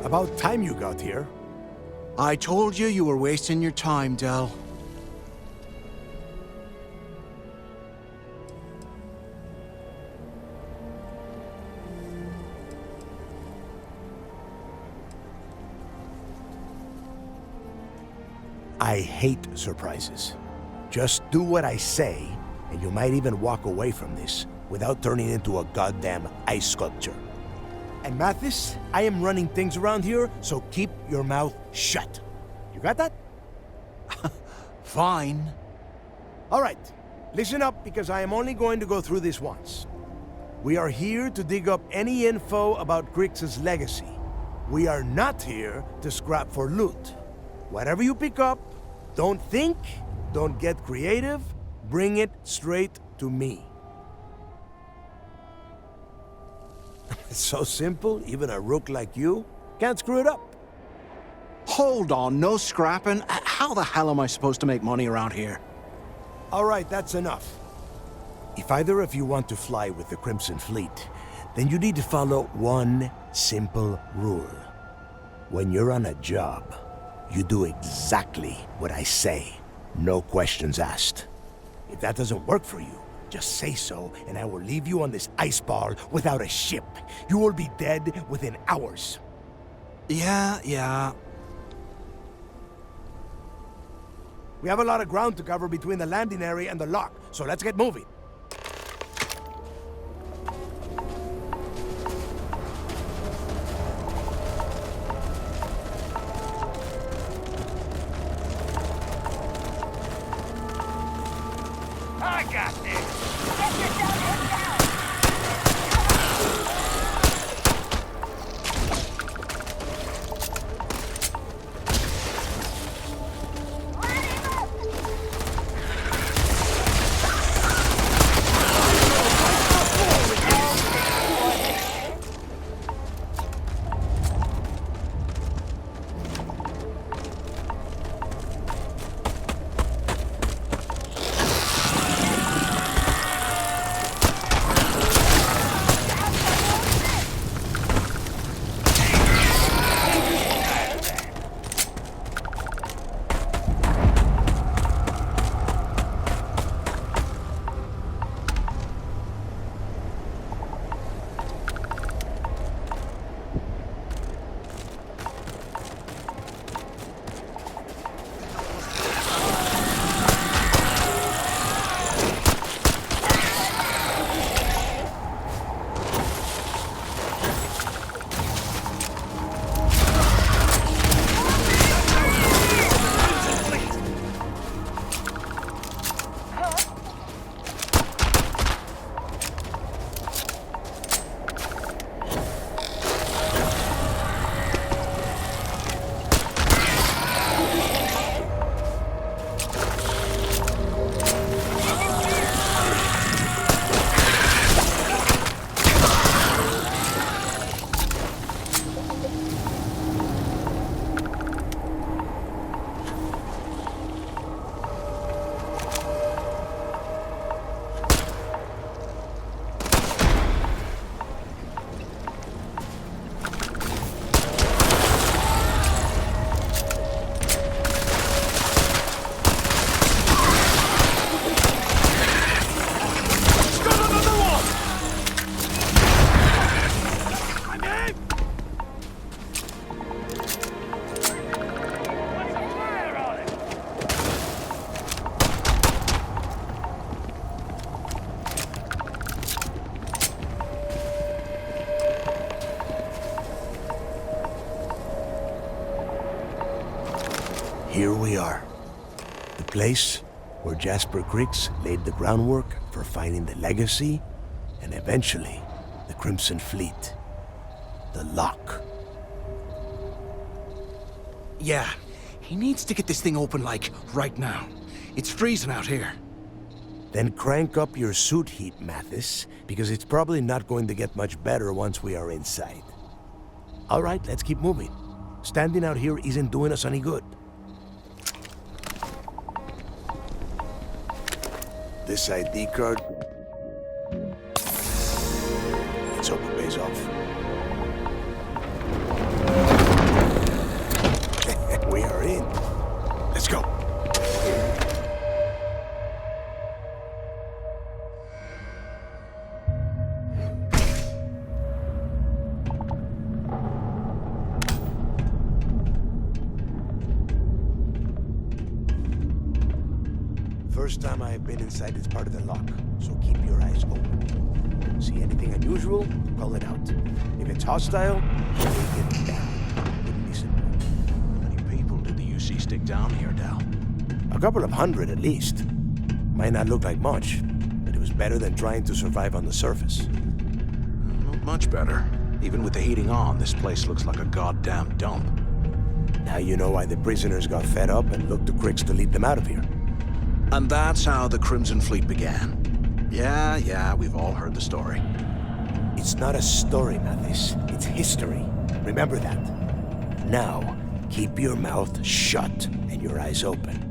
About time you got here. I told you were wasting your time, Del. I hate surprises. Just do what I say, and you might even walk away from this without turning into a goddamn ice sculpture. And Mathis, I am running things around here, so keep your mouth shut. You got that? Fine. All right, listen up because I am only going to go through this once. We are here to dig up any info about Grix's legacy. We are not here to scrap for loot. Whatever you pick up, don't think, don't get creative, bring it straight to me. It's so simple, even a rook like you can't screw it up. Hold on, no scrapping? How the hell am I supposed to make money around here? All right, that's enough. If either of you want to fly with the Crimson Fleet, then you need to follow one simple rule. When you're on a job, you do exactly what I say. No questions asked. If that doesn't work for you, just say so, and I will leave you on this ice ball without a ship. You will be dead within hours. Yeah. We have a lot of ground to cover between the landing area and the lock, so let's get moving. I got this. Here we are. The place where Jasper Griggs laid the groundwork for finding the legacy and eventually the Crimson Fleet. The lock. Yeah, he needs to get this thing open, like, right now. It's freezing out here. Then crank up your suit heat, Mathis, because it's probably not going to get much better once we are inside. All right, let's keep moving. Standing out here isn't doing us any good. This ID card. Let's hope it pays off. First time I have been inside this part of the lock, so keep your eyes open. See anything unusual, call it out. If it's hostile, take it down. Wouldn't be simple. How many people did the UC stick down here, Dal? A couple of hundred at least. Might not look like much, but it was better than trying to survive on the surface. Not much better. Even with the heating on, this place looks like a goddamn dump. Now you know why the prisoners got fed up and looked to Crix to lead them out of here. And that's how the Crimson Fleet began. Yeah, we've all heard the story. It's not a story, Mathis. It's history. Remember that. Now, keep your mouth shut and your eyes open.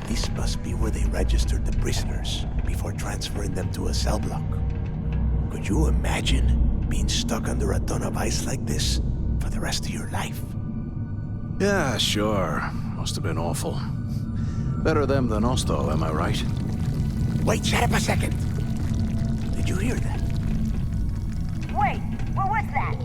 This must be where they registered the prisoners before transferring them to a cell block. Could you imagine being stuck under a ton of ice like this for the rest of your life? Yeah, sure. Must have been awful. Better them than us, though, am I right? Wait, shut up a second. Did you hear that? Wait, what was that?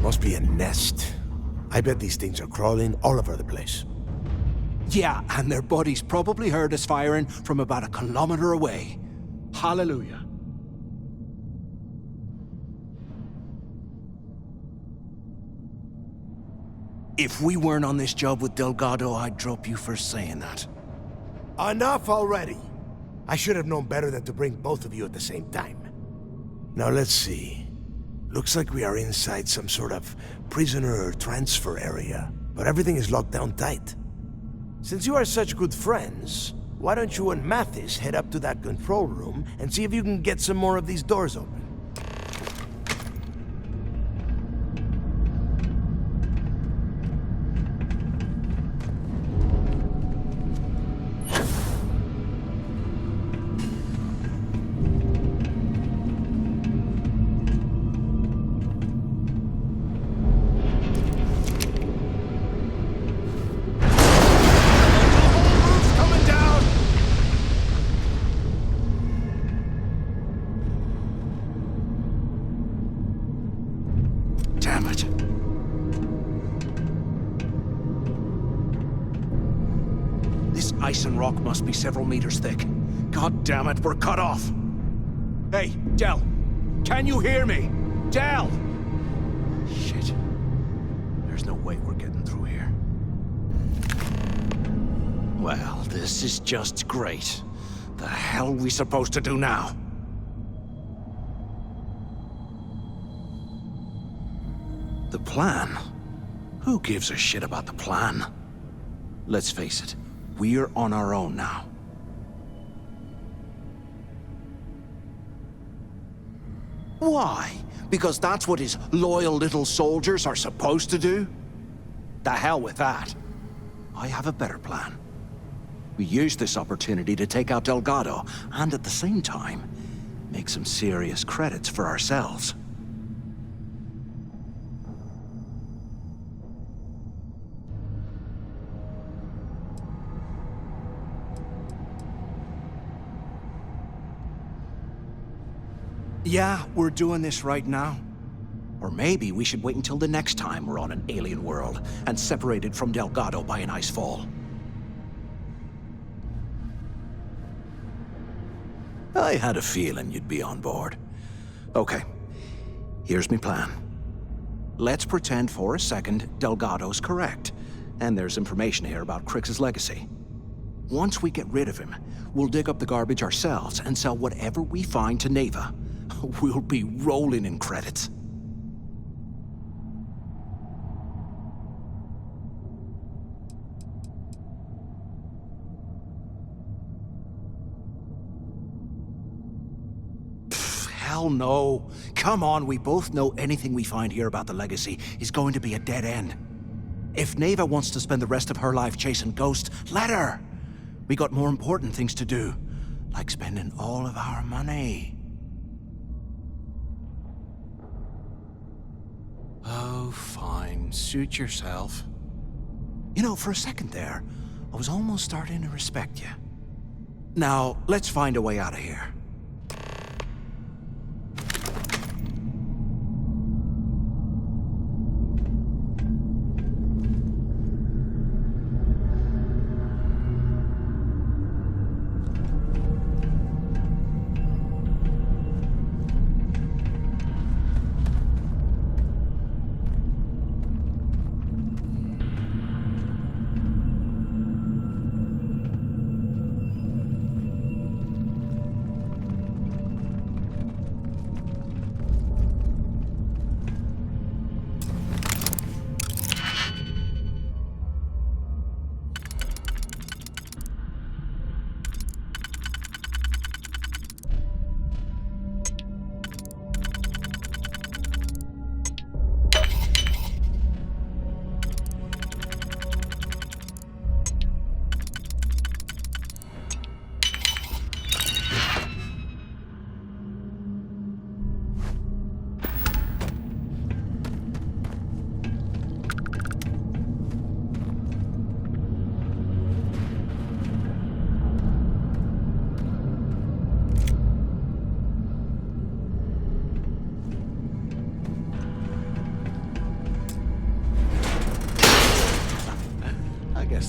Must be a nest. I bet these things are crawling all over the place. Yeah, and their buddies probably heard us firing from about a kilometer away. Hallelujah. If we weren't on this job with Delgado, I'd drop you for saying that. Enough already! I should have known better than to bring both of you at the same time. Now let's see. Looks like we are inside some sort of prisoner transfer area, but everything is locked down tight. Since you are such good friends, why don't you and Mathis head up to that control room and see if you can get some more of these doors open? Damn it. This ice and rock must be several meters thick. God damn it, we're cut off. Hey, Del! Can you hear me? Del! Shit. There's no way we're getting through here. Well, this is just great. The hell are we supposed to do now? The plan? Who gives a shit about the plan? Let's face it, we're on our own now. Why? Because that's what his loyal little soldiers are supposed to do? The hell with that. I have a better plan. We use this opportunity to take out Delgado, and at the same time, make some serious credits for ourselves. Yeah, we're doing this right now. Or maybe we should wait until the next time we're on an alien world and separated from Delgado by an ice fall. I had a feeling you'd be on board. Okay, here's my plan. Let's pretend for a second Delgado's correct, and there's information here about Crix's legacy. Once we get rid of him, we'll dig up the garbage ourselves and sell whatever we find to Neva. We'll be rolling in credits. Hell no. Come on, we both know anything we find here about the legacy is going to be a dead end. If Neva wants to spend the rest of her life chasing ghosts, let her. We got more important things to do, like spending all of our money. Oh, fine. Suit yourself. You know, for a second there, I was almost starting to respect you. Now, let's find a way out of here.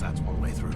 That's one way through.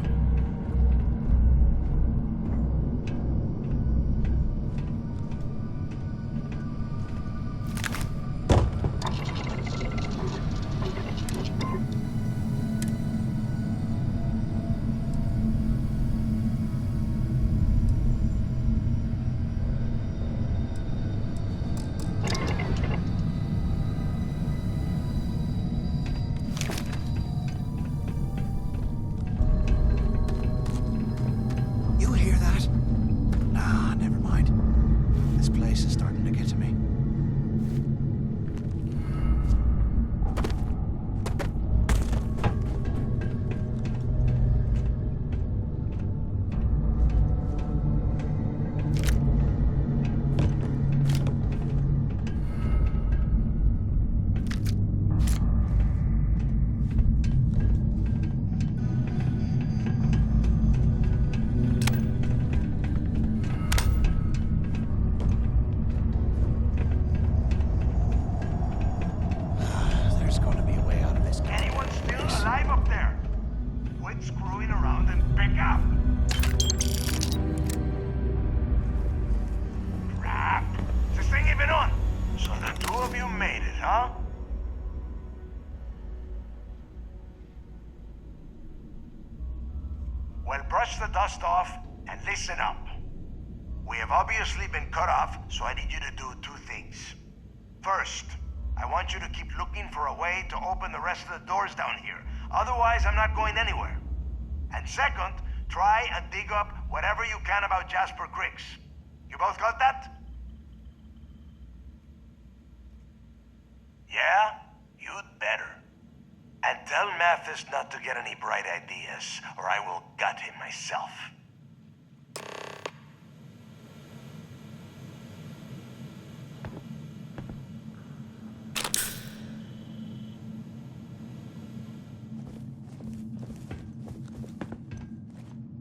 the dust off and listen up. We have obviously been cut off, so I need you to do two things. First, I want you to keep looking for a way to open the rest of the doors down here. Otherwise, I'm not going anywhere. And second, try and dig up whatever you can about Jasper Cricks. You both got that? Yeah? You'd better. And tell Mathis not to get any bright ideas, or I will gut him myself.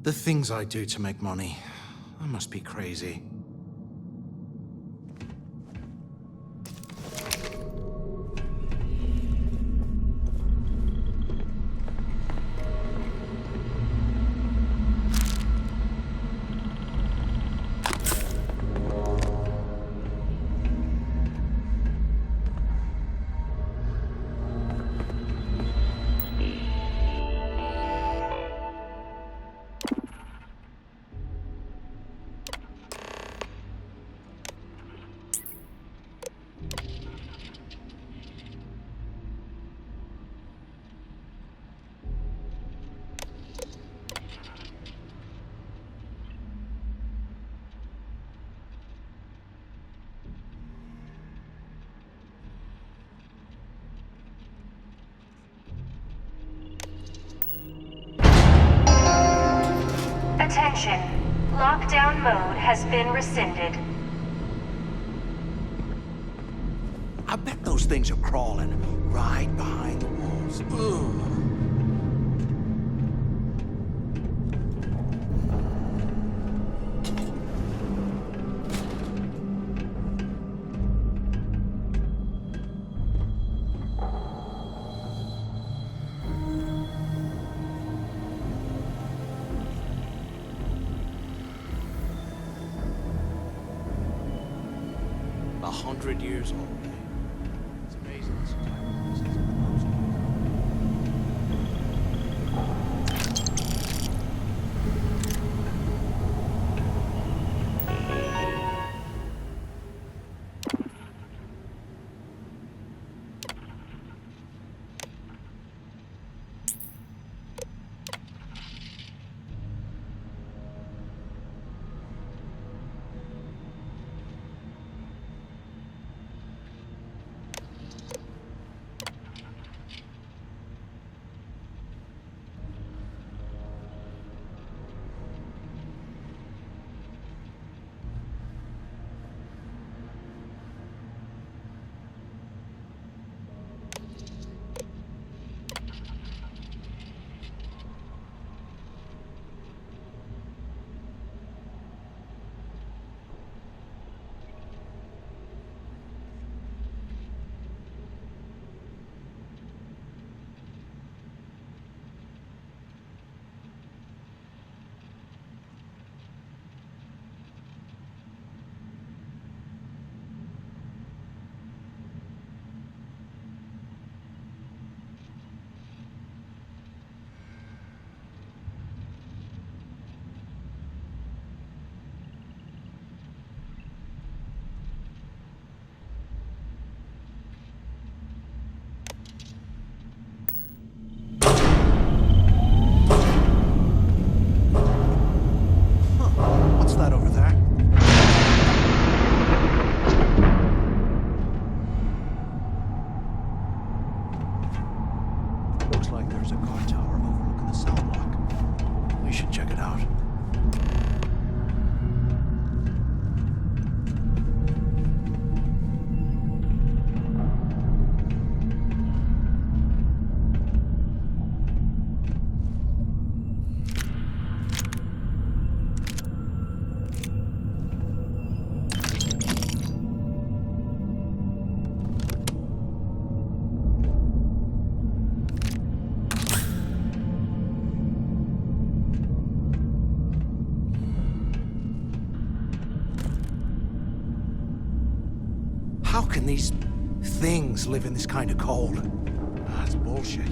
The things I do to make money. I must be crazy. Attention. Lockdown mode has been rescinded. I bet those things are crawling right behind the walls. Ugh. 100 years old. It's amazing. How can these things live in this kind of cold? That's bullshit.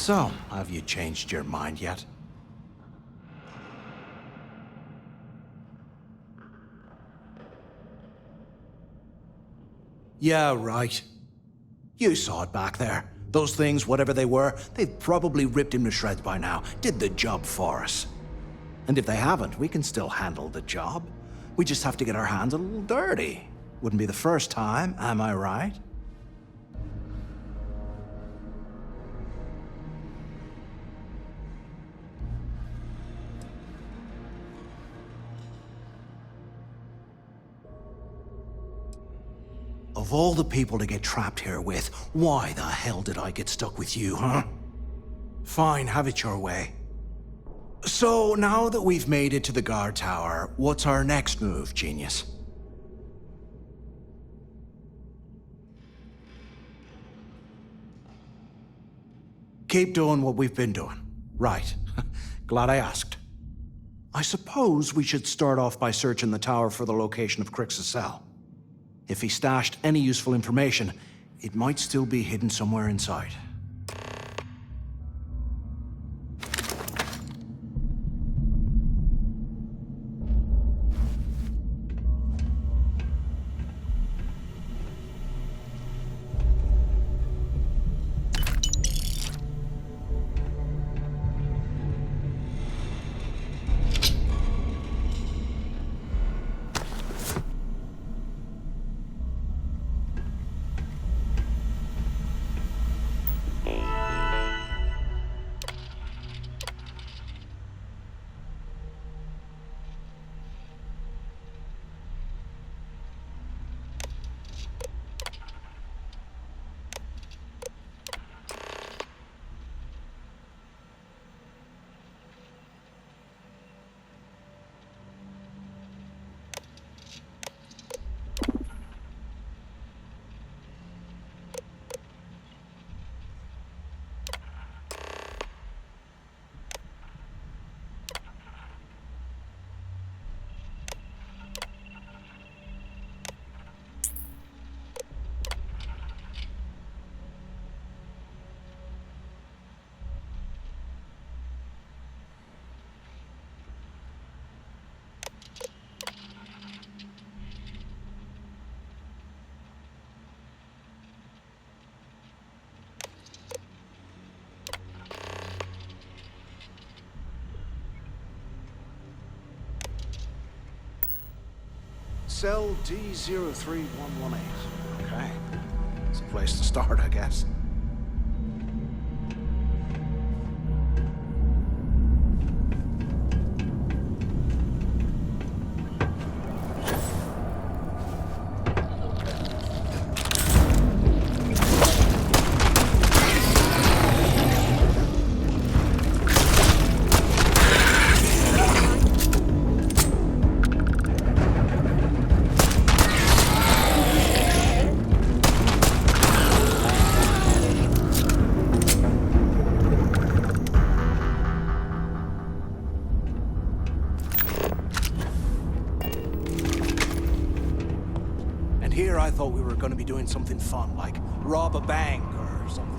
So, have you changed your mind yet? Yeah, right. You saw it back there. Those things, whatever they were, they've probably ripped him to shreds by now. Did the job for us. And if they haven't, we can still handle the job. We just have to get our hands a little dirty. Wouldn't be the first time, am I right? Of all the people to get trapped here with, why the hell did I get stuck with you, huh? Fine, have it your way. So, now that we've made it to the guard tower, what's our next move, genius? Keep doing what we've been doing. Right. Glad I asked. I suppose we should start off by searching the tower for the location of Crix's cell. If he stashed any useful information, it might still be hidden somewhere inside. Cell D03118. Okay. It's a place to start, I guess. I thought we were going to be doing something fun, like rob a bank or something.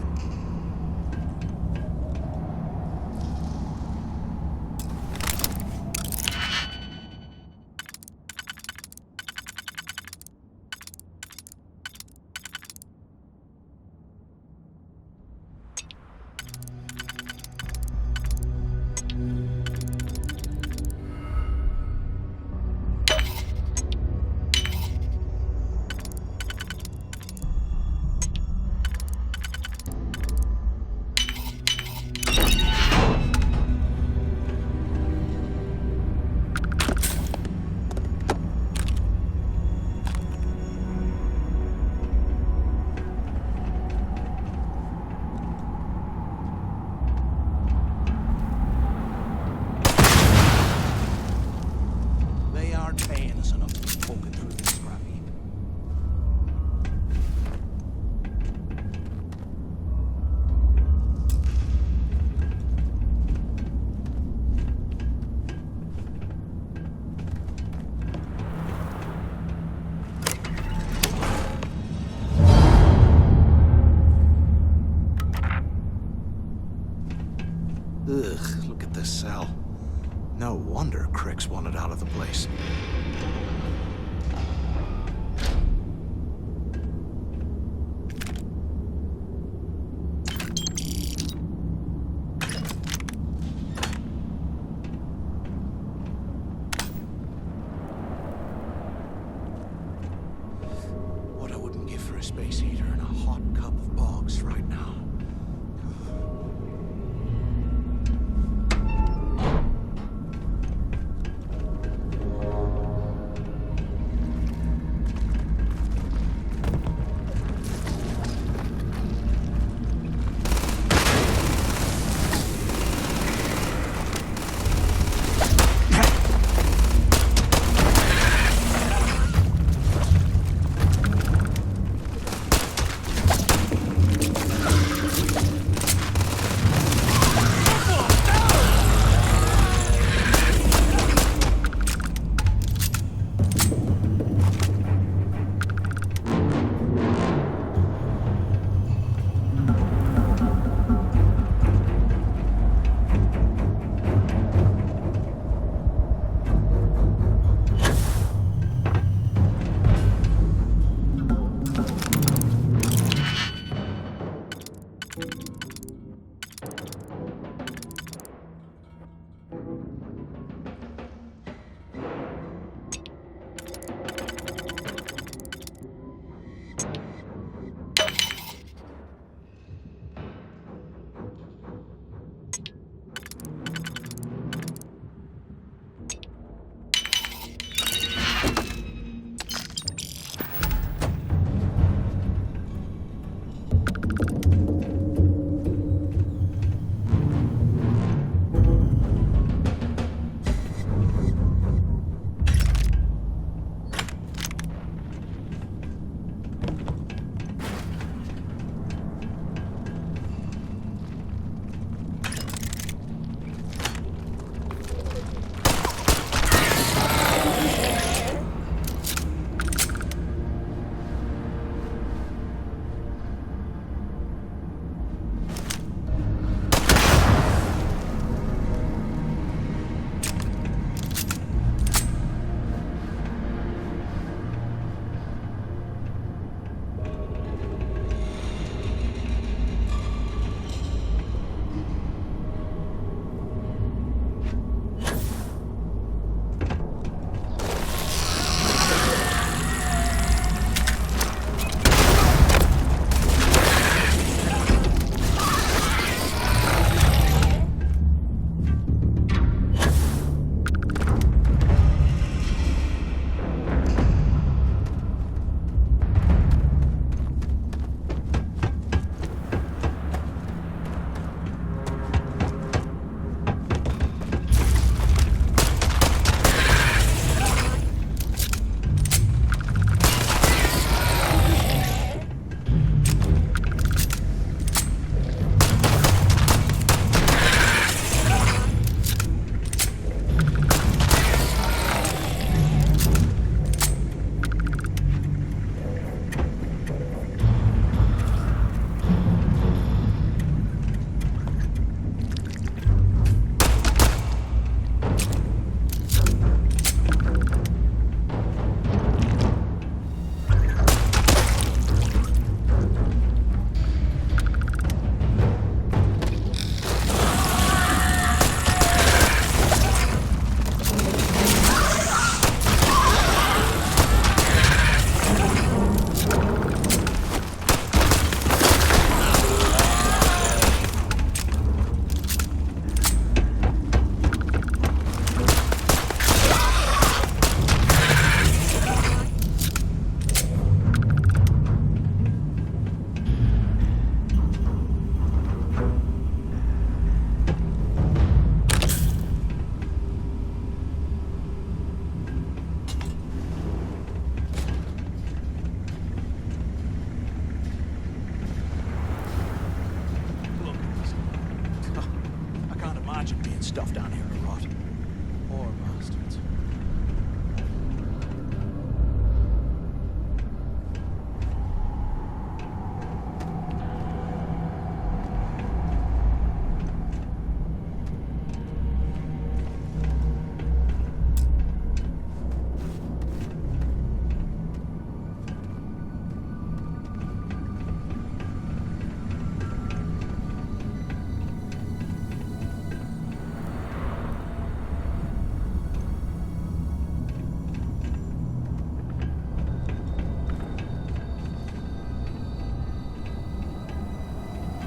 a space heater and a hot cup of bogs right now.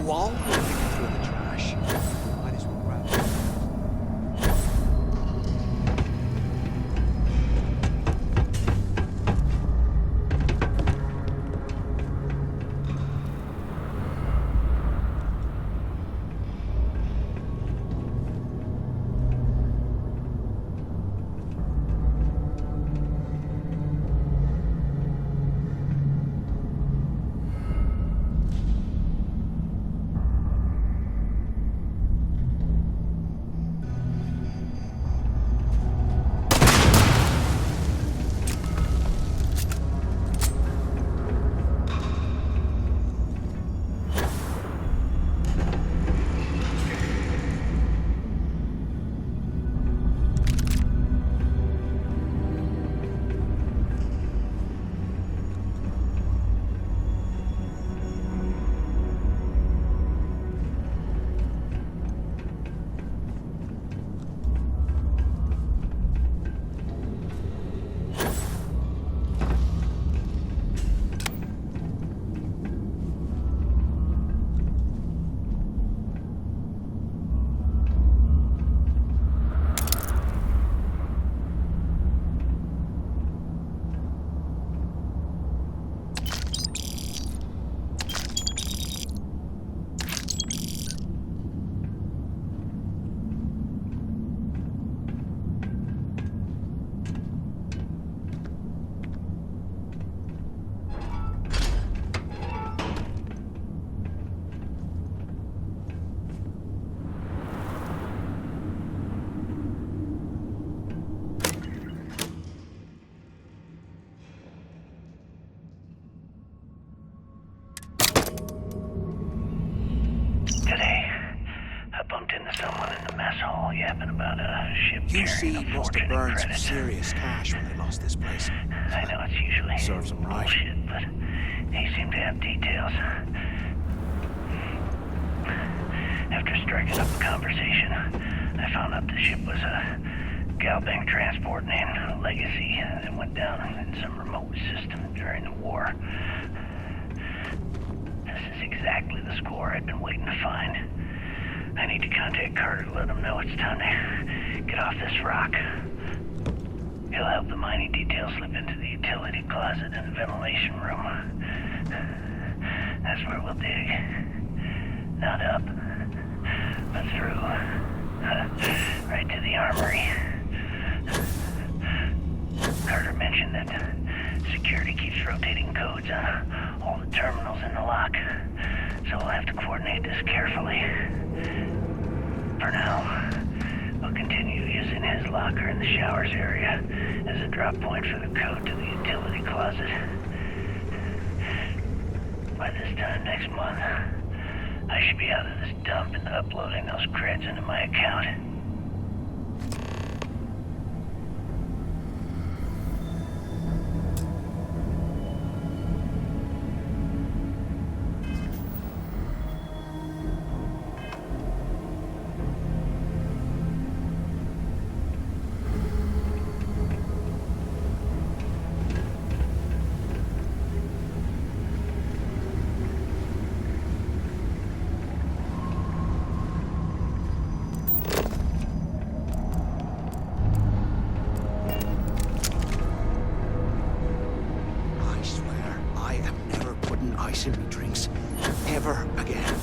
While we're digging through the trash, might as well grab it. Today, I bumped into someone in the mess hall yapping about a ship carrying a UC must have fortune in burned some credit. serious cash when they lost this place. I know it's usually Serves them right. bullshit, but he seemed to have details. After striking up a conversation, I found out the ship was a Galbank transport named Legacy that went down in some remote system during the war. This is exactly the score I've been waiting to find. I need to contact Carter to let him know it's time to get off this rock. He'll help the mining detail slip into the utility closet in the ventilation room. That's where we'll dig. Not up, but through. Right to the armory. Carter mentioned that security keeps rotating codes on all the terminals in the lock, so we'll have to coordinate this carefully. For now, we'll continue using his locker in the showers area as a drop point for the code to the utility closet. By this time next month, I should be out of this dump and uploading those creds into my account. Ice in me drinks. Ever again.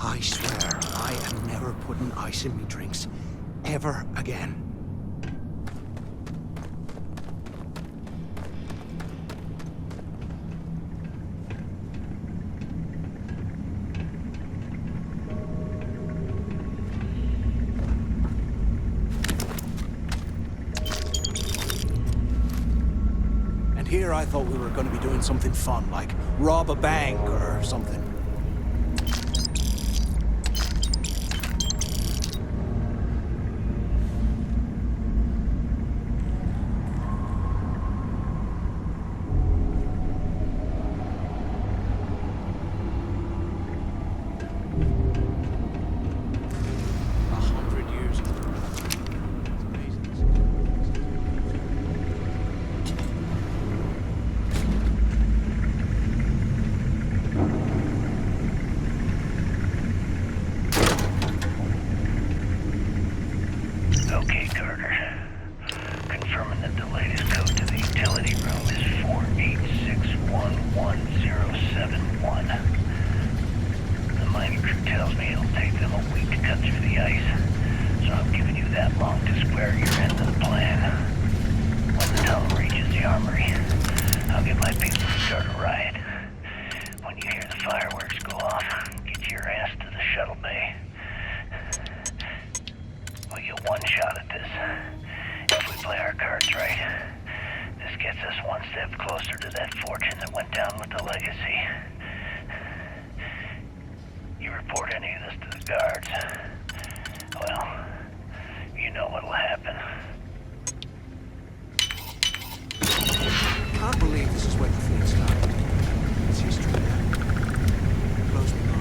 I swear, I am never putting ice in me drinks. Ever again. And here I thought we were going to be doing something fun, like rob a bank or something. Okay, Carter. Confirming that the latest code to the utility room is 486111071. The mining crew tells me it'll take them a week to cut through the ice, so I'm giving you that long to square your end of the plan. When the tunnel reaches the armory, I'll get my people to start a riot. When you hear the fireworks go off, get your ass to the shuttle bay. We get one shot at this. If we play our cards right, this gets us one step closer to that fortune that went down with the legacy. You report any of this to the guards, well, you know what'll happen. Can't believe this is where the fleet started. It's history now. Blows me mind.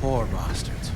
Poor bastards.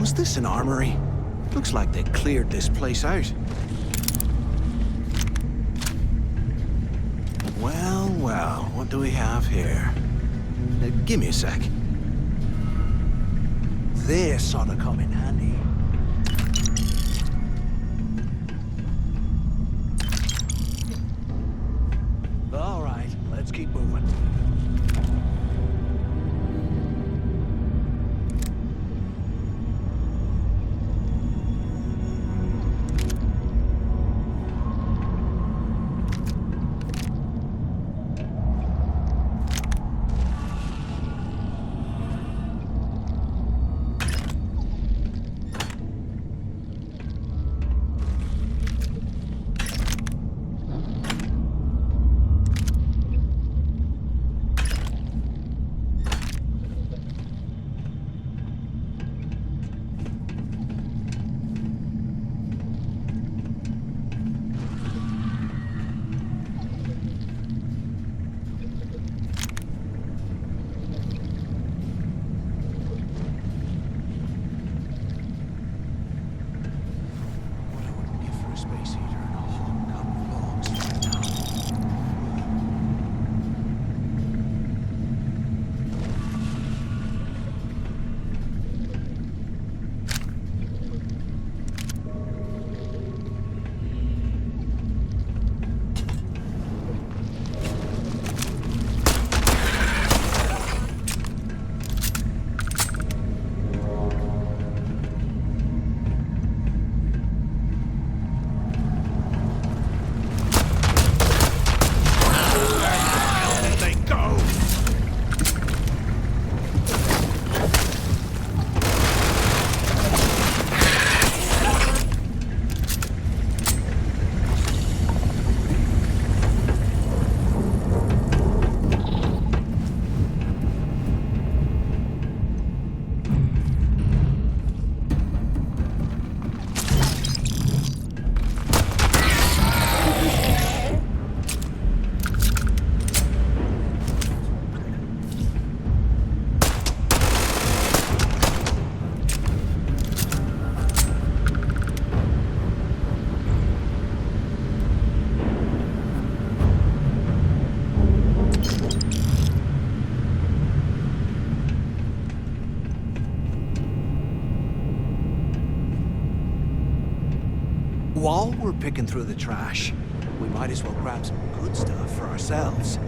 Was this an armory? Looks like they cleared this place out. Well, well, what do we have here? Give me a sec. This ought to come in handy. All right, let's keep moving. While we're picking through the trash, we might as well grab some good stuff for ourselves.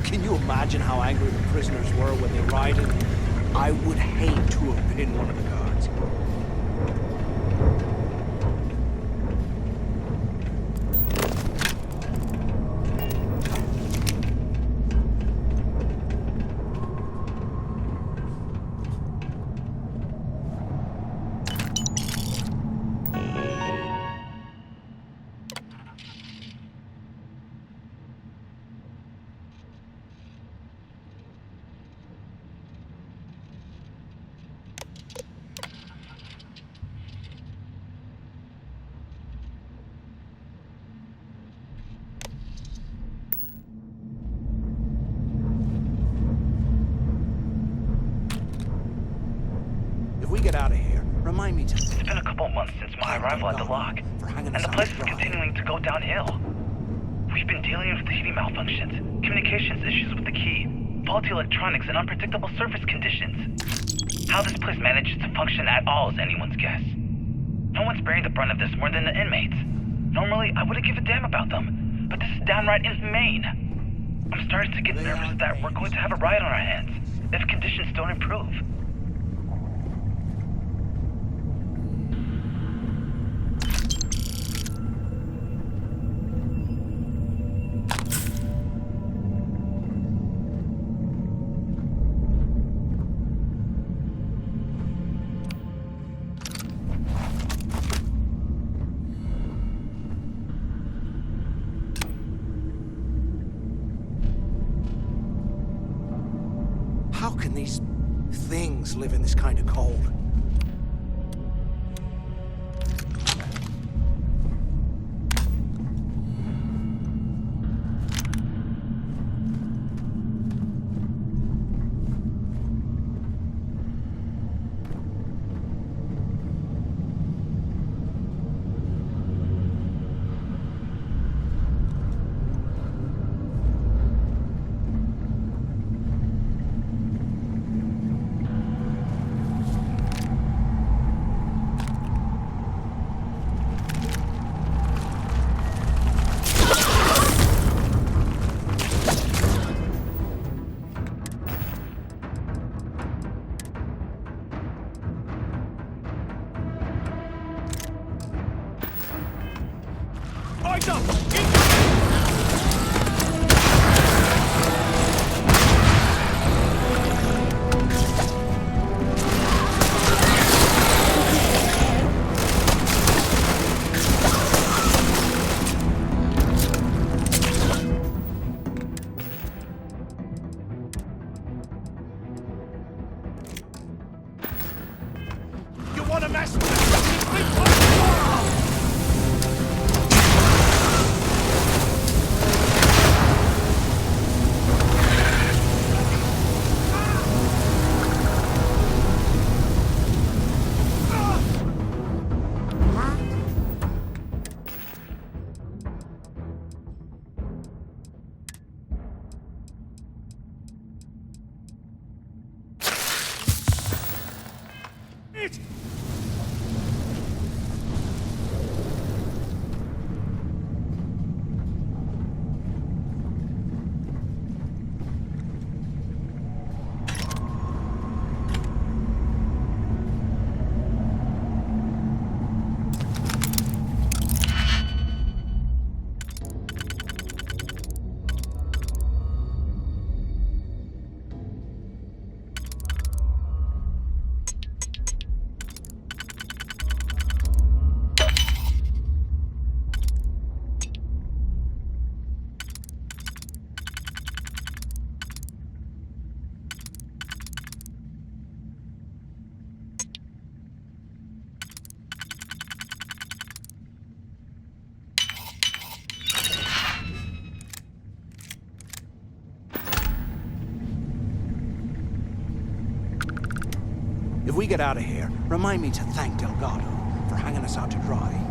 Can you imagine how angry the prisoners were when they rioted? I would hate to have been one of the guards. Remind me to... It's been a couple months since my arrival at the lock, and the place is continuing to go downhill. We've been dealing with heating malfunctions, communications issues with the key, faulty electronics, and unpredictable surface conditions. How this place manages to function at all is anyone's guess. No one's bearing the brunt of this more than the inmates. Normally, I wouldn't give a damn about them, but this is downright inhumane. I'm starting to get nervous that we're going to have a riot on our hands if conditions don't improve. How can these things live in this kind of cold? You wanna mess with us? If we get out of here, remind me to thank Delgado for hanging us out to dry.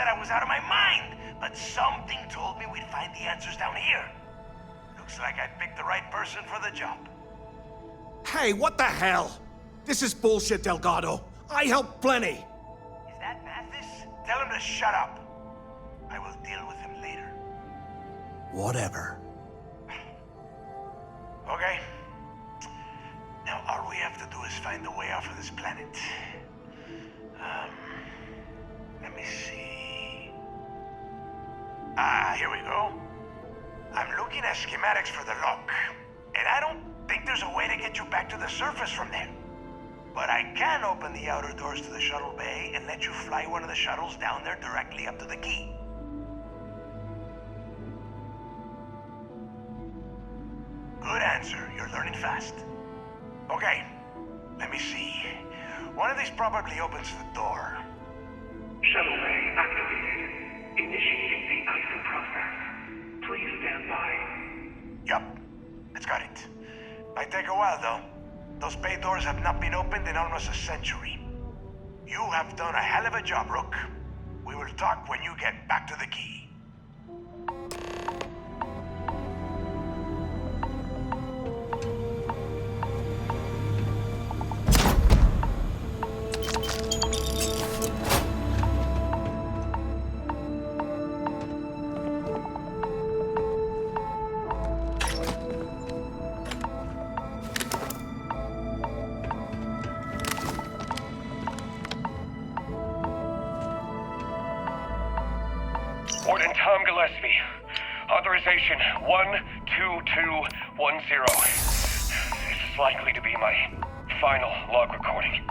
said I was out of my mind, but something told me we'd find the answers down here. Looks like I picked the right person for the job. Hey, what the hell? This is bullshit, Delgado. I helped plenty. Is that Mathis? Tell him to shut up. I will deal with him later. Whatever. Okay. Now all we have to do is find a way off of this planet. Let me see. Here we go. I'm looking at schematics for the lock, and I don't think there's a way to get you back to the surface from there. But I can open the outer doors to the shuttle bay and let you fly one of the shuttles down there directly up to the key. Good answer. You're learning fast. Okay, let me see. One of these probably opens the door. Shuttle bay activated. Initiating the icing process. Please stand by. Yup, it's got it. Might take a while though. Those bay doors have not been opened in almost a century. You have done a hell of a job, Rook. We will talk when you get back to the key. Warden Tom Gillespie. Authorization 12210. This is likely to be my final log recording.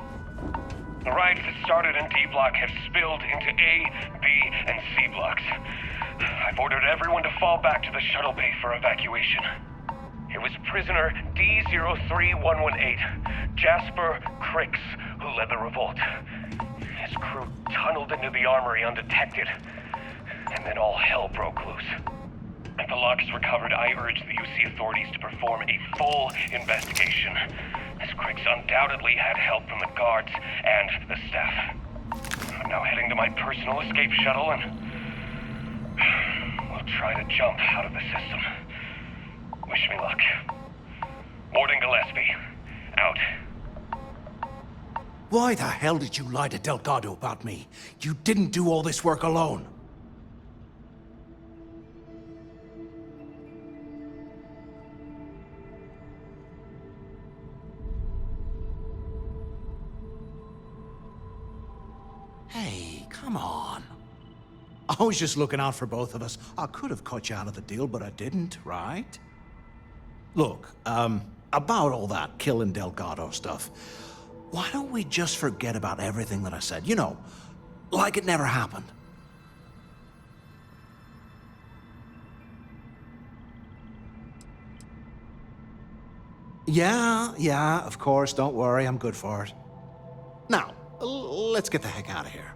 The riots that started in D Block have spilled into A, B, and C blocks. I've ordered everyone to fall back to the shuttle bay for evacuation. It was prisoner D03118, Jasper Cricks, who led the revolt. His crew tunneled into the armory undetected. And then all hell broke loose. If the lock is recovered, I urge the UC authorities to perform a full investigation, as Cricks undoubtedly had help from the guards and the staff. I'm now heading to my personal escape shuttle and we'll try to jump out of the system. Wish me luck. Warden Gillespie, out. Why the hell did you lie to Delgado about me? You didn't do all this work alone. Hey, come on. I was just looking out for both of us. I could have cut you out of the deal, but I didn't, right? Look, about all that killing Delgado stuff, why don't we just forget about everything that I said? You know, like it never happened. Yeah, of course, don't worry, I'm good for it. Now, let's get the heck out of here.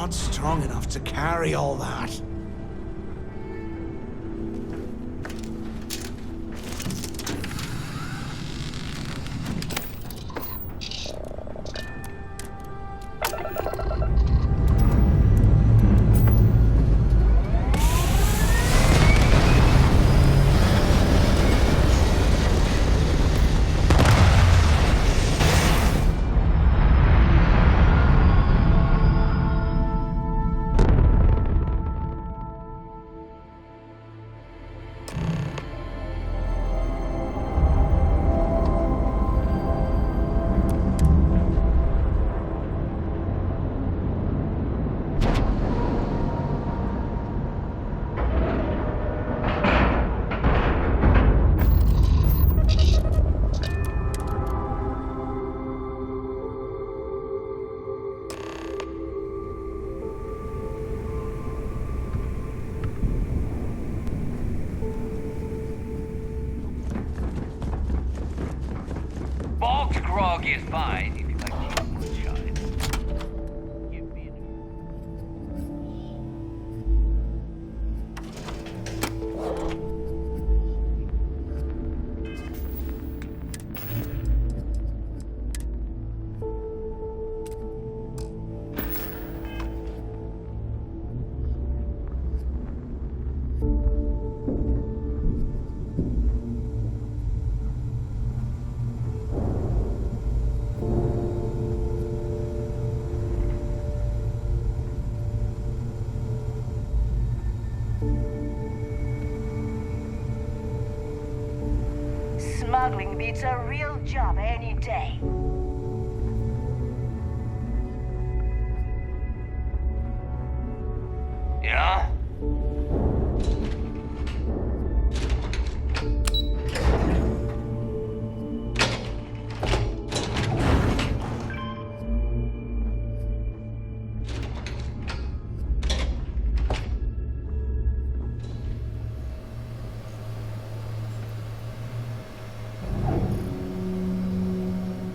not strong enough to carry all that. Bulk grog is fine if you like cheap moonshine. Give me Smuggling beats a real job any day. Yeah?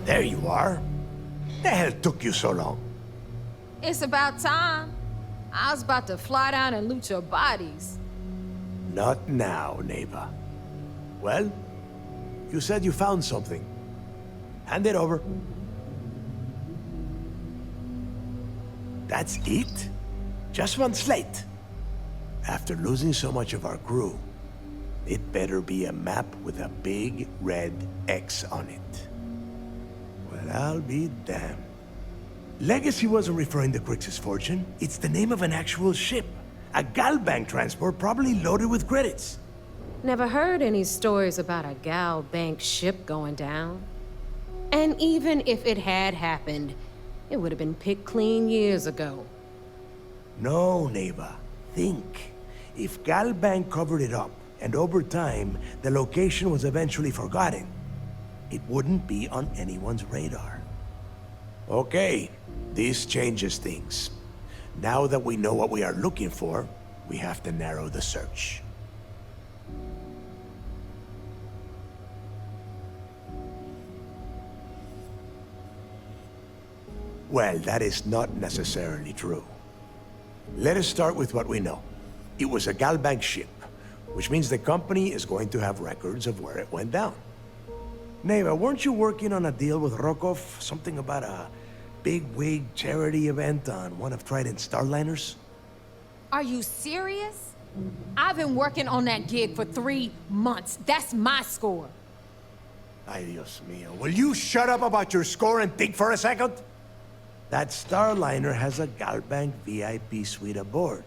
There you are. The hell took you so long? It's about time. I was about to fly down and loot your bodies. Not now, neighbor. Well, you said you found something. Hand it over. That's it? Just one slate? After losing so much of our crew, it better be a map with a big red X on it. Well, I'll be damned. Legacy wasn't referring to Crix's fortune. It's the name of an actual ship. A Galbank transport probably loaded with credits. Never heard any stories about a gal bank ship going down. And even if it had happened, it would have been picked clean years ago. No, neighbor. Think. If Galbank covered it up, and over time, the location was eventually forgotten, it wouldn't be on anyone's radar. Okay, this changes things. Now that we know what we are looking for, we have to narrow the search. Well, that is not necessarily true. Let us start with what we know. It was a Galbank ship, which means the company is going to have records of where it went down. Neva, weren't you working on a deal with Rokov? Something about a big-wig charity event on one of Trident's starliners? Are you serious? I've been working on that gig for 3 months. That's my score. Ay, Dios mío. Will you shut up about your score and think for a second? That starliner has a Galbank VIP suite aboard,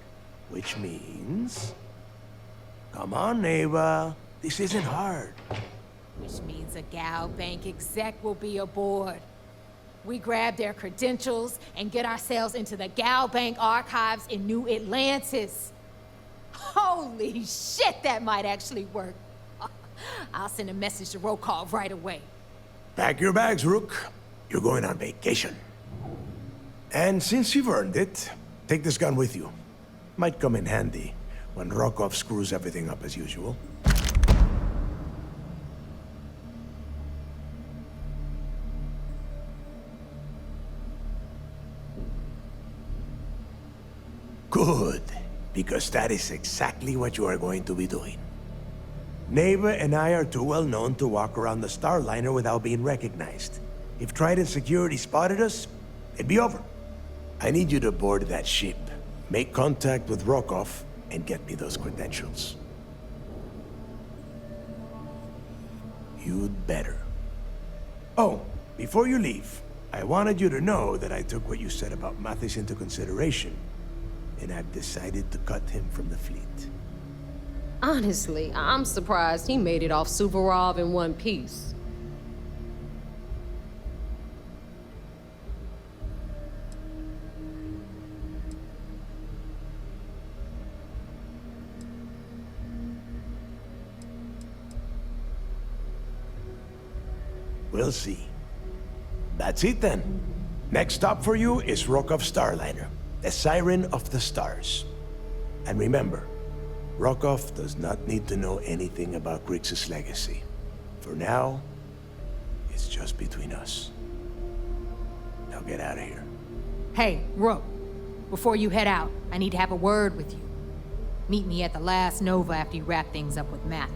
which means... Come on, Neva. This isn't hard. Which means a gal bank exec will be aboard. We grab their credentials and get ourselves into the gal bank archives in New Atlantis. Holy shit, that might actually work. I'll send a message to Rokov right away. Pack your bags, Rook. You're going on vacation. And since you've earned it, take this gun with you. Might come in handy when Rokov screws everything up as usual. Good, because that is exactly what you are going to be doing. Neva and I are too well known to walk around the Starliner without being recognized. If Trident Security spotted us, it'd be over. I need you to board that ship, make contact with Rokov, and get me those credentials. You'd better. Oh, before you leave, I wanted you to know that I took what you said about Mathis into consideration, and I've decided to cut him from the fleet. Honestly, I'm surprised he made it off Suvorov in one piece. We'll see. That's it then. Next stop for you is Rokov Starliner, the Siren of the Stars. And remember, Rokov does not need to know anything about Grixis' legacy. For now, it's just between us. Now get out of here. Hey, Rook, before you head out, I need to have a word with you. Meet me at the last Nova after you wrap things up with Mathis.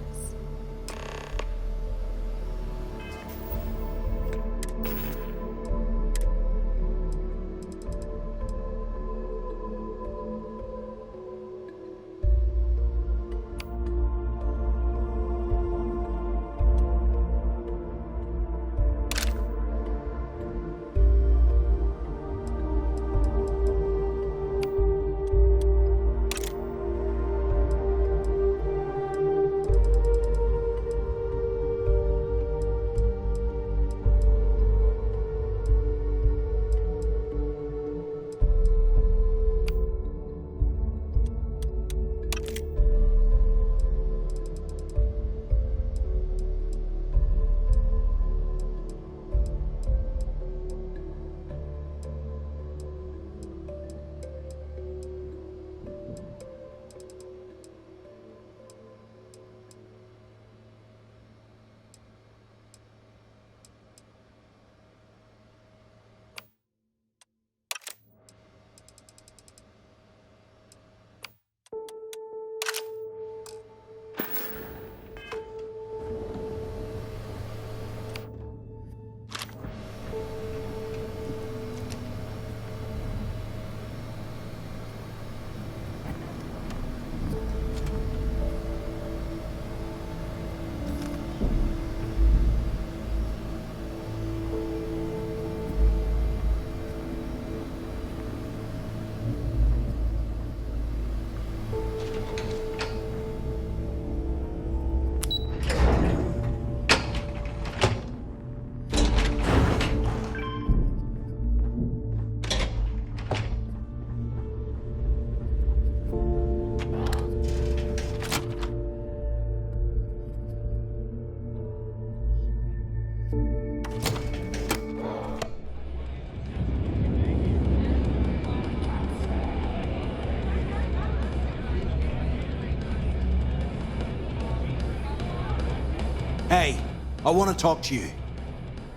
Hey, I want to talk to you.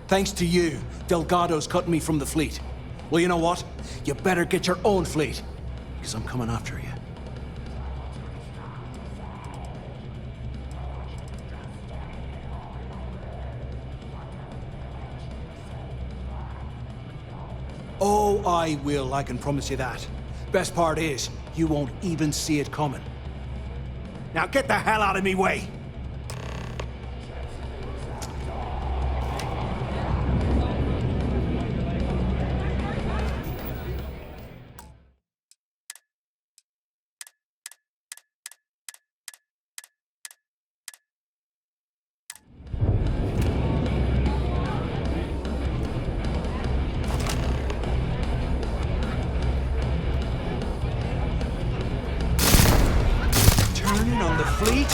Thanks to you, Delgado's cutting me from the fleet. Well, you know what? You better get your own fleet, because I'm coming after you. Oh, I will, I can promise you that. Best part is, you won't even see it coming. Now get the hell out of me way! Turning on the fleet?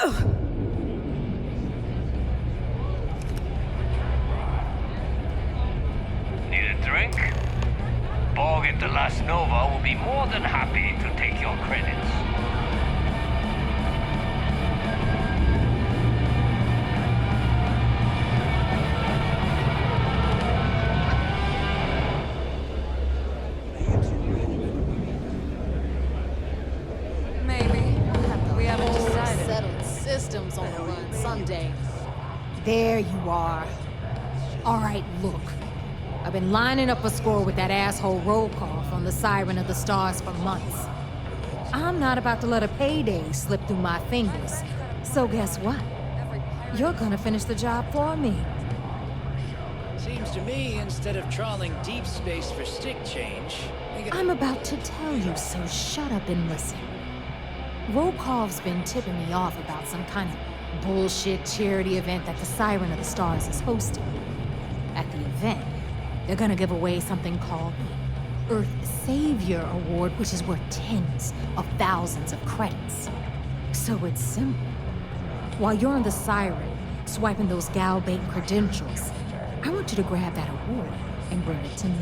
Need a drink? Bog at the Last Nova will be more than happy to take your credits. Maybe. We haven't decided. Settled systems on the run someday. There you are. All right, look. I've been lining up a score with that asshole roll call from the Siren of the Stars for months. I'm not about to let a payday slip through my fingers. So guess what? You're gonna finish the job for me. Seems to me, instead of trawling deep space for stick change... I'm about to tell you, so shut up and listen. Roll call's been tipping me off about some kind of bullshit charity event that the Siren of the Stars is hosting. At the event, they're gonna give away something called the Earth Savior Award, which is worth tens of thousands of credits. So it's simple. While you're on the Siren, swiping those gal-bait credentials, I want you to grab that award and bring it to me.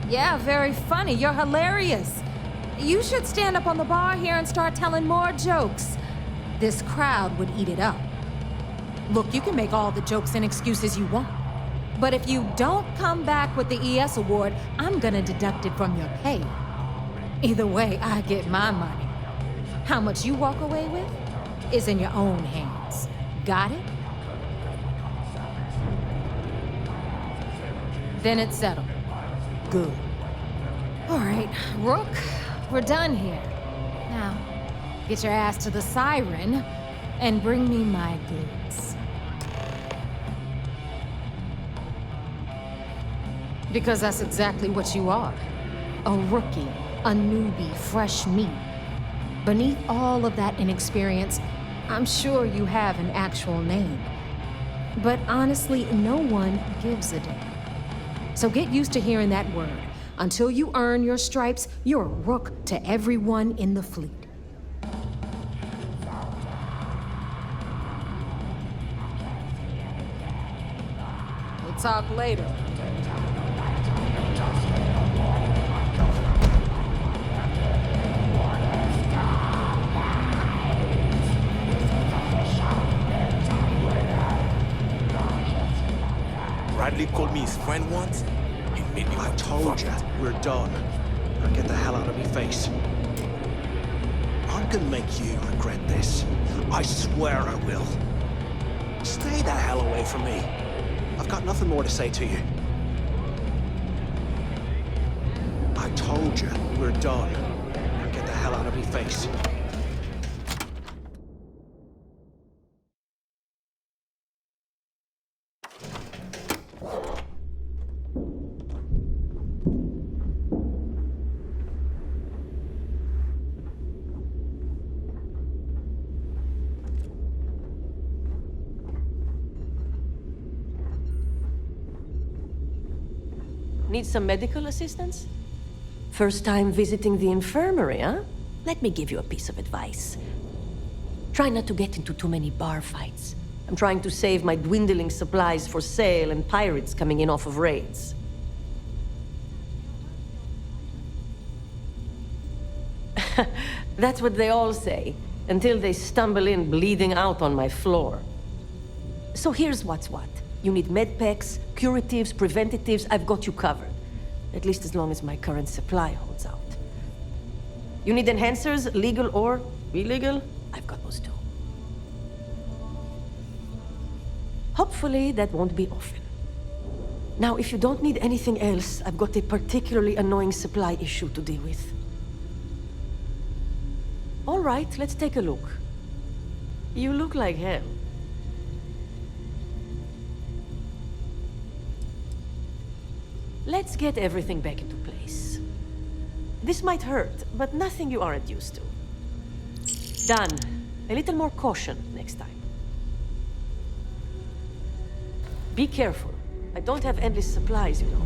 Yeah, very funny. You're hilarious. You should stand up on the bar here and start telling more jokes. This crowd would eat it up. Look, you can make all the jokes and excuses you want. But if you don't come back with the ES award, I'm gonna deduct it from your pay. Either way, I get my money. How much you walk away with is in your own hands. Got it? Then it's settled. Good. All right, Rook, we're done here. Now, get your ass to the Siren and bring me my goods. Because that's exactly what you are. A rookie, a newbie, fresh meat. Beneath all of that inexperience, I'm sure you have an actual name. But honestly, no one gives a damn. So get used to hearing that word. Until you earn your stripes, you're a rook to everyone in the fleet. We'll talk later. Bradley called me his friend once. It made me I told you, we're done. Now get the hell out of my face. I'm gonna make you regret this. I swear I will. Stay the hell away from me. I've got nothing more to say to you. I told you, we're done. Now get the hell out of my face. Need some medical assistance? First time visiting the infirmary, huh? Let me give you a piece of advice. Try not to get into too many bar fights. I'm trying to save my dwindling supplies for sale and pirates coming in off of raids. That's what they all say, until they stumble in bleeding out on my floor. So here's what's what. You need medpacks, curatives, preventatives, I've got you covered. At least as long as my current supply holds out. You need enhancers, legal or illegal? I've got those too. Hopefully that won't be often. Now, if you don't need anything else, I've got a particularly annoying supply issue to deal with. All right, let's take a look. You look like hell. Let's get everything back into place. This might hurt, but nothing you aren't used to. Done. A little more caution next time. Be careful. I don't have endless supplies, you know.